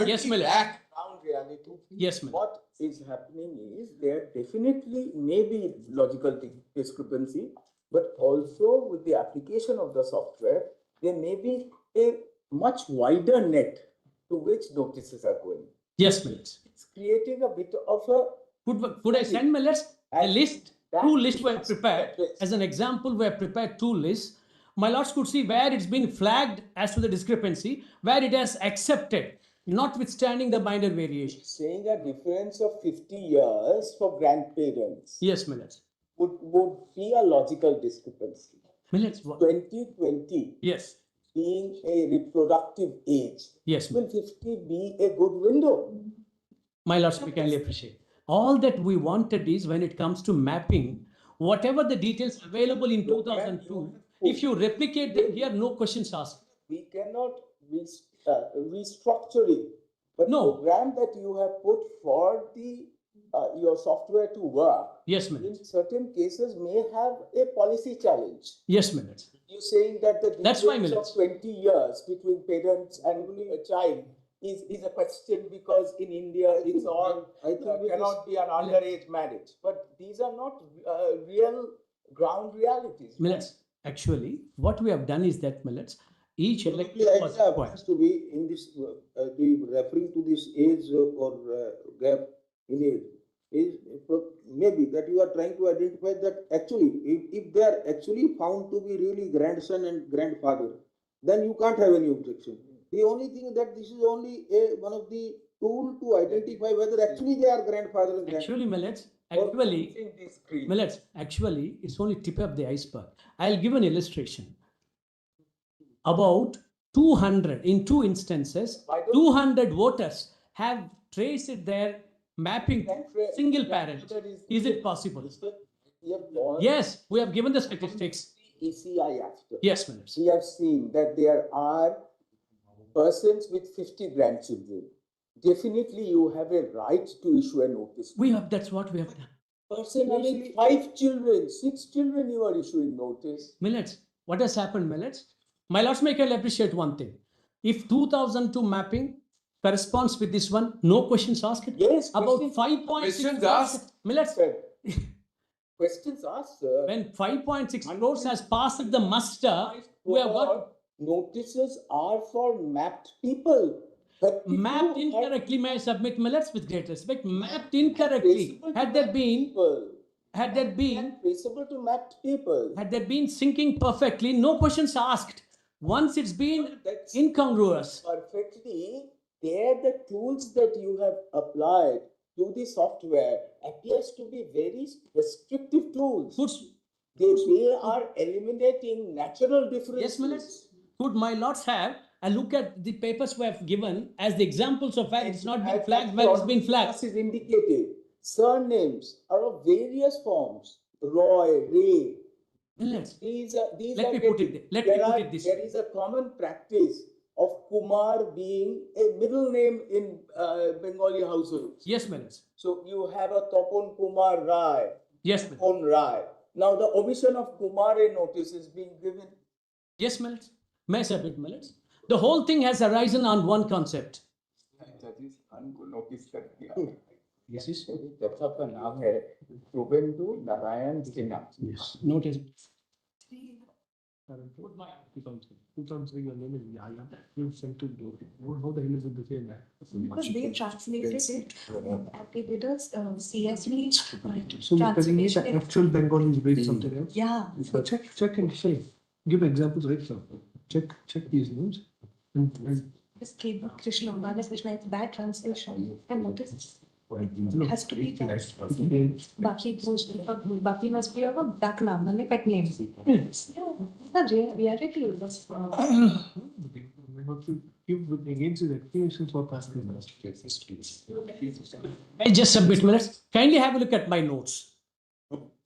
Yes, my lord. Ground reality. Yes, ma'am. What is happening is there definitely may be logical discrepancy, but also with the application of the software, there may be a much wider net to which notices are going. Yes, my lords. It's creating a bit of a. Could I send my lords a list? That- Two lists were prepared. As an example, we have prepared two lists. My lords could see where it's been flagged as to the discrepancy, where it has accepted, notwithstanding the minor variation. Saying a difference of 50 years for grandparents Yes, my lords. would be a logical discrepancy. My lords, what? 2020 Yes. being a reproductive age, Yes, ma'am. will 50 be a good window? My lords, we kindly appreciate. All that we wanted is when it comes to mapping, whatever the details available in 2002, if you replicate them here, no questions asked. We cannot restructure it. But No. program that you have put for the your software to work, Yes, ma'am. in certain cases may have a policy challenge. Yes, my lords. You're saying that the That's why, difference of 20 years between parents and a child is a question because in India it's all cannot be an underage marriage. But these are not real ground realities. Millets, actually, what we have done is that, Millets, each The electorate was idea required. has to be in this, referring to this age or gap in age, is maybe that you are trying to identify that actually, if they are actually found to be really grandson and grandfather, then you can't have any objection. The only thing that this is only one of the tool to identify whether actually they are grandfather and Actually, Millets, actually, it's only tip of the iceberg. I'll give an illustration. About 200, in two instances, 200 voters have traced their mapping single parent. Is it possible? Yes, we have given the statistics. ECI after. Yes, Millets. We have seen that there are persons with 50 grandchildren. Definitely you have a right to issue a notice. That's what we have done. Person having 5 children, 6 children, you are issuing notice. Millets, what has happened, Millets? My lords, may I appreciate one thing. If 2002 mapping corresponds with this one, no questions asked. Yes, about questions- 5.6 questions asked. Millets. Questions asked, sir. When 5.6 crores has passed the muster, we have got notices are for mapped people. mapped incorrectly. May I submit, Millets, with great respect? Mapped incorrectly. Had there been traceable to mapped people, had there been syncing perfectly, no questions asked. Once it's been incongruous. Perfectly, there the tools that you have applied to the software appears to be very restrictive tools. They are eliminating natural differences. Yes, Millets. Could my lords have a look at the papers we have given as the examples of where it's not been flagged, where it's been flagged? Is indicated. Surnames are of various forms. Roy, Ray. Millets. These Let are me put it this There is a common practice of Kumar being a middle name in Bengali households. Yes, Millets. So you have a Topon Kumar Rai. Yes, Topon Rai. Now the omission of Kumar notice is being given. Yes, Millets. May I submit, Millets? The whole thing has arisen on one concept. Yes, that's आपका नाम है Rubendu Narayan Sinha. Yes, notice. Your name is Yaya. You sent to do. How the hell is it the same? Because they translated it and they did a CSV So you're telling me the translation. actual Bengali is based something else? Yeah. So check and say. Give examples, right? So check these names and This cable, Krishna, Bala Krishna, it's bad translation. And notice it has to be Baki Baki must be a duck name, not a pet name. The reality is this. I just submit minutes. Kindly have a look at my notes.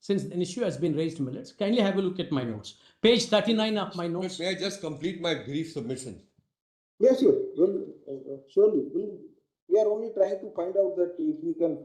Since an issue has been raised, minutes, kindly have a look at my notes. Page 39 of my notes. May I just complete my brief submission? Yes, yes, well, surely, we are only trying to find out that if we can,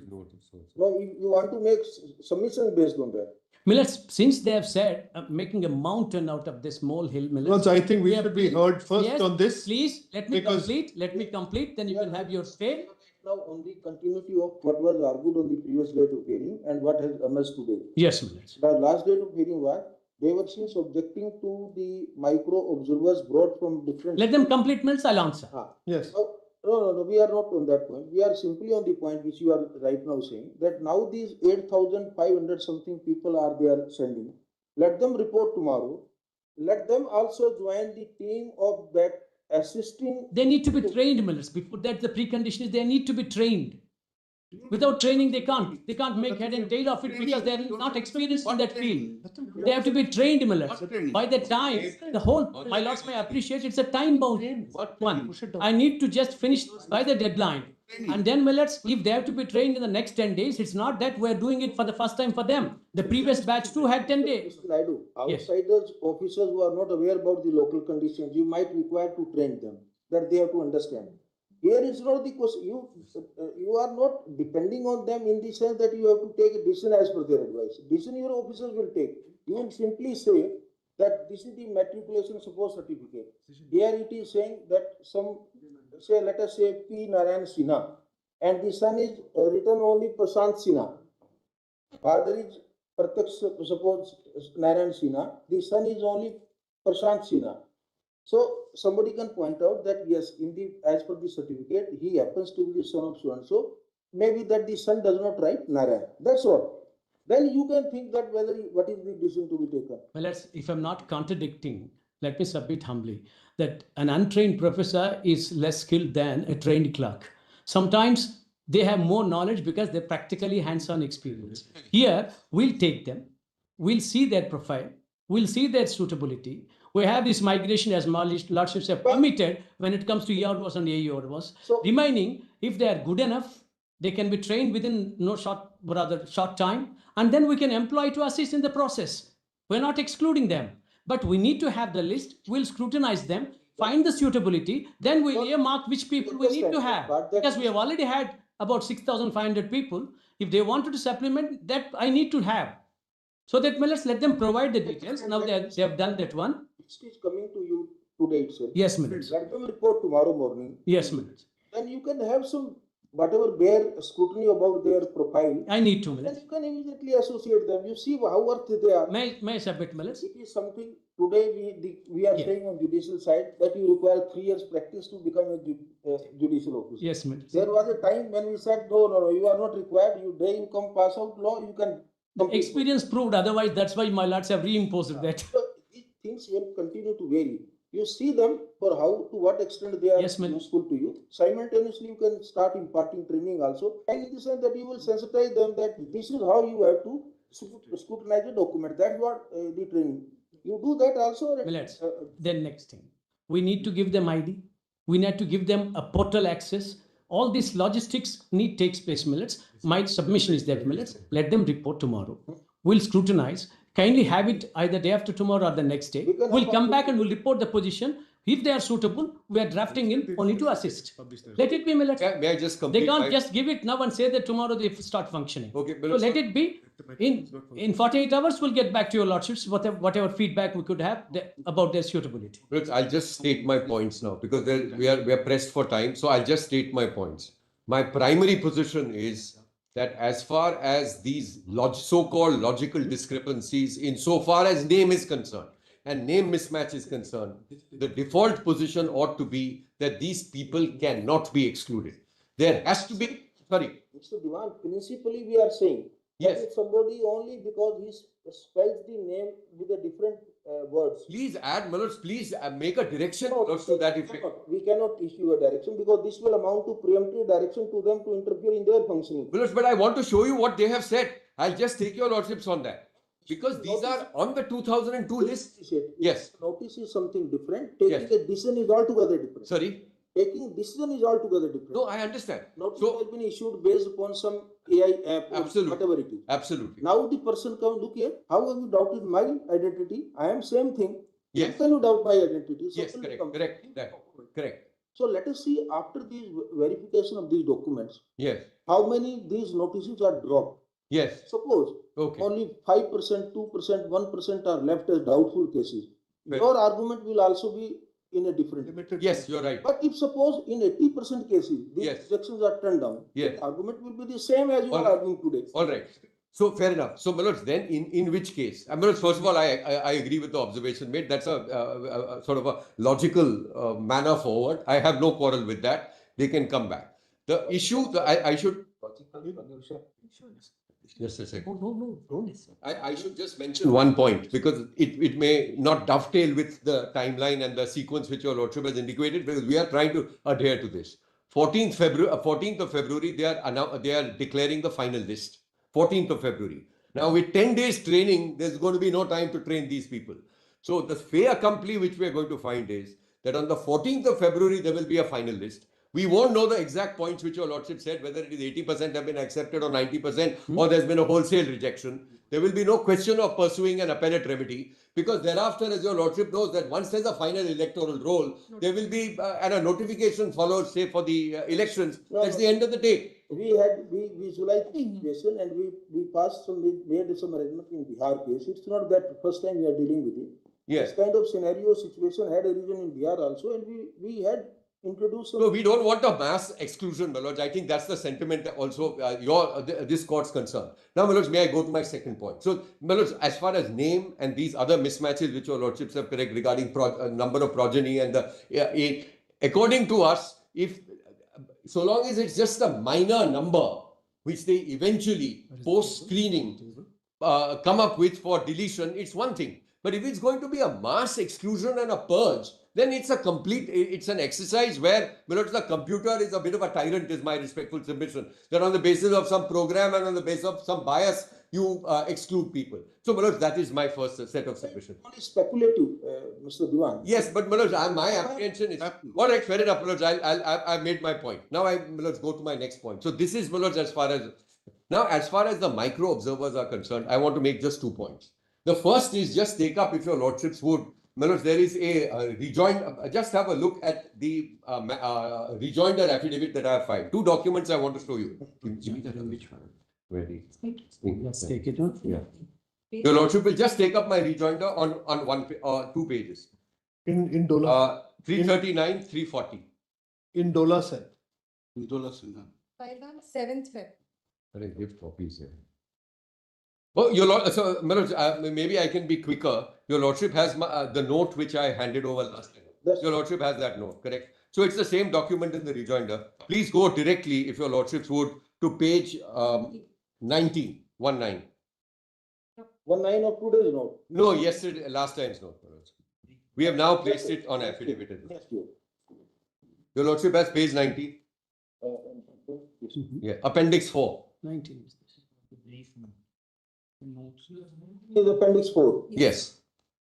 no, if you want to make submission based on that. Millets, since they have said making a mountain out of this molehill, Millets. I think we should be heard first Yes, on this. Please let me complete. Let me complete. Then you can have your say. Now, on the continuity of what was argued on the previous date of hearing and what has emerged today. Yes, Millets. The last date of hearing was they were since objecting to the micro observers brought from different. Let them complete, Millets. I'll answer. Yes. No, we are not on that point. We are simply on the point which you are right now saying that now these 8,500 something people are there sending. Let them report tomorrow. Let them also join the team of that assisting. They need to be trained, Millets. Before that, the precondition is they need to be trained. Without training, they can't. They can't make head and tail of it because they're not experienced in that field. They have to be trained, Millets. By the time, the whole, my lords may appreciate, it's a time-bound one. I need to just finish by the deadline. And then, Millets, if they have to be trained in the next 10 days, it's not that we're doing it for the first time for them. The previous batch too had 10 days. Mr. Naidu, outsiders, officers who are not aware about the local conditions, you might require to train them, that they have to understand. Here is not the question. You are not depending on them in the sense that you have to take a decision as per their advice. Decision your officers will take. You will simply say that this is the matriculation support certificate. Here it is saying that some, say, let us say P. Narayan Sinha, and the son is written only Prashant Sinha. Father is suppose Narayan Sinha. The son is only Prashant Sinha. So somebody can point out that yes, in the as per the certificate, he happens to be the son of so and so. Maybe that the son does not write Narayan. That's all. Then you can think that whether what is the decision to be taken. Well, if I'm not contradicting, let me submit humbly that an untrained professor is less skilled than a trained clerk. Sometimes they have more knowledge because they're practically hands-on experience. Here, we'll take them, we'll see their profile, we'll see their suitability. We have this migration as lordships have permitted when it comes to EROs and AEROs. Remaining, if they are good enough, they can be trained within short time, and then we can employ to assist in the process. We're not excluding them, but we need to have the list. We'll scrutinize them, find the suitability, then we'll earmark which people we need to have. Because we have already had about 6,500 people. If they wanted to supplement that, I need to have. So that let's let them provide the details. Now they have done that one. It is coming to you today itself. Yes, Millets. Let them report tomorrow morning. Yes, Millets. Then you can have some whatever bare scrutiny about their profile. I need to, Millets. Then you can immediately associate them. You see how worthy they are. May I submit, Millets? It is something today we are saying on judicial side that you require 3 years practice to become a judicial officer. Yes, Millets. There was a time when we said no, you are not required. You day you come pass out law, you can. Experience proved otherwise. That's why my lords have reimposed that. So these things will continue to vary. You see them for how, to what extent they are useful to you. Simultaneously, you can start imparting training also. And in the sense that you will sensitize them that this is how you have to scrutinize a document. That's what the training. You do that also. Millets. Then next thing, we need to give them ID. We need to give them a portal access. All this logistics need takes place, Millets. My submission is that, Millets, let them report tomorrow. We'll scrutinize. Kindly have it either day after tomorrow or the next day. We'll come back and we'll report the position. If they are suitable, we are drafting in only to assist. Let it be, Millets. May I just complete? They can't just give it now and say that tomorrow they start functioning. Okay, so let it be. In 48 hours, we'll get back to your lordships, whatever feedback we could have about their suitability. I'll just state my points now because we are pressed for time. So I'll just state my points. My primary position is that as far as these so-called logical discrepancies insofar as name is concerned and name mismatch is concerned, the default position ought to be that these people cannot be excluded. There has to be, sorry. Mr. Diwan, principally we are saying, yes, if somebody only because he spells the name with a different words. Please add, Manoj, please make a direction to that effect. We cannot issue a direction because this will amount to preemptive direction to them to interfere in their functioning. Manoj, but I want to show you what they have said. I'll just take your lordships on that. Because these are on the 2002 list. Yes. Notice is something different. Taking Yes. a decision is altogether different. Sorry? Taking decision is altogether different. No, I understand. Notice has been issued based upon some AI app or whatever it is. Absolutely. Now the person come, look here, how have you doubted my identity? I am same thing. Yes. How can you doubt my identity? Yes, Something correct. comes. Correct. So let us see after these verification of these documents, Yes. how many these notices are dropped. Yes. Suppose only 5%, 2%, 1% are left as doubtful cases. Your argument will also be in a different. Yes, you're right. But if suppose in 80% cases, these rejections are turned down, Yes. the argument will be the same as you are arguing today. All right. So fair enough. So Manoj, then in which case? Manoj, first of all, I agree with the observation made. That's a sort of a logical manner forward. I have no quarrel with that. They can come back. The issue, I should. Just a second. No. I should just mention one point because it may not dovetail with the timeline and the sequence which your lordship has indicated because we are trying to adhere to this. 14th of February, they are declaring the final list. 14th of February. Now with 10 days training, there's going to be no time to train these people. So the fait accompli which we are going to find is that on the 14th of February, there will be a final list. We won't know the exact points which your lordship said, whether it is 80% have been accepted or 90% or there's been a wholesale rejection. There will be no question of pursuing an appellate remedy because thereafter, as your lordship knows, that once there's a final electoral roll, there will be and a notification follows, say, for the elections. That's the end of the day. We visualized the situation and we passed made some arrangement in Bihar case. It's not that first time we are dealing with it. Yes. This kind of scenario situation had arisen in Bihar also, and we had introduced. So we don't want a mass exclusion, Manoj. I think that's the sentiment also this court's concern. Now, Manoj, may I go to my second point? So, Manoj, as far as name and these other mismatches which your lordships have correct regarding number of progeny and the according to us, if so long as it's just a minor number which they eventually post screening come up with for deletion, it's one thing. But if it's going to be a mass exclusion and a purge, then it's an exercise where, the computer is a bit of a tyrant, is my respectful submission. That on the basis of some program and on the basis of some bias, you exclude people. So, Manoj, that is my first set of submission. Only speculative, Mr. Diwan. Yes, but Manoj, my apprehension is all right. Fair enough, Manoj. I've made my point. Now, Manoj, go to my next point. So, this is Manoj as far as the micro observers are concerned. I want to make just 2 points. The first is just take up, if your lordships would, Manoj, there is a rejoinder. Just have a look at the rejoinder affidavit that I have filed. 2 documents I want to show you. Which one? Let's take it on. Yeah. Your lordship will just take up my rejoinder on 2 pages. In Dola. 339, 340. In Dola set. Filed on 7th Feb. I give copies here. Oh, your lord. So, Manoj, maybe I can be quicker. Your lordship has the note which I handed over last time. Your lordship has that note, correct? So it's the same document in the rejoinder. Please go directly, if your lordships would, to page 19. 19 of today's note. No, yesterday, last time's note. We have now placed it on affidavit. Your lordship has page 90. Yeah, appendix 4. 19. Is appendix 4. Yes.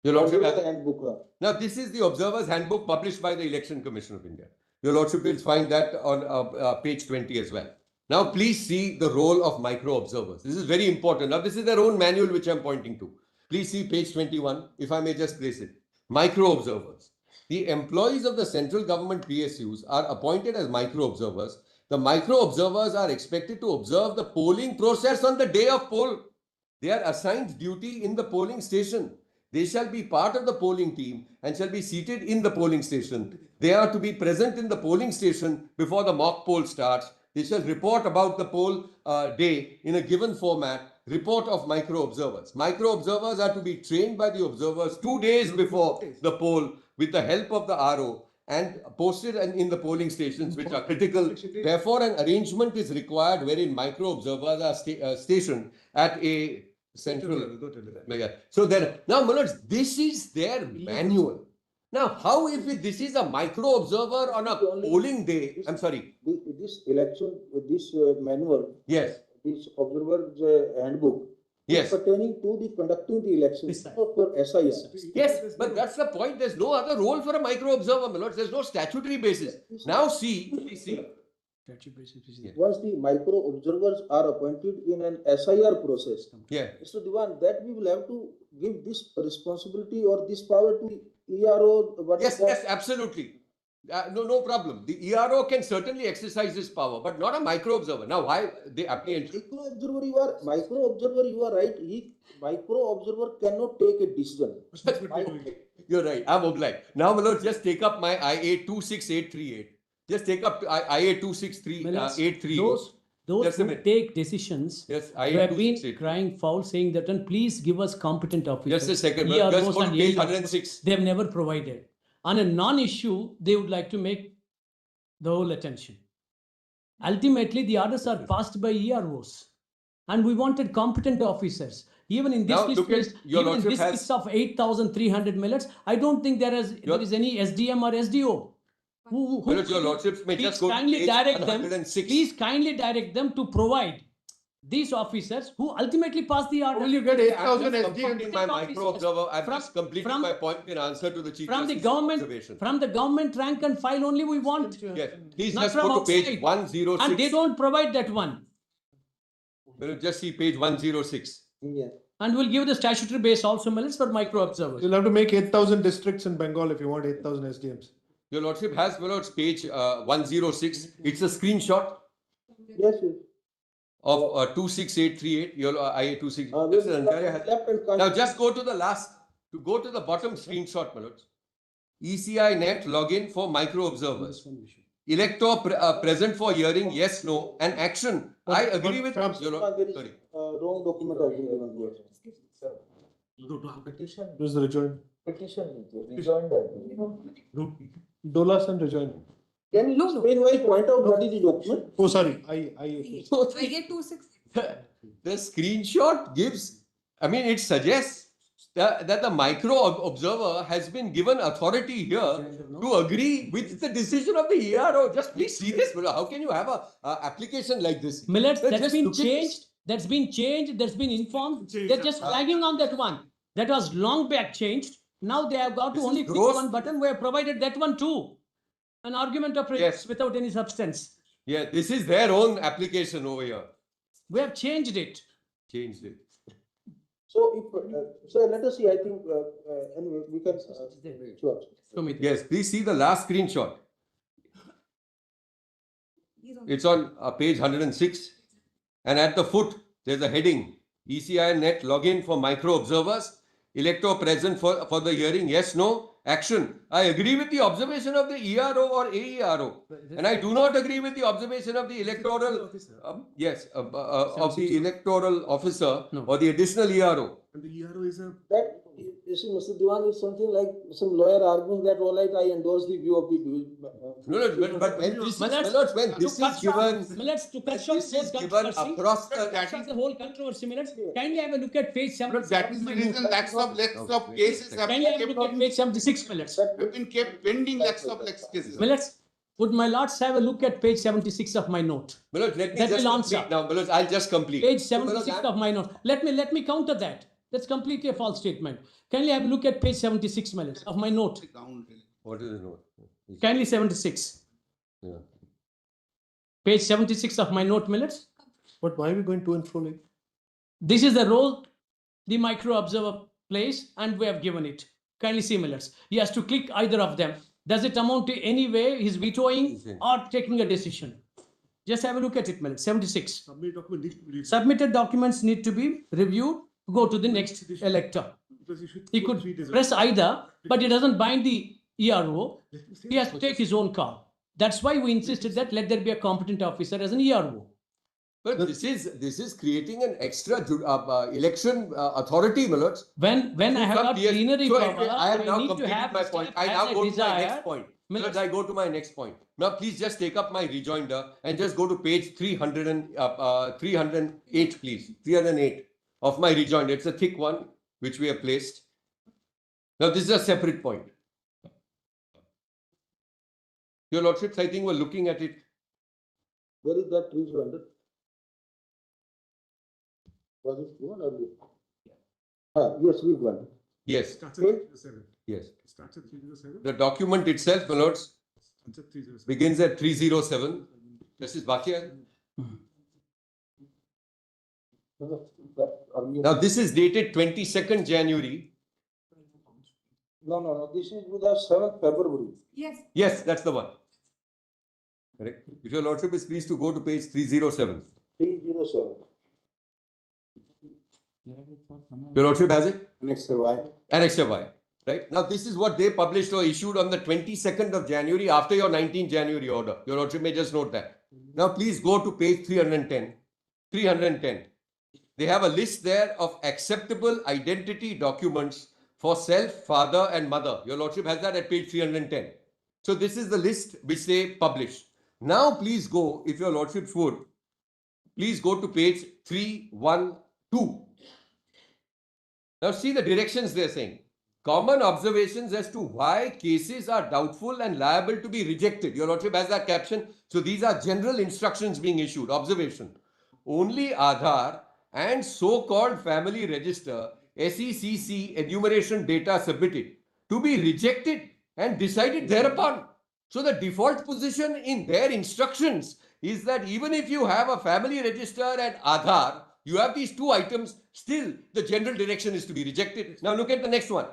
Your lordship has handbook. Now, this is the Observer's Handbook published by the Election Commission of India. Your lordship will find that on page 20 as well. Now, please see the role of micro observers. This is very important. Now, this is their own manual which I'm pointing to. Please see page 21, if I may just place it. Micro observers. The employees of the central government PSUs are appointed as micro observers. The micro observers are expected to observe the polling process on the day of poll. They are assigned duty in the polling station. They shall be part of the polling team and shall be seated in the polling station. They are to be present in the polling station before the mock poll starts. They shall report about the poll day in a given format. Report of micro observers. Micro observers are to be trained by the observers 2 days before the poll with the help of the RO and posted in the polling stations which are critical. Therefore, an arrangement is required wherein micro observers are stationed at a central. Yeah. So then, now Manoj, this is their manual. Now, how if this is a micro observer on a polling day? I'm sorry. This election, this manual. Yes. This observer's handbook. Yes. Pertaining to the conducting the elections for SIR. Yes, but that's the point. There's no other role for a micro observer, Manoj. There's no statutory basis. Now see. Once the micro observers are appointed in an SIR process, yeah. Mr. Diwan, that we will have to give this responsibility or this power to ERO. Yes, absolutely. No problem. The ERO can certainly exercise this power, but not a micro observer. Now, why they appear? Micro observer, you are right. Micro observer cannot take a decision. You're right. I'm obliged. Now, Manoj, just take up my IA 26838. Just take up IA 26383. Those who take decisions who have been crying foul, saying that, and please give us competent officers. Just a second. Just go to page 106. They have never provided. On a non-issue, they would like to make the whole attention. Ultimately, the orders are passed by EROs. And we wanted competent officers. Even in this list of 8,300 millets, I don't think there is any SDM or SDO. Your Lordship may just go to page 106. Please kindly direct them to provide these officers who ultimately pass the order. Will you get 8,000 SDM? My micro observer, I've just completed my point in answer to the Chief Justice's observation. From the government rank and file only we want. Yes. Please just go to page 106. And they don't provide that one. We'll just see page 106. Yeah. And we'll give the statutory base also, Millets, for micro observers. You'll have to make 8,000 districts in Bengal if you want 8,000 SDMs. Your Lordship has, page 106. It's a screenshot. Yes, sir. Of 26838, your IA 26. Now just go to the bottom screenshot, Manoj. ECI net login for micro observers. Elector present for hearing, yes, no, and action. I agree with sorry. Wrong document has been given Petition. This is the rejoinder. Petition. Rejoinder. Dolas and rejoinder. Can you explain why point out what is the document? Oh, sorry. I get 260. The screenshot gives, it suggests that the micro observer has been given authority here to agree with the decision of the ERO. Just please see this. How can you have a application like this? Millets, that's been changed. That's been changed. That's been informed. They're just flagging on that one. That was long back changed. Now they have got to only click one button. We have provided that one too. An argument of prejudice without any substance. Yeah, this is their own application over here. We have changed it. So, let us see. I think anyway, we can. Sure. Yes, please see the last screenshot. It's on page 106. And at the foot, there's a heading. ECI net login for micro observers. Elector present for the hearing, yes, no, action. I agree with the observation of the ERO or AERO. And I do not agree with the observation of the electoral, of the electoral officer or the additional ERO. And the ERO is a... That, you see, Mr. Diwan, is something like some lawyer arguing that, all right, I endorse the view of the... But when this is given... Millets, to cut short this controversy, across the whole controversy, Millets, kindly have a look at page 76. That is the reason lakhs of cases have kindly have a look at page 76, Millets. Have been kept pending lakhs of cases. Millets, would my lords have a look at page 76 of my note? Millets, let me that just will answer. complete now. Millets, I'll just complete. Page 76 of my note. Let me counter that. That's completely a false statement. Kindly have a look at page 76, Millets, of my note. What is the note? Kindly 76. Yeah. Page 76 of my note, Millets. But why are we going to and fro like? This is the role the micro observer plays, and we have given it. Kindly see, Millets. He has to click either of them. Does it amount to any way he's vetoing or taking a decision? Just have a look at it, Millets. 76. Submitted documents need to be reviewed. Go to the next elector. He could press either, but it doesn't bind the ERO. He has to take his own call. That's why we insisted that let there be a competent officer as an ERO. But this is creating an extra election authority, Millets. When I have got plenary power, I have now need to completed have my point. I now go to my desire. next point. Millets, I go to my next point. Now, please just take up my rejoinder and just go to page 308, please. 308 of my rejoinder. It's a thick one which we have placed. Now this is a separate point. Your Lordships, I think we're looking at it. Where is that rejoinder? Was it given earlier? Yes, rejoinder. Yes. Starts at 307. Yes. Starts at 307. The document itself, my lords, Starts at 307. begins at 307. Justice Bhatia. Now this is dated 22nd January. No. This is with the 7th February. Yes. Yes, that's the one. Correct. If your Lordship is pleased to go to page 307. 307. Your Lordship has it? Annexure Y. Annexure Y. Right. Now this is what they published or issued on the 22nd of January after your 19th January order. Your Lordship may just note that. Now please go to page 310. 310. They have a list there of acceptable identity documents for self, father and mother. Your Lordship has that at page 310. So this is the list which they publish. Now please go, if your Lordships would, please go to page 312. Now see the directions they are saying. Common observations as to why cases are doubtful and liable to be rejected. Your Lordship has that caption. So these are general instructions being issued. Observation. Only Aadhaar and so-called family register SECC enumeration data submitted to be rejected and decided thereupon. So the default position in their instructions is that even if you have a family register and Aadhaar, you have these two items, still the general direction is to be rejected. Now look at the next one.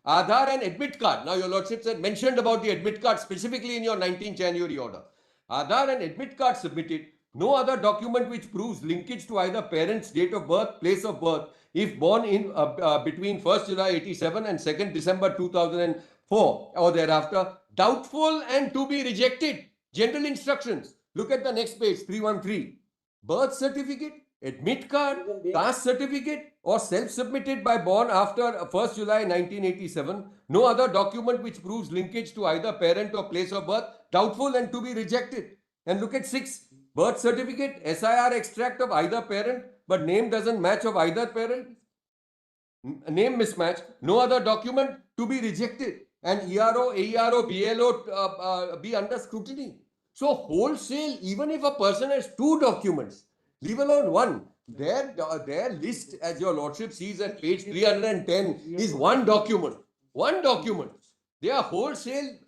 Aadhaar and admit card. Now your Lordships had mentioned about the admit card specifically in your 19th January order. Aadhaar and admit card submitted. No other document which proves linkage to either parent's date of birth, place of birth, if born in between 1st July 87 and 2nd December 2004 or thereafter, doubtful and to be rejected. General instructions. Look at the next page, 313. Birth certificate, admit card, caste certificate or self-submitted by born after 1st July 1987. No other document which proves linkage to either parent or place of birth, doubtful and to be rejected. And look at 6. Birth certificate, SIR extract of either parent, but name doesn't match of either parent. Name mismatch. No other document to be rejected. And ERO, AERO, BLO be under scrutiny. So wholesale, even if a person has two documents, leave alone one, their list, as your Lordship sees at page 310, is one document. One document. They are wholesale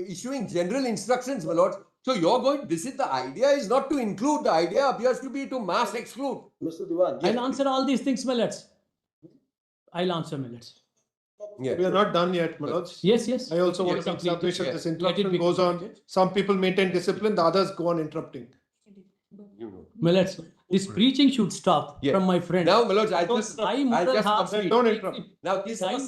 issuing general instructions, my lord. So you're going, this is the idea is not to include, the idea appears to be to mass exclude. Mr. Diwan. I'll answer all these things, my lords. I'll answer, my lords. We are not done yet, my lords. Yes. I also want to make submission. This interruption goes on. Some people maintain discipline, the others go on interrupting. My lords, this preaching should stop from my friend. Now, my lords, I'll just complete. Don't interrupt. Now, this was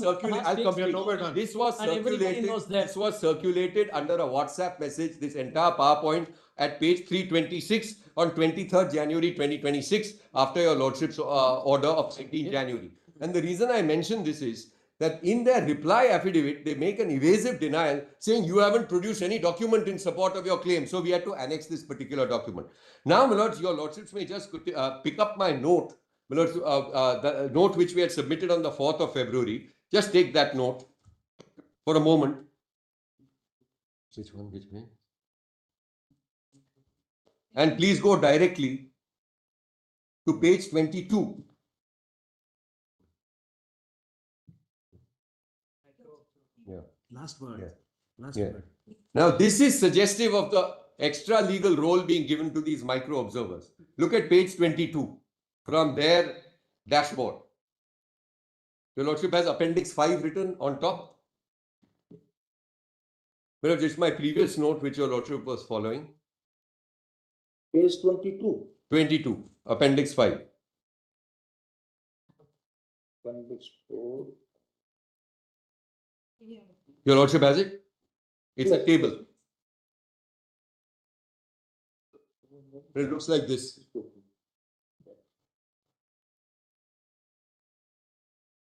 circulated. This was circulated under a WhatsApp message. This entire PowerPoint at page 326 on 23rd January 2026 after your Lordship's order of 19th January. And the reason I mention this is that in their reply affidavit, they make an evasive denial saying you haven't produced any document in support of your claim. So we had to annex this particular document. Now, my lords, your Lordships may just pick up my note, my lords, the note which we had submitted on the 4th of February. Just take that note for a moment. Which one? And please go directly to page 22. Last word. Now, this is suggestive of the extra legal role being given to these micro observers. Look at page 22 from their dashboard. Your Lordship has Appendix 5 written on top. Well, this is my previous note which your Lordship was following. Page 22. 22, Appendix 5. Appendix 4. Your Lordship has it? It's a table. It looks like this.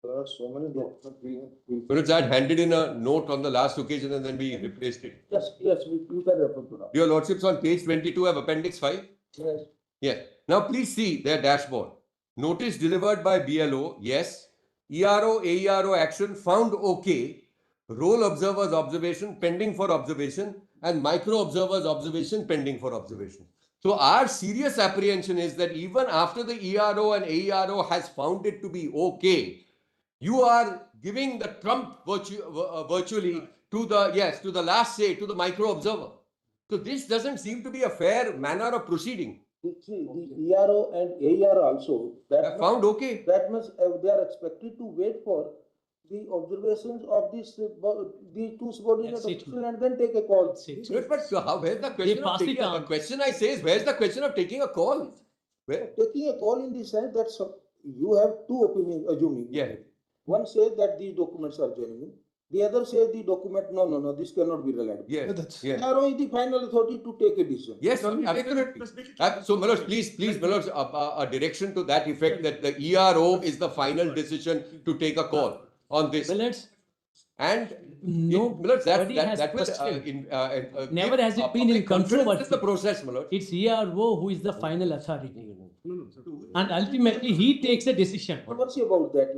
So many documents. But I had handed in a note on the last occasion and then we replaced it. Yes, you can refer to that. Your Lordships on page 22 have Appendix 5? Yes. Yes. Now please see their dashboard. Notice delivered by BLO, yes. ERO, AERO action found okay. Role observers observation pending for observation and micro observers observation pending for observation. So our serious apprehension is that even after the ERO and AERO has found it to be okay, you are giving the trump virtually to the last say, to the micro observer. So this doesn't seem to be a fair manner of proceeding. See, the ERO and AER also, Have found okay. that means they are expected to wait for the observations of these two subordinate That's it. officers and then take a call. But where's the question of taking the question I say is, where's the question of taking a call? Where? Taking a call in the sense that you have two opinions, assuming. Yeah. One says that these documents are genuine. The other says the document, no, this cannot be reliable. Yeah. Yeah. ERO is the final authority to take a decision. Yes, absolutely. So, Manoj, please, Manoj, a direction to that effect that the ERO is the final decision to take a call on this. And that will Never has it been in controversy. This is the process, Manoj. It's ERO who is the final authority. And ultimately, he takes a decision. What's about that?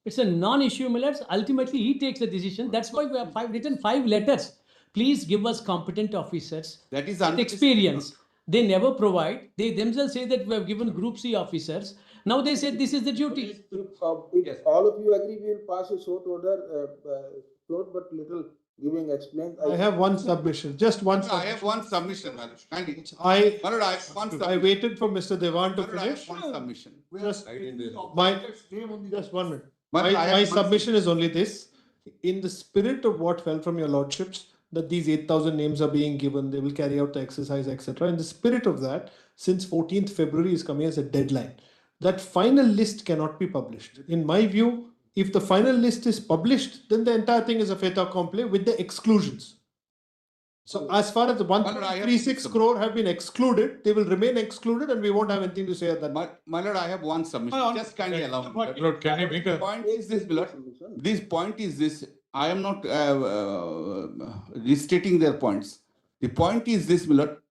It's a non-issue, Millets. Ultimately, he takes a decision. That's why we have written 5 letters. Please give us competent officers That is with experience. They never provide. They themselves say that we have given Group C officers. Now they say this is the duty. If all of you agree, we will pass a short order, short but little explain. I have one submission, just one. I have one submission, Manoj. Kindly. I have one submission. I waited for Mr. Devan to finish. I have one submission. Just 1 minute. Manoj, I have My one submission is only this. In the spirit of what fell from your lordships, that these 8,000 names are being given, they will carry out the exercise, etc. In the spirit of that, since 14th February is coming as a deadline, that final list cannot be published. In my view, if the final list is published, then the entire thing is a fait accompli with the exclusions. So as far as the 1.36 crore have been excluded, they will remain excluded and we won't have anything to say at that. My lord, I have one submission. Just kindly allow me. Lord, can I make a Point is this, my lord. This point is this. I am not restating their points. The point is this, my lord.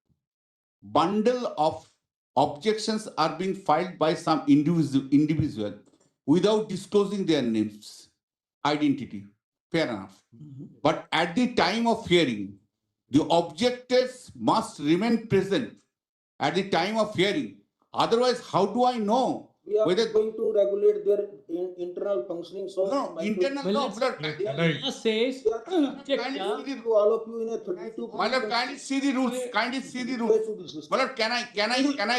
Bundle of objections are being filed by some individual without disclosing their names, identity. Fair enough. But at the time of hearing, the objectors must remain present at the time of hearing. Otherwise, how do I know We are whether going to regulate their internal functioning. So no internal Well, no, let's- blood. Law says, all of you in a 32. My lord, kindly see the rules. Kindly see the rules. My lord, can I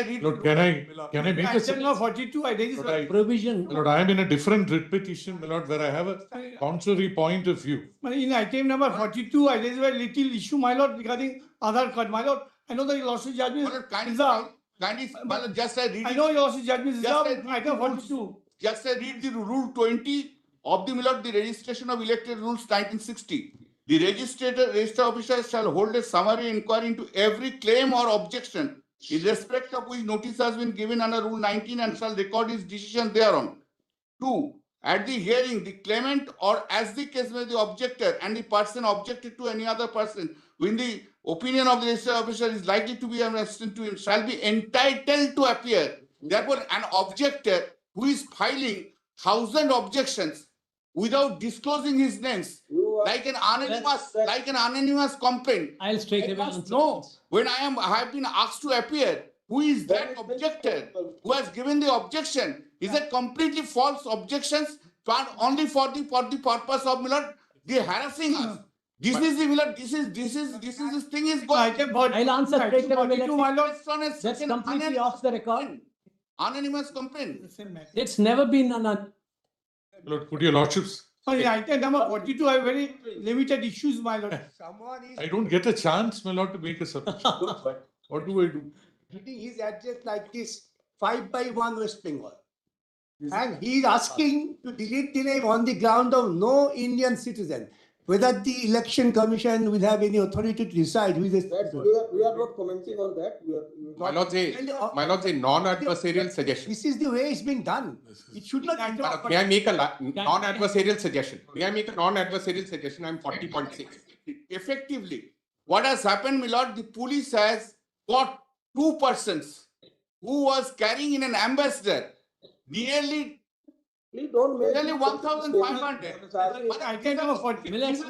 read? Lord, can I make a Section of 42, I raise Lord, provision. Lord, I am in a different writ petition, my lord, where I have a contrary point of view. In item number 42, I raise a little issue, my lord, regarding Aadhaar card. My lord, I know the lawsuit judgment My lord, is resolved. kindly, my lord, just I read. I know your lawsuit judgment is Just I resolved. read Item the rules. 42. Just I read the rule 20 of the Milord, the registration of elected rules 1960. The register officer shall hold a summary inquiry into every claim or objection in respect of which notice has been given under Rule 19 and shall record his decision thereon. 2. At the hearing, the claimant or as the case may the objector and the person objected to any other person, when the opinion of the register officer is likely to be absent to him, shall be entitled to appear. Therefore, an objector who is filing 1,000 objections without disclosing his names, like an anonymous complaint. I'll straight away must answer. know when I have been asked to appear, who is that objector who has given the objection? Is it completely false objections found only for the purpose of Milord, the harassing us? This is the Milord, this thing is going. I'll answer straight away. Item 42, my lord. That's completely off the record. Anonymous complaint. It's never been an. Lord, could your lordships, Item number 42, I have very limited issues, my lord. I don't get a chance, my lord, to make a submission. What do I do? Reading his address like this, 5/1 West Bengal. And he is asking to delete the name on the ground of no Indian citizen. Whether the election commission will have any authority to decide who is a citizen. We are not commenting on that. My lord's a non-adversarial suggestion. This is the way it's been done. It should not. May I make a non-adversarial suggestion? I'm 40.6. Effectively, what has happened, my lord, the police has got 2 persons who was carrying in an ambassador nearly Please don't make. nearly 1,500. I can know 42. Manoj,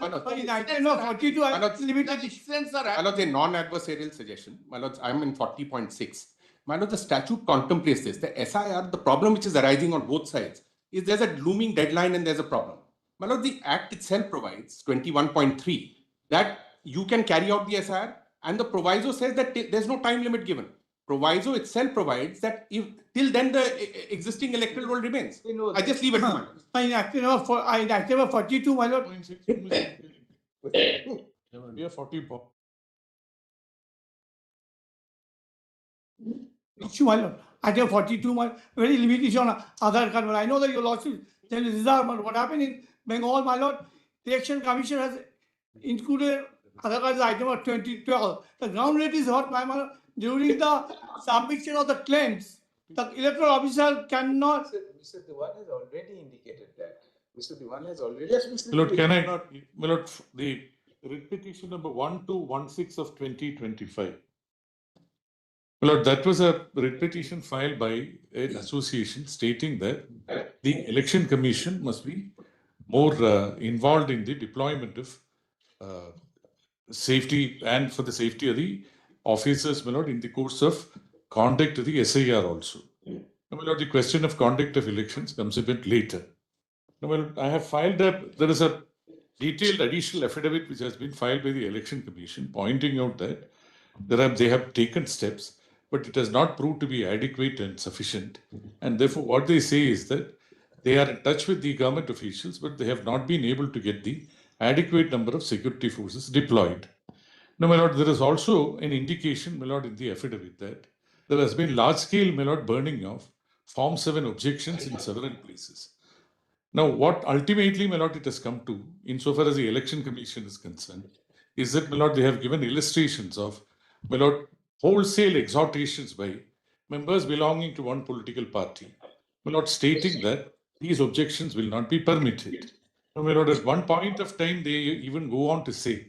a non-adversarial suggestion. Manoj, I'm in 40.6. Manoj, the statute contemplates this. The SIR, the problem which is arising on both sides is there's a looming deadline and there's a problem. Manoj, the Act itself provides 21.3 that you can carry out the SIR, and the proviso says that there's no time limit given. Proviso itself provides that if till then the existing electoral roll remains. I just leave it to Manoj. I acted number 42, my lord. We are 40. Issue, my lord. Item 42, my very limitation on Aadhaar card. But I know that your lawsuit then is reserved. But what happened in Bengal, my lord, the Election Commission has included Aadhaar card as item of 2012. The ground rate is what, my lord. During the submission of the claims, the electoral officer cannot. Mr. Diwan has already indicated that. Mr. Diwan has already. Yes, Mr. Lord, can I not, Lord, the writ petition number 1216 of 2025. Lord, that was a writ petition filed by an association stating that the Election Commission must be more involved in the deployment of safety and for the safety of the officers, my lord, in the course of conduct of the SIR also. Now, my lord, the question of conduct of elections comes a bit later. Now, well, I have filed there is a detailed additional affidavit which has been filed by the Election Commission pointing out that they have taken steps, but it has not proved to be adequate and sufficient. And therefore, what they say is that they are in touch with the government officials, but they have not been able to get the adequate number of security forces deployed. Now, my lord, there is also an indication, my lord, in the affidavit that there has been large-scale, my lord, burning of Form 7 objections in several places. Now, what ultimately, my lord, it has come to, insofar as the Election Commission is concerned, is that, my lord, they have given illustrations of, my lord, wholesale exhortations by members belonging to one political party, my lord, stating that these objections will not be permitted. Now, my lord, at one point of time, they even go on to say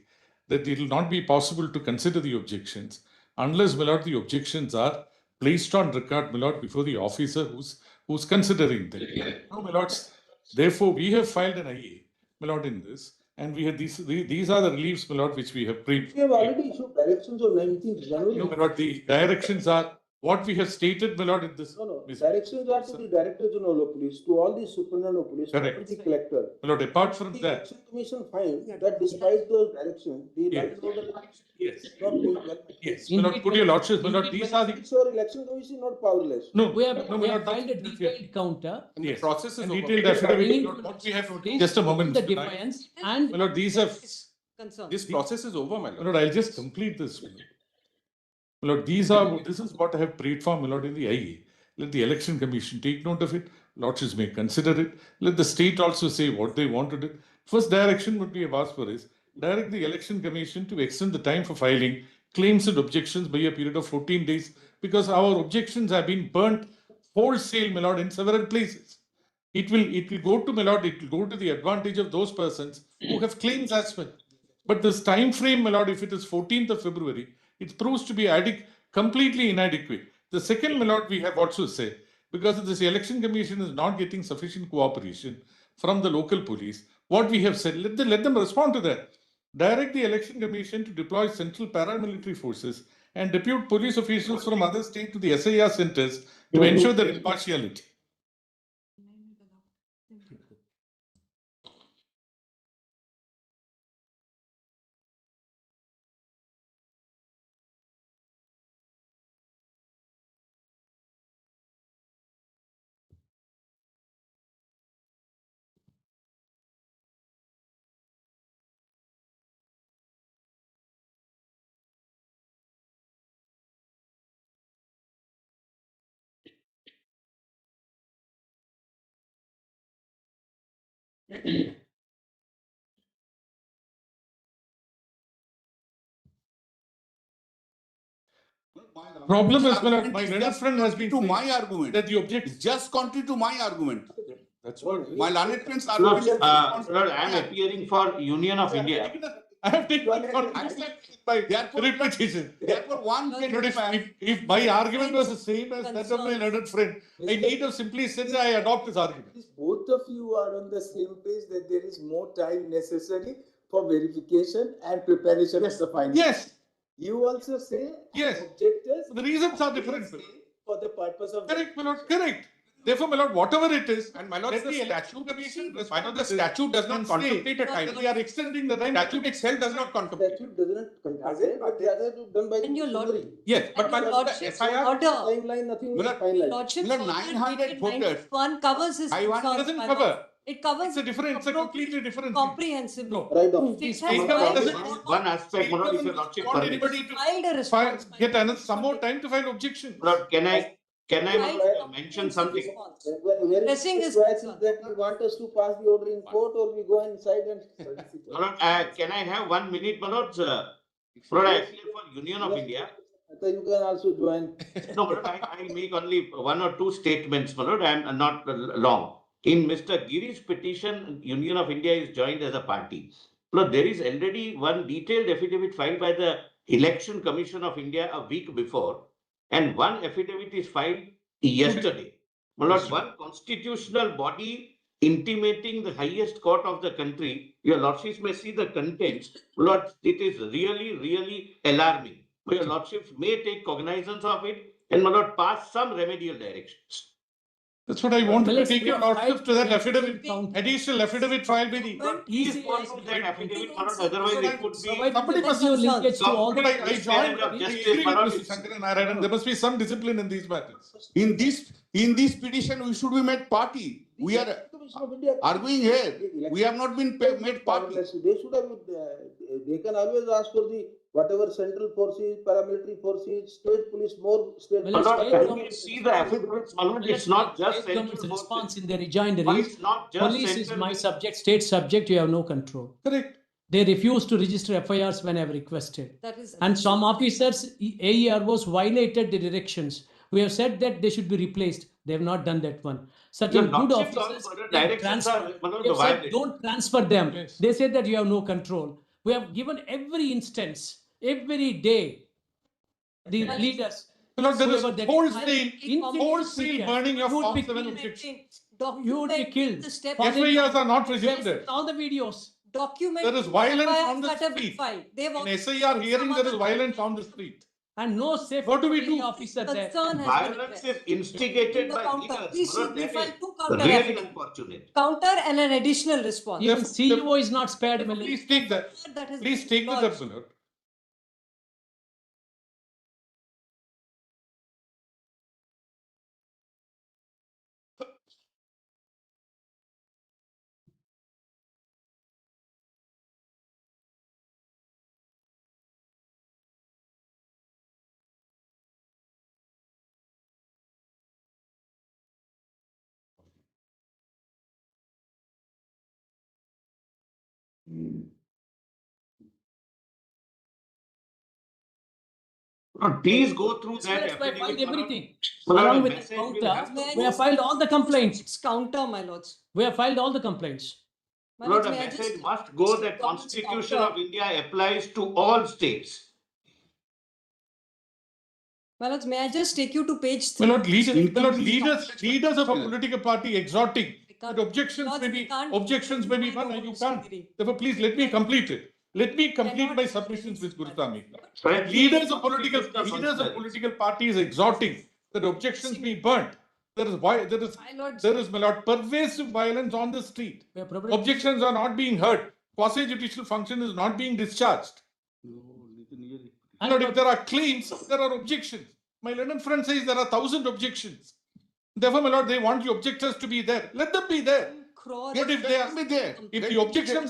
that it will not be possible to consider the objections unless, my lord, the objections are placed on record, my lord, before the officer who's considering them. Now, my lords, therefore, we have filed an IA, my lord, in this, and we have these are the reliefs, my lord, which we have We have already issued directions on 19th January. No, my lord, the directions are what we have stated, my lord, in this. No. Directions are to the Director General of Police, to all the Superintendent of Police, Correct. to the Collector. My lord, apart from The that. Election Commission find that despite those directions, the Yes. right order Yes. is not being well. Yes, my lord, could your lordships, my lord, these are the. So Election Commission not powerless. No, We have, no, we my have lord, filed a detailed counter. And the yes. process is And over. detailed affidavit, Bringing my lord, what we have, notice just a moment. The Mr. Nayak. defiance and. My lord, these are. Concern. This process is over, my My lord. lord, I'll just complete this. My lord, this is what I have prayed for, my lord, in the IA. Let the Election Commission take note of it. Lordships may consider it. Let the state also say what they want to do. First direction would be asked for is direct the Election Commission to extend the time for filing claims and objections by a period of 14 days because our objections have been burnt wholesale, my lord, in several places. It will go to, my lord, it will go to the advantage of those persons who have claims as well. But this time frame, my lord, if it is 14th of February, it proves to be completely inadequate. The second, my lord, we have also said, because this Election Commission is not getting sufficient cooperation from the local police, what we have said, let them respond to that. Direct the Election Commission to deploy central paramilitary forces and depute police officials from other states to the SIR centers to ensure their impartiality. Problem is, well, my learned friend has been to saying my argument that the object is just contrary to my argument. That's what My learned friend's Lord, argument. Lord, I am appearing for Union of India. I have taken context by repetition. Therefore, one But gentleman. if my argument was the same as that of my learned friend, I need have simply said that I adopt his argument. Both of you are on the same page that there is more time necessary for verification and preparation of the findings. Yes. You also say Yes. objectors. The reasons are different. For the purpose of. Correct, my lord, correct. Therefore, my lord, whatever it is, And my lord, let the the statute, commission my lord, the statute does not and contemplate a say time. that we are extending the time. Statute itself does not contemplate. Statute doesn't contemplate, but that has to be done by And your the lord- summary. Yes, but my Your lord, the lordship's SIR. order. Timeline, nothing Well, is finalized. Lordship's Well, order 900 dated voters. 91 covers his I want- concerns, Doesn't my cover. lord. It covers. It's a different, it's a completely different thing. Comprehensively. No. Right down. It has State filed government a doesn't- One aspect, my lord, if your lordship want permits. anybody to filed a response. my get lord. another some more time to file objections. Lord, can I Filed a mention comprehensive something? response. Where Pressing is is that concerned. you want us to pass the order in court or we go inside and. My lord, can I have 1 minute, my lord? My lord, I appeal for Union of India. So you can also join. No, my lord, I'll make only one or two statements, my lord. I'm not long. In Mr. Giri's petition, Union of India is joined as a party. Lord, there is already one detailed affidavit filed by the Election Commission of India a week before, and one affidavit is filed yesterday. My lord, one constitutional body intimating the highest court of the country, your lordships may see the contents. Lord, it is really, really alarming. Your lordships may take cognizance of it and, my lord, pass some remedial directions. That's what I wanted to Let's take your go lordship ahead. to that affidavit, additional affidavit filed by the. Please follow that affidavit, my lord, otherwise it could be Somebody must your linkage to all But I joined, miscarriage of I justice, agree my with lord. Mr. Shankaran Narayanan, there must be some discipline in these matters. In this petition, we should be made party. We are arguing here. We have not been made party. They should have, they can always ask for the, whatever central forces, paramilitary forces, state police, more state. My lord, can we see the affidavits, my lord? It's not just State government's central response forces. in their rejoinder Why is, it's not just police is central. my subject, state subject, you have no control. Correct. They refuse to register FIRs when I have requested. That is. And some officers, AEROs violated the directions. We have said that they should be replaced. They have not done that one. Certain Your good lordships officers, also, the they have directions are, transferred. my lord, We have said, violated. don't transfer them. Yes. They said that you have no control. We have given every instance, every day, the leaders. My lord, there is whoever that- wholesale burning of You would Form be 7 killed. objections. You would be killed. The steps. FIRs are not Yes, registered. all the videos. Document. There is violence on the that have been street. filed. They've In also- SIR hearing, some there is other violence on the street. And no safe What do we do? officer there. concern has been Violence addressed. is instigated The by counter. leaders. Please, My lord, we that filed is two counter really affidavits. unfortunate. Counter and an additional response. Even CEO is not spared. Please take that. That has Please been take this lodged. up, my lord. Lord, please go through Yes, that we have filed affidavit. my lord. everything. My lord, Along a with the message will counter, have to May I we have just- filed all the complaints. It's counter, my lords. We have filed all the complaints. My Lord, lords, a may I message just- must go that Government's Constitution counter. of India applies to all states. My lords, may I just take you to page My 3? lord, leaders of a political party exhorting that objections Lords, may we be, can't- objections may be I one, know, and you Mr. can't. Giri. Therefore, please let me complete it. Let me complete Cannot- my submissions with Guruswami. Right. Leaders of political Constitutional parties exhorting that objections be burnt. There is My lords, my lord, pervasive violence on the street. We have provided- Objections are not being heard. Quasi-judicial function is not being discharged. My lord, if there are claims, there are objections. My learned friend says there are 1,000 objections. Therefore, my lord, they want the objectors to be there. Let them be there. crore. But if they are, Be there. if the objections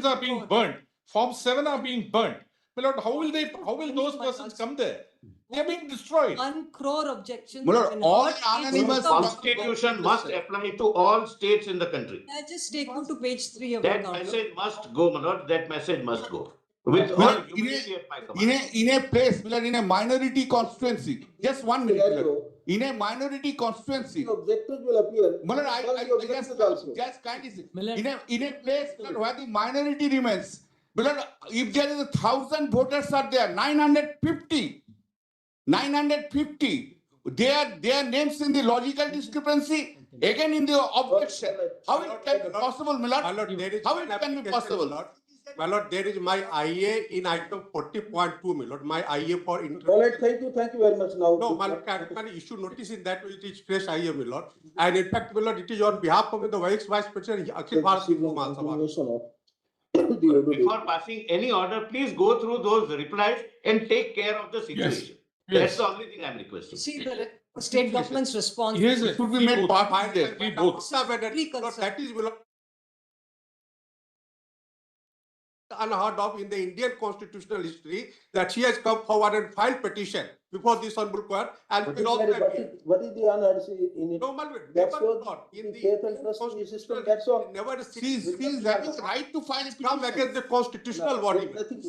are being burnt, Form 7 are being burnt, my lord, how will those persons come there? They are being destroyed. 1 crore objections. My lord, have been all heard. anonymous It's Constitution must apply to all states in the country. May I just take you to page 3 of the That counter? message must go, my lord. That message must go. With My all lord, humility at my command. in a place, my lord, in a minority constituency, just 1 minute, my lord. In a minority constituency, The objectors will appear. my lord, All the objectors also. just kindly say, My lord- in a place, my lord, where the minority remains, Beloved, if there is 1,000 voters are there, 950, their names in the logical discrepancy, again in the objection. How it can be possible, my lord? My lord, there is How one it can be application, possible? my lord. My lord, there is my IA in item 40.2, my lord, my IA for interest. All right, thank you very much now. No, my lord, can issue notice in that it is fresh IA, my lord. And in fact, my lord, it is on behalf of the Vice President, Akhil Bharat Hindu Mahasabha. Before passing any order, please go through those replies and take care of the situation. That's the only thing I'm requesting. See the state government's response. Yes, It should be made part of this. That is, my lord, unheard of in the Indian constitutional history that she has come forward and filed petition before this honorable court and What will is also what is the honor in it? no, my lord, That's never what thought in the faith and trust in the system, that's all. never She is having a right to file a come petition. against the constitutional body.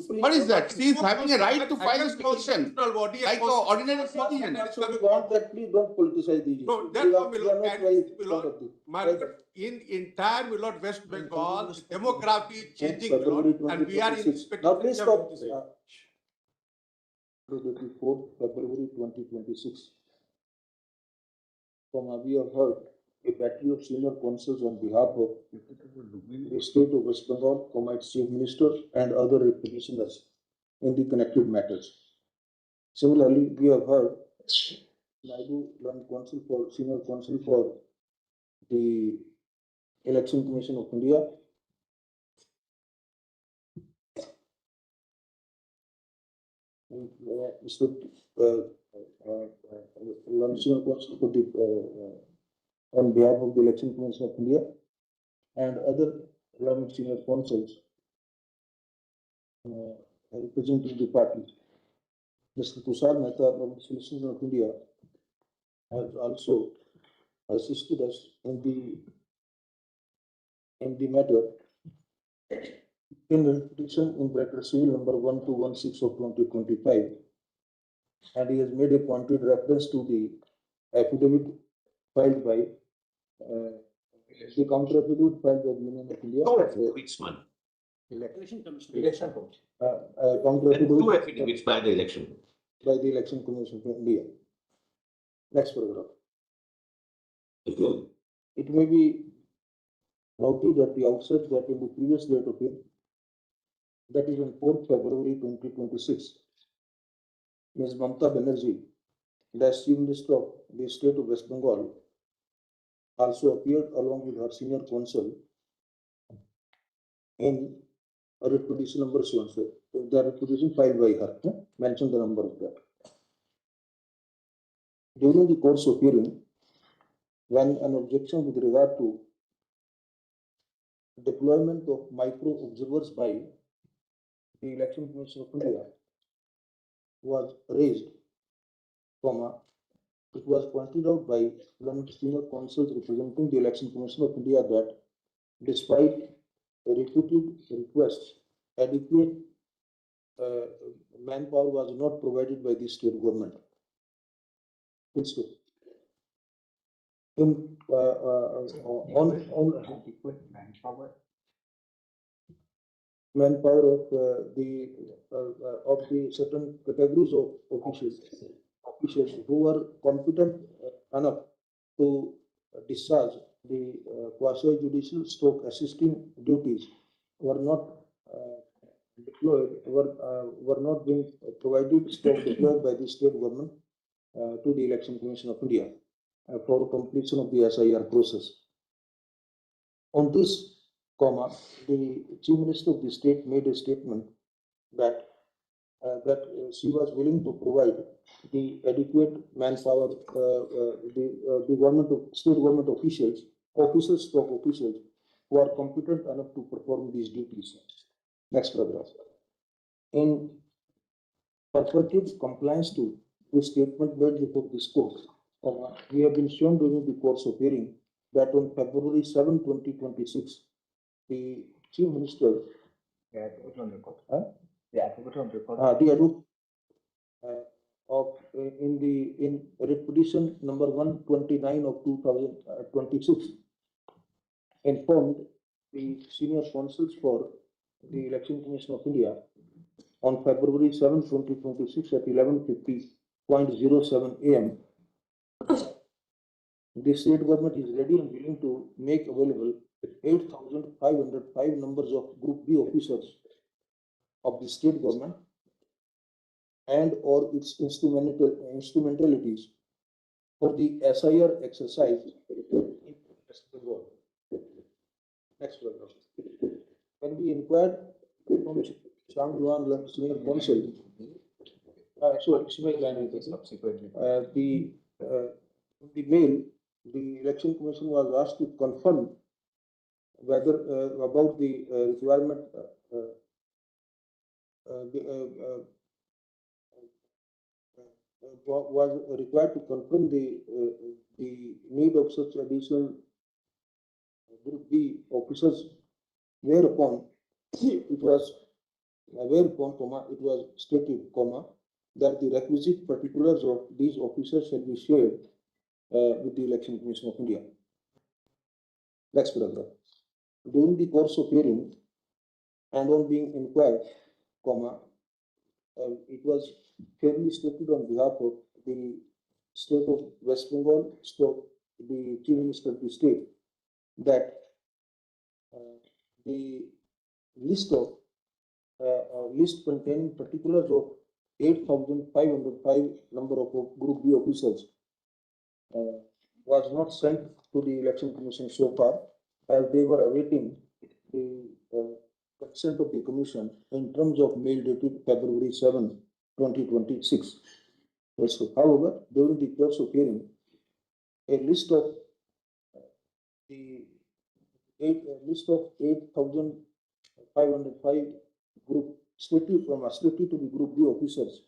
What is that? She is having a right to file a Against the petition. constitutional body. Like an ordinary citizen. Want that, please don't politicize these issues. No, that's We are what my not lord, very my lord, fond of this. my lord, in entire my lord West Bengal, demography is changing, my lord, and we are in Now please stop. expectation. February 2026. We have heard a battery of senior counsels on behalf of the state of West Bengal, its chief minister and other petitioners in the connected matters. Similarly, we have heard Naidu senior counsel for the Election Commission of India, Mr. Senior counsel for the on behalf of the Election Commission of India and other senior counsels representing the party. Mr. Tushar Mehta from the Solicitor of India has also assisted us in the matter in the petition in bracket civil number 1216 of 2025, and he has made a pointed reference to the affidavit filed by the counter affidavit filed by the Union of India. Which one? Election Commission. Election Commission. Counter Two affidavit affidavits by the election. by the Election Commission of India. Next paragraph. It may be noted at the outset that in the previous date of it, that is on 4th February 2026, Ms. MAMATA BANERJEE, the Chief Minister of the State of West Bengal, also appeared along with her senior counsel in a writ petition number so. The writ petition filed by her, mention the number of that. During the course of hearing, when an objection with regard to deployment of micro observers by the Election Commission of India was raised, it was pointed out by one senior counsels representing the Election Commission of India that despite repeated requests, adequate manpower was not provided by the state government. Manpower of the certain categories of officials who were competent enough to discharge the quasi-judicial stroke assisting duties were not deployed, were not being provided stroke deployed by the state government to the Election Commission of India for completion of the SIR process. On this, the Chief Minister of the state made a statement that she was willing to provide the adequate manpower, the government of state government officials who are competent enough to perform these duties. Next paragraph. In perfective compliance to the statement made before this court, we have been shown during the course of hearing that on February 7, 2026, the Chief Minister, the advocate of in writ petition number 129 of 2026 informed the senior counsels for the Election Commission of India on February 7, 2026 at 11:50.07 AM. The state government is ready and willing to make available 8,505 numbers of Group B officers of the state government and or its instrumentalities for the SIR exercise in West Bengal. Next paragraph. When we inquired from Shangduan Senior Counsel, subsequently, the mail, the Election Commission was asked to confirm whether about the requirement was required to confirm the need of such additional Group B officers, whereupon it was it was stated, that the requisite particulars of these officers shall be shared with the Election Commission of India. Next paragraph. During the course of hearing and on being inquired, it was fairly stated on behalf of the state of West Bengal, the Chief Minister of the state, that the list containing particulars of 8,505 number of Group B officers was not sent to the Election Commission so far, as they were awaiting the consent of the Commission in terms of mail dated February 7, 2026. Also, however, during the course of hearing, a list of 8,505 group strictly to the Group B officers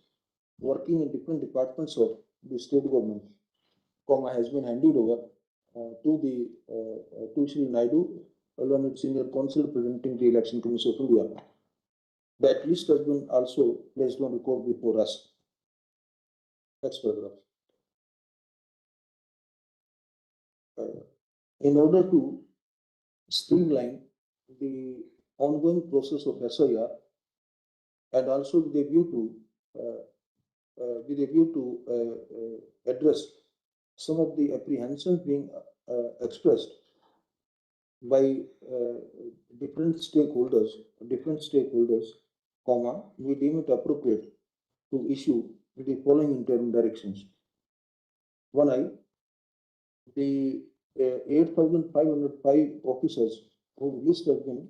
working in different departments of the state government, has been handed over to Shri Naidu, along with Senior Counsel presenting the Election Commission of India. That list has been also placed on record before us. Next paragraph. In order to streamline the ongoing process of SIR and also with a view to address some of the apprehensions being expressed by different stakeholders, we deem it appropriate to issue the following interim directions. 1I, the 8,505 officers whose list has been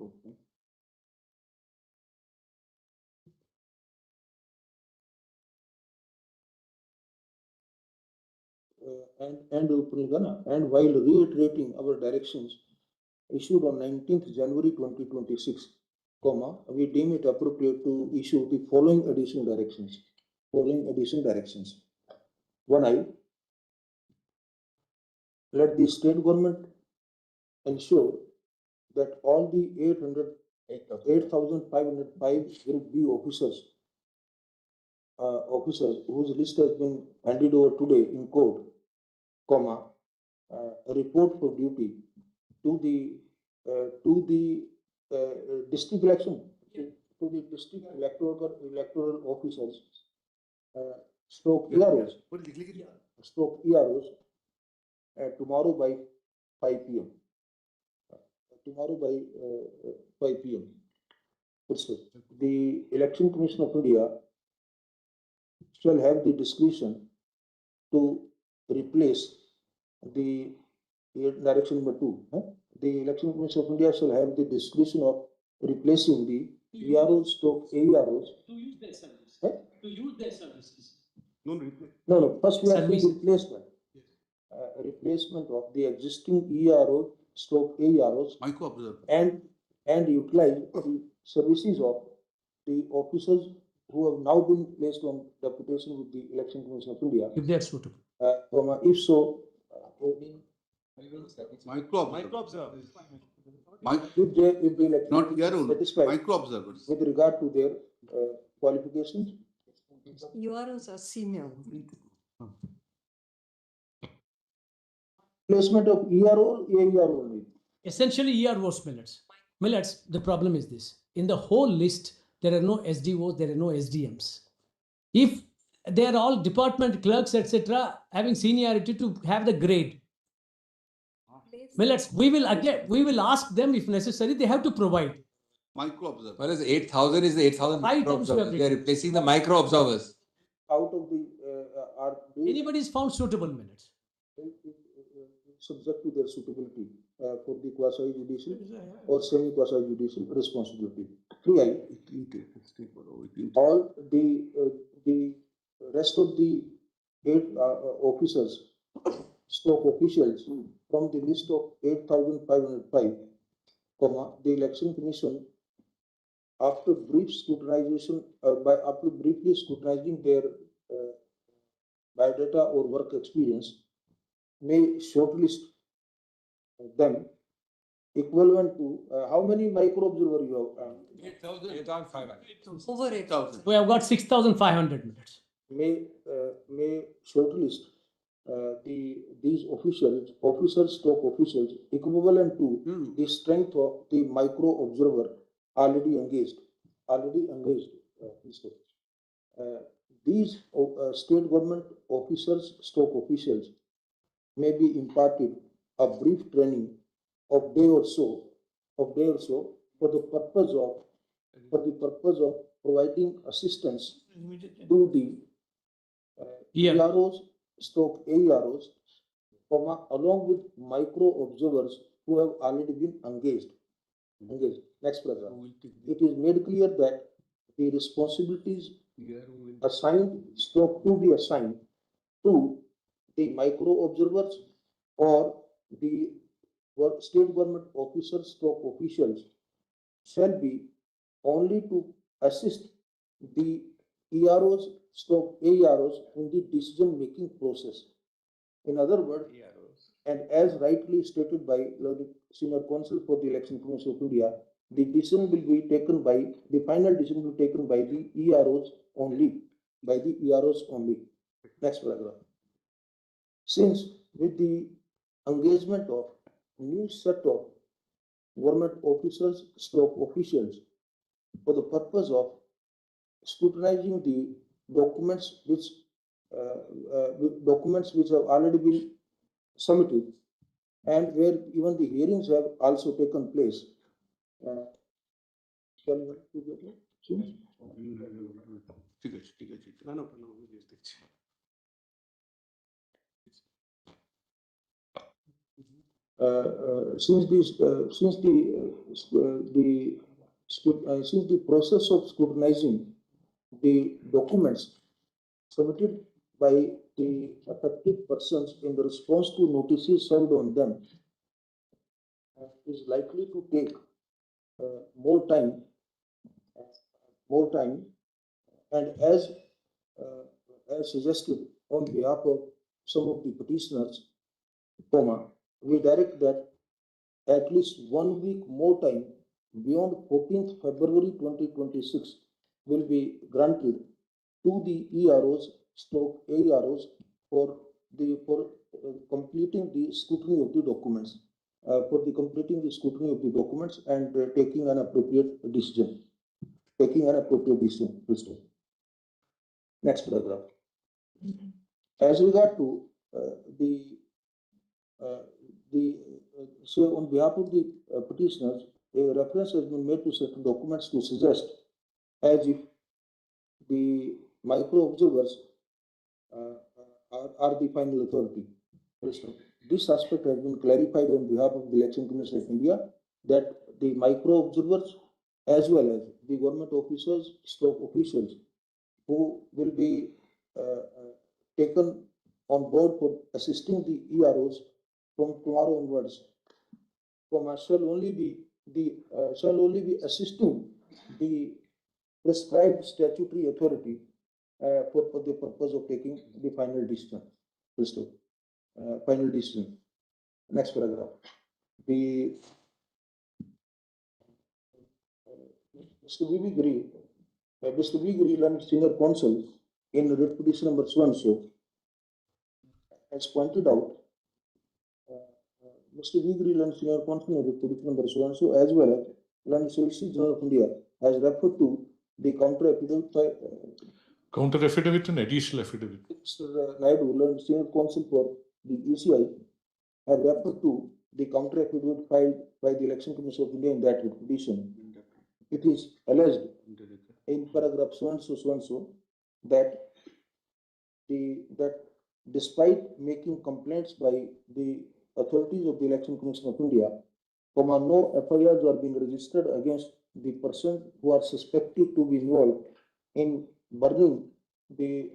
and while reiterating our directions issued on 19th January 2026, we deem it appropriate to issue the following additional directions. 1I, let the state government ensure that all the 8,505 Group B officers whose list has been handed over today in court, report for duty to the district electoral officers, EROs, tomorrow by 5 p.m. The Election Commission of India shall have the discretion to replace the direction number 2. The Election Commission of India shall have the discretion of replacing the EROs, AEROs. To use their services. To use their services. No. First we have to replacement. Replacement of the existing ERO AEROs and utilize the services of the officers who have now been placed on deputation with the Election Commission of India. If they are suitable. If so, Micro observers. if the election Not is ERO, satisfied micro observers. with regard to their qualifications. UROs are senior. Placement of ERO, AERO only. Essentially, EROs millets. Millets, the problem is this. in the whole list, there are no SDOs, there are no SDMs. If they are all department clerks, etc., having seniority to have the grade. Well, we will ask them if necessary, they have to provide. Micro observer. Well, it's 8,000 is the 8,000 Five micro times you have observers. They are replacing the micro observers. Out of the, are they Anybody is found suitable minutes. subject to their suitability for the quasi judicial or semi quasi judicial responsibility. 3I, all the rest of the 8 officers, stroke officials from the list of 8,505, the election commission, after brief scrutinization, after briefly scrutinizing their biodata or work experience, may shortlist them equivalent to how many micro observer you have? 8,500. Over 8,000. We have got 6,500 minutes. May shortlist these officers stroke officials equivalent to the strength of the micro observer already engaged. These state government officers stroke officials may be imparted a brief training of day or so for the purpose of providing assistance to the EROs stroke AEROs, along with micro observers who have already been engaged. Next paragraph. It is made clear that the responsibilities assigned stroke to be assigned to the micro observers or the state government officers stroke officials shall be only to assist the EROs stroke AEROs in the decision making process. In other words, and as rightly stated by the Senior Counsel for the Election Commission of India, the decision will be taken by, the final decision will be taken by the EROs only, Next paragraph. Since with the engagement of new set of government officers stroke officials for the purpose of scrutinizing the documents which have already been submitted and where even the hearings have also taken place. Since the process of scrutinizing the documents submitted by the affected persons in the response to notices served on them is likely to take more time, and as suggested on behalf of some of the petitioners, we direct that at least 1 week more time beyond 14th February 2026 will be granted to the EROs stroke AEROs for completing the scrutiny of the documents, and taking an appropriate decision. Next paragraph. As regard to so on behalf of the petitioners, a reference has been made to certain documents to suggest as if the micro observers are the final authority. This aspect has been clarified on behalf of the Election Commission of India that the micro observers as well as the government officers stroke officials who will be taken on board for assisting the EROs from tomorrow onwards shall only be assisting the prescribed statutory authority for the purpose of taking the final decision. Next paragraph. Mr. V.V. Gill and Senior Counsel in writ petition number so and so has pointed out, Mr. V. Gill and Senior Counsel in writ petition number so and so, as well as London Solicitor General of India has referred to the counter affidavit by Counter affidavit and additional affidavit. Mr. Naidu, London Senior Counsel for the ECI, have referred to the counter affidavit filed by the Election Commission of India in that petition. It is alleged in paragraph so and so that that despite making complaints by the authorities of the Election Commission of India, no FIRs are being registered against the persons who are suspected to be involved in burning the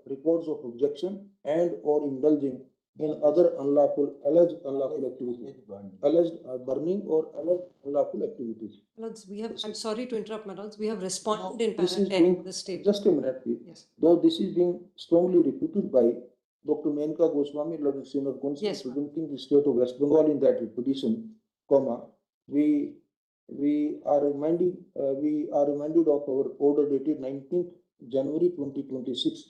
reports of objection and or indulging in other alleged unlawful activities, alleged burning or alleged unlawful activities. Lords, we have, I'm sorry to interrupt, my lords, we have responded in This is para 10 being, the state. just a minute, please. Yes. Though this is being strongly refuted by Dr. Menka Goswami, Lord Senior Counsel, Yes, representing the state of West Bengal in that petition, we are reminded of our order dated 19th January 2026,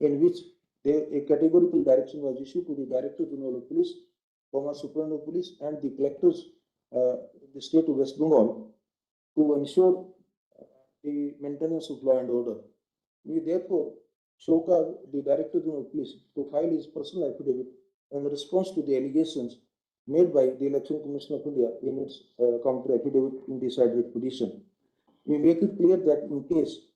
in which a categorical direction was issued to the Director General of Police, Superintendent of Police, and the collectors, the state of West Bengal, to ensure the maintenance of law and order. We therefore showcase the Director General of Police to file his personal affidavit in response to the allegations made by the Election Commission of India in its counter affidavit in the cited petition. We make it clear that in case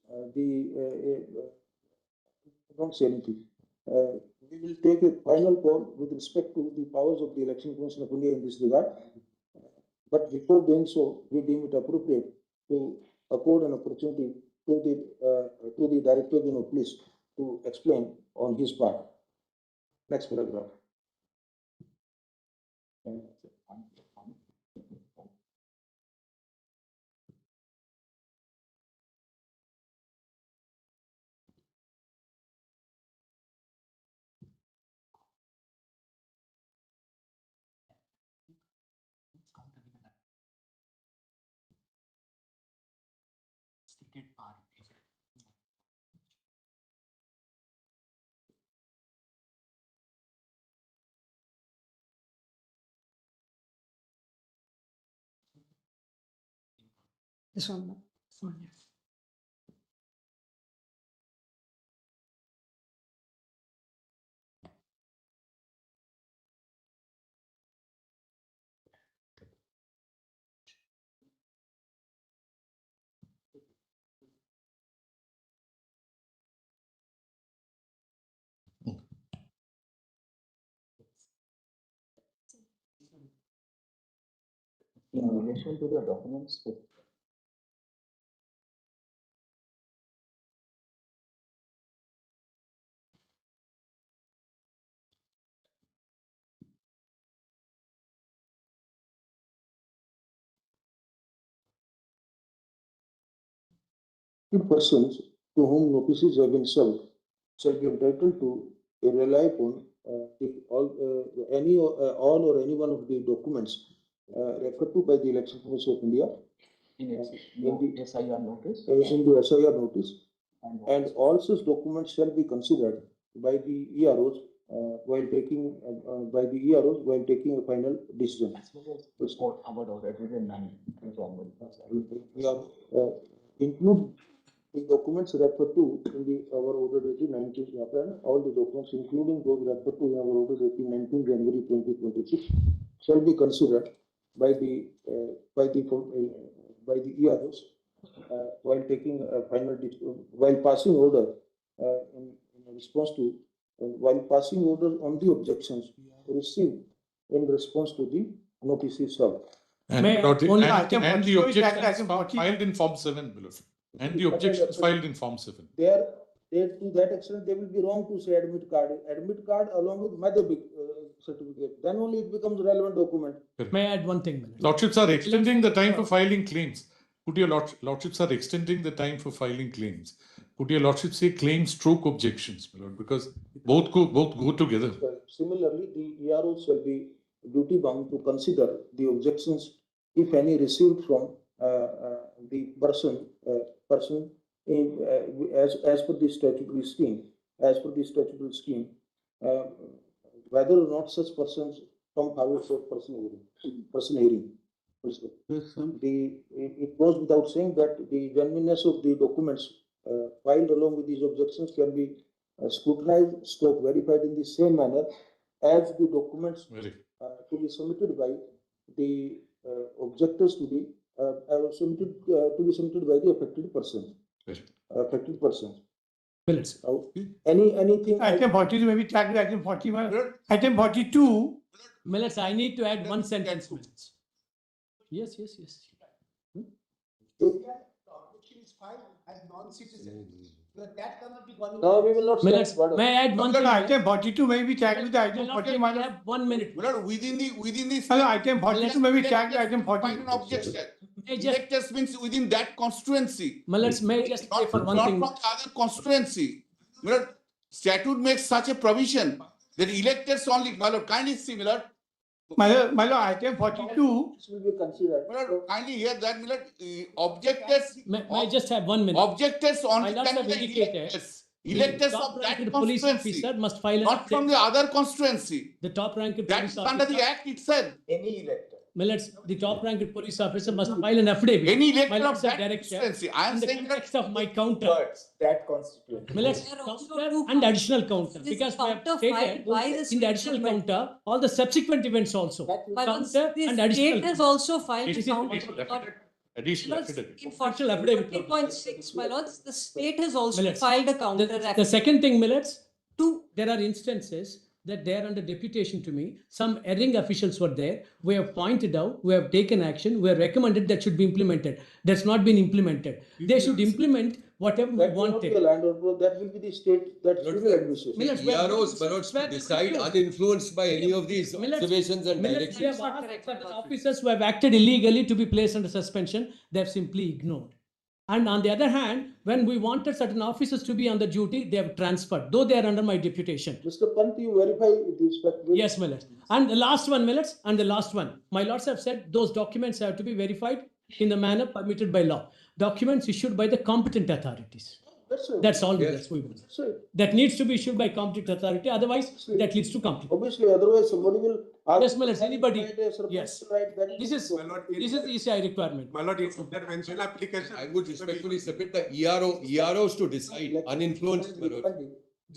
don't say anything. We will take a final call with respect to the powers of the Election Commission of India in this regard. But before doing so, we deem it appropriate to accord an opportunity to the Director General of Police to explain on his part. Next paragraph. This one, ma'am. This one, yes. In relation to the documents, persons to whom notices have been served shall be entitled to rely upon all or any one of the documents referred to by the Election Commission of India in the SIR notice, in the SIR notice, and all such documents shall be considered by the EROs while taking a final decision. report about order within 9 January. We have include the documents referred to in our order dated 19th April. All the documents, including those referred to in our order dated 19th January 2026, shall be considered by the EROs while taking a final while passing order in response to while passing order on the objections received in response to the notices served. And May the only item and the 42 is that objections item 40. filed in Form 7 below. And the objections filed in Form 7. There, to that extent, they will be wrong to say admit card. Admit card along with Madhabic certificate. Then only it becomes a relevant document. May I add one thing? Lordships are extending the time for filing claims. Could your Lordships are extending the time for filing claims? Could your Lordship say claims stroke objections, my Lord? Because both go together. Similarly, the ERO shall be duty bound to consider the objections, if any, received from the person as per the statutory scheme. As per the statutory scheme, whether or not such persons come forward for person hearing. It goes without saying that the genuineness of the documents filed along with these objections can be scrutinized, verified in the same manner as the documents to be submitted by the objectors to be submitted by the affected person. Affected person. Minutes. Anything. Item 42 maybe tagged with item 41. Item 42. Minutes, I need to add one sentence. Minutes. Yes. No, we will not. Minutes. May I add one thing? Item 42 may be tagged with item 40. I have 1 minute. Within the Item 42 may be tagged with item 40. An objection. Electors means within that constituency. May I just say for one not thing? from the other constituency. Statute makes such a provision that electors only. Kindly see, Millard. My lord, item 42. This will be considered. Kindly hear that, Millard. Objectors. May I just have 1 minute? Objectors only My can lords be have the indicated electors. Electors of that police constituency. officer must file an Not from the other constituency. The top ranked That's police under officer. the act itself. Any elector. Millets, the top ranked police officer must file an affidavit. Any elector My of lords that director, constituency. I am in the saying that. context of my counter. That constituency. Millets, counter and additional counter, This because we have counter stated filed by the in the state additional government. counter, all the subsequent events also. My lords, Counter the and state additional. has also filed It a is counter. Additional Millets, affidavit. in Partial affidavit. 40.6, my lords, the state has also Millets. filed a counter. The second thing, Millets, there are instances that they are under deputation to me. Some erring officials were there. We have pointed out, we have taken action, we have recommended that should be implemented. That's not been implemented. They should implement whatever we That will not wanted. be a landowner, that will be the state, that civil administration. Millets, EROs may not decide uninfluenced by any of these observations and Millets, we directions. have asked certain officers who have acted illegally to be placed under suspension. They have simply ignored. And on the other hand, when we wanted certain officers to be on the duty, they have transferred, though they are under my deputation. Mr. Pant, you verify this fact. Yes, Millets. And the last one, Millets, and the last one. My lords have said those documents have to be verified in the manner permitted by law. Documents issued by the competent authorities. That's all Yes. we want. That needs to be issued by competent authority. Otherwise, that leads to conflict. Obviously, otherwise somebody will. Yes, Millets, anybody. Yes. Right, that This is ECI requirement. My lord, it's intervention application. I would respectfully submit the EROs to decide uninfluenced. My lord.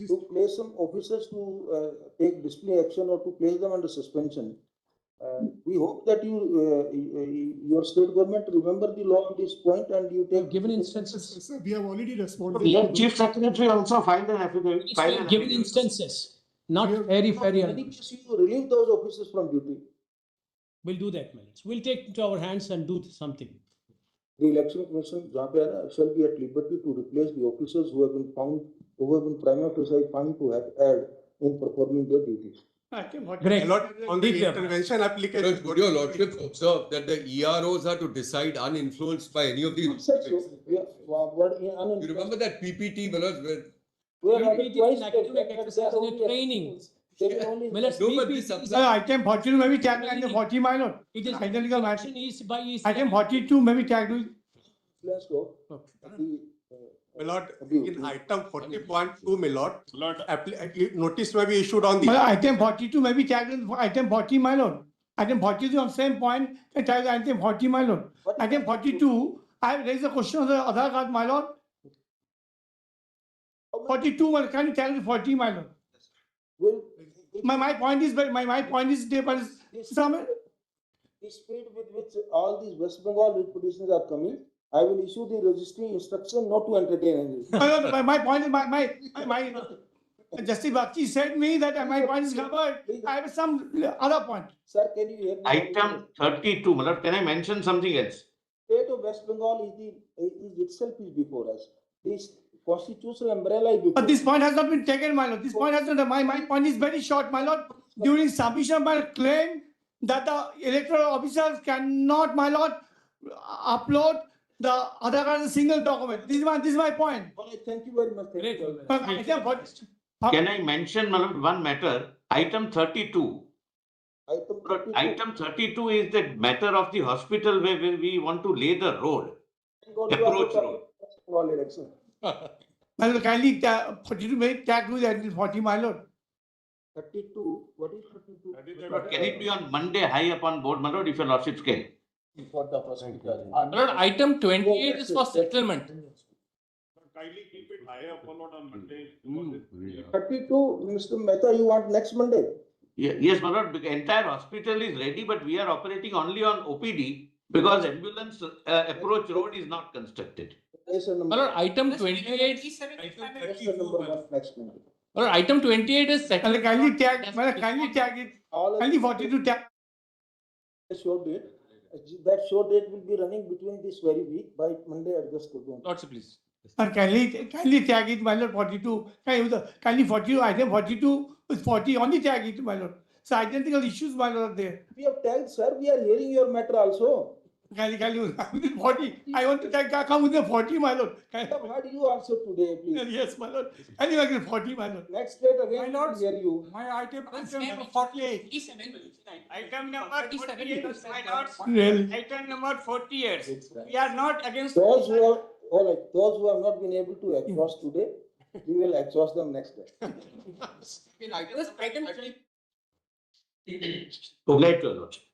To place some officers to take disciplinary action or to place them under suspension. We hope that your state government remember the law on this point and you take. Given instances. Sir, we have already responded. Let Chief Secretary also filed an affidavit. Given instances, not very. You relieve those officers from duty. We'll do that, Millets. We'll take it into our hands and do something. The election commission shall be at liberty to replace the officers who have been prima facie found to have erred in performing their duties. My lord, on the intervention application. Could your lordship observe that the EROs are to decide uninfluenced by any of these? You remember that PPT, my lord, Training. Item 42 may be tagged with item 40, my lord. It is identical matter. By Item 42 may be tagged with. My lord, in item 40.2, my lord, notice may be issued on the. Item 42 may be tagged with item 40, my lord. Item 42 on same point, it tags item 40, my lord. Item 42, I have raised a question on the other card, my lord. 42, well, can you tag with 40, my lord? My point is, some. The speed with which all these West Bengal petitions are coming, I will issue the registry instruction not to entertain any. My point is, my Justice BAGCHI said me that my point is covered. I have some other point. Sir, can you hear me? Item 32, my lord, can I mention something else? State of West Bengal is itself before us. This constitutional umbrella is before. But this point has not been taken, my lord. This point has not. My point is very short, my lord. During submission, my claim that the electoral officers cannot, my lord, upload the other card as a single document. This is my point. Thank you very much. Can I mention, my lord, one matter? Item 32. Item 32 is the matter of the hospital where we want to lay the road, approach road. My lord, kindly 42 may tag with that 40, my lord. 32, what is 32? Can it be on Monday high up on board, my lord, if your lordships can? For the prosecutor. Lord, item 28 is for settlement. Kindly keep it higher upon on Monday. 32, Mr. Mehta, you want next Monday? Yes, my lord, the entire hospital is ready, but we are operating only on OPD because ambulance approach road is not constructed. Yes, My lord, item 28. Next Monday. Lord, item 28 is settlement. Kindly tag it, kindly 42 tag. Show date. That show date will be running between this very week by Monday. Adjust to do. Lordship, please. And kindly tag it, my lord, 42. Kindly 42, item 42 is 40, only tag it, my lord. So identical issues, my lord, are there. We have tagged, sir. We are hearing your matter also. Kindly, 40. I want to tag, come with the 40, my lord. I have heard you also today, please. Yes, my lord. Kindly 40, my lord. Next date again, we will hear you. My item number 48. Item number 48, my lords. Really? Item number 48. We are not against. Those who are, all right, those who have not been able to exhaust today, we will exhaust them next day. Obliged, your lordship.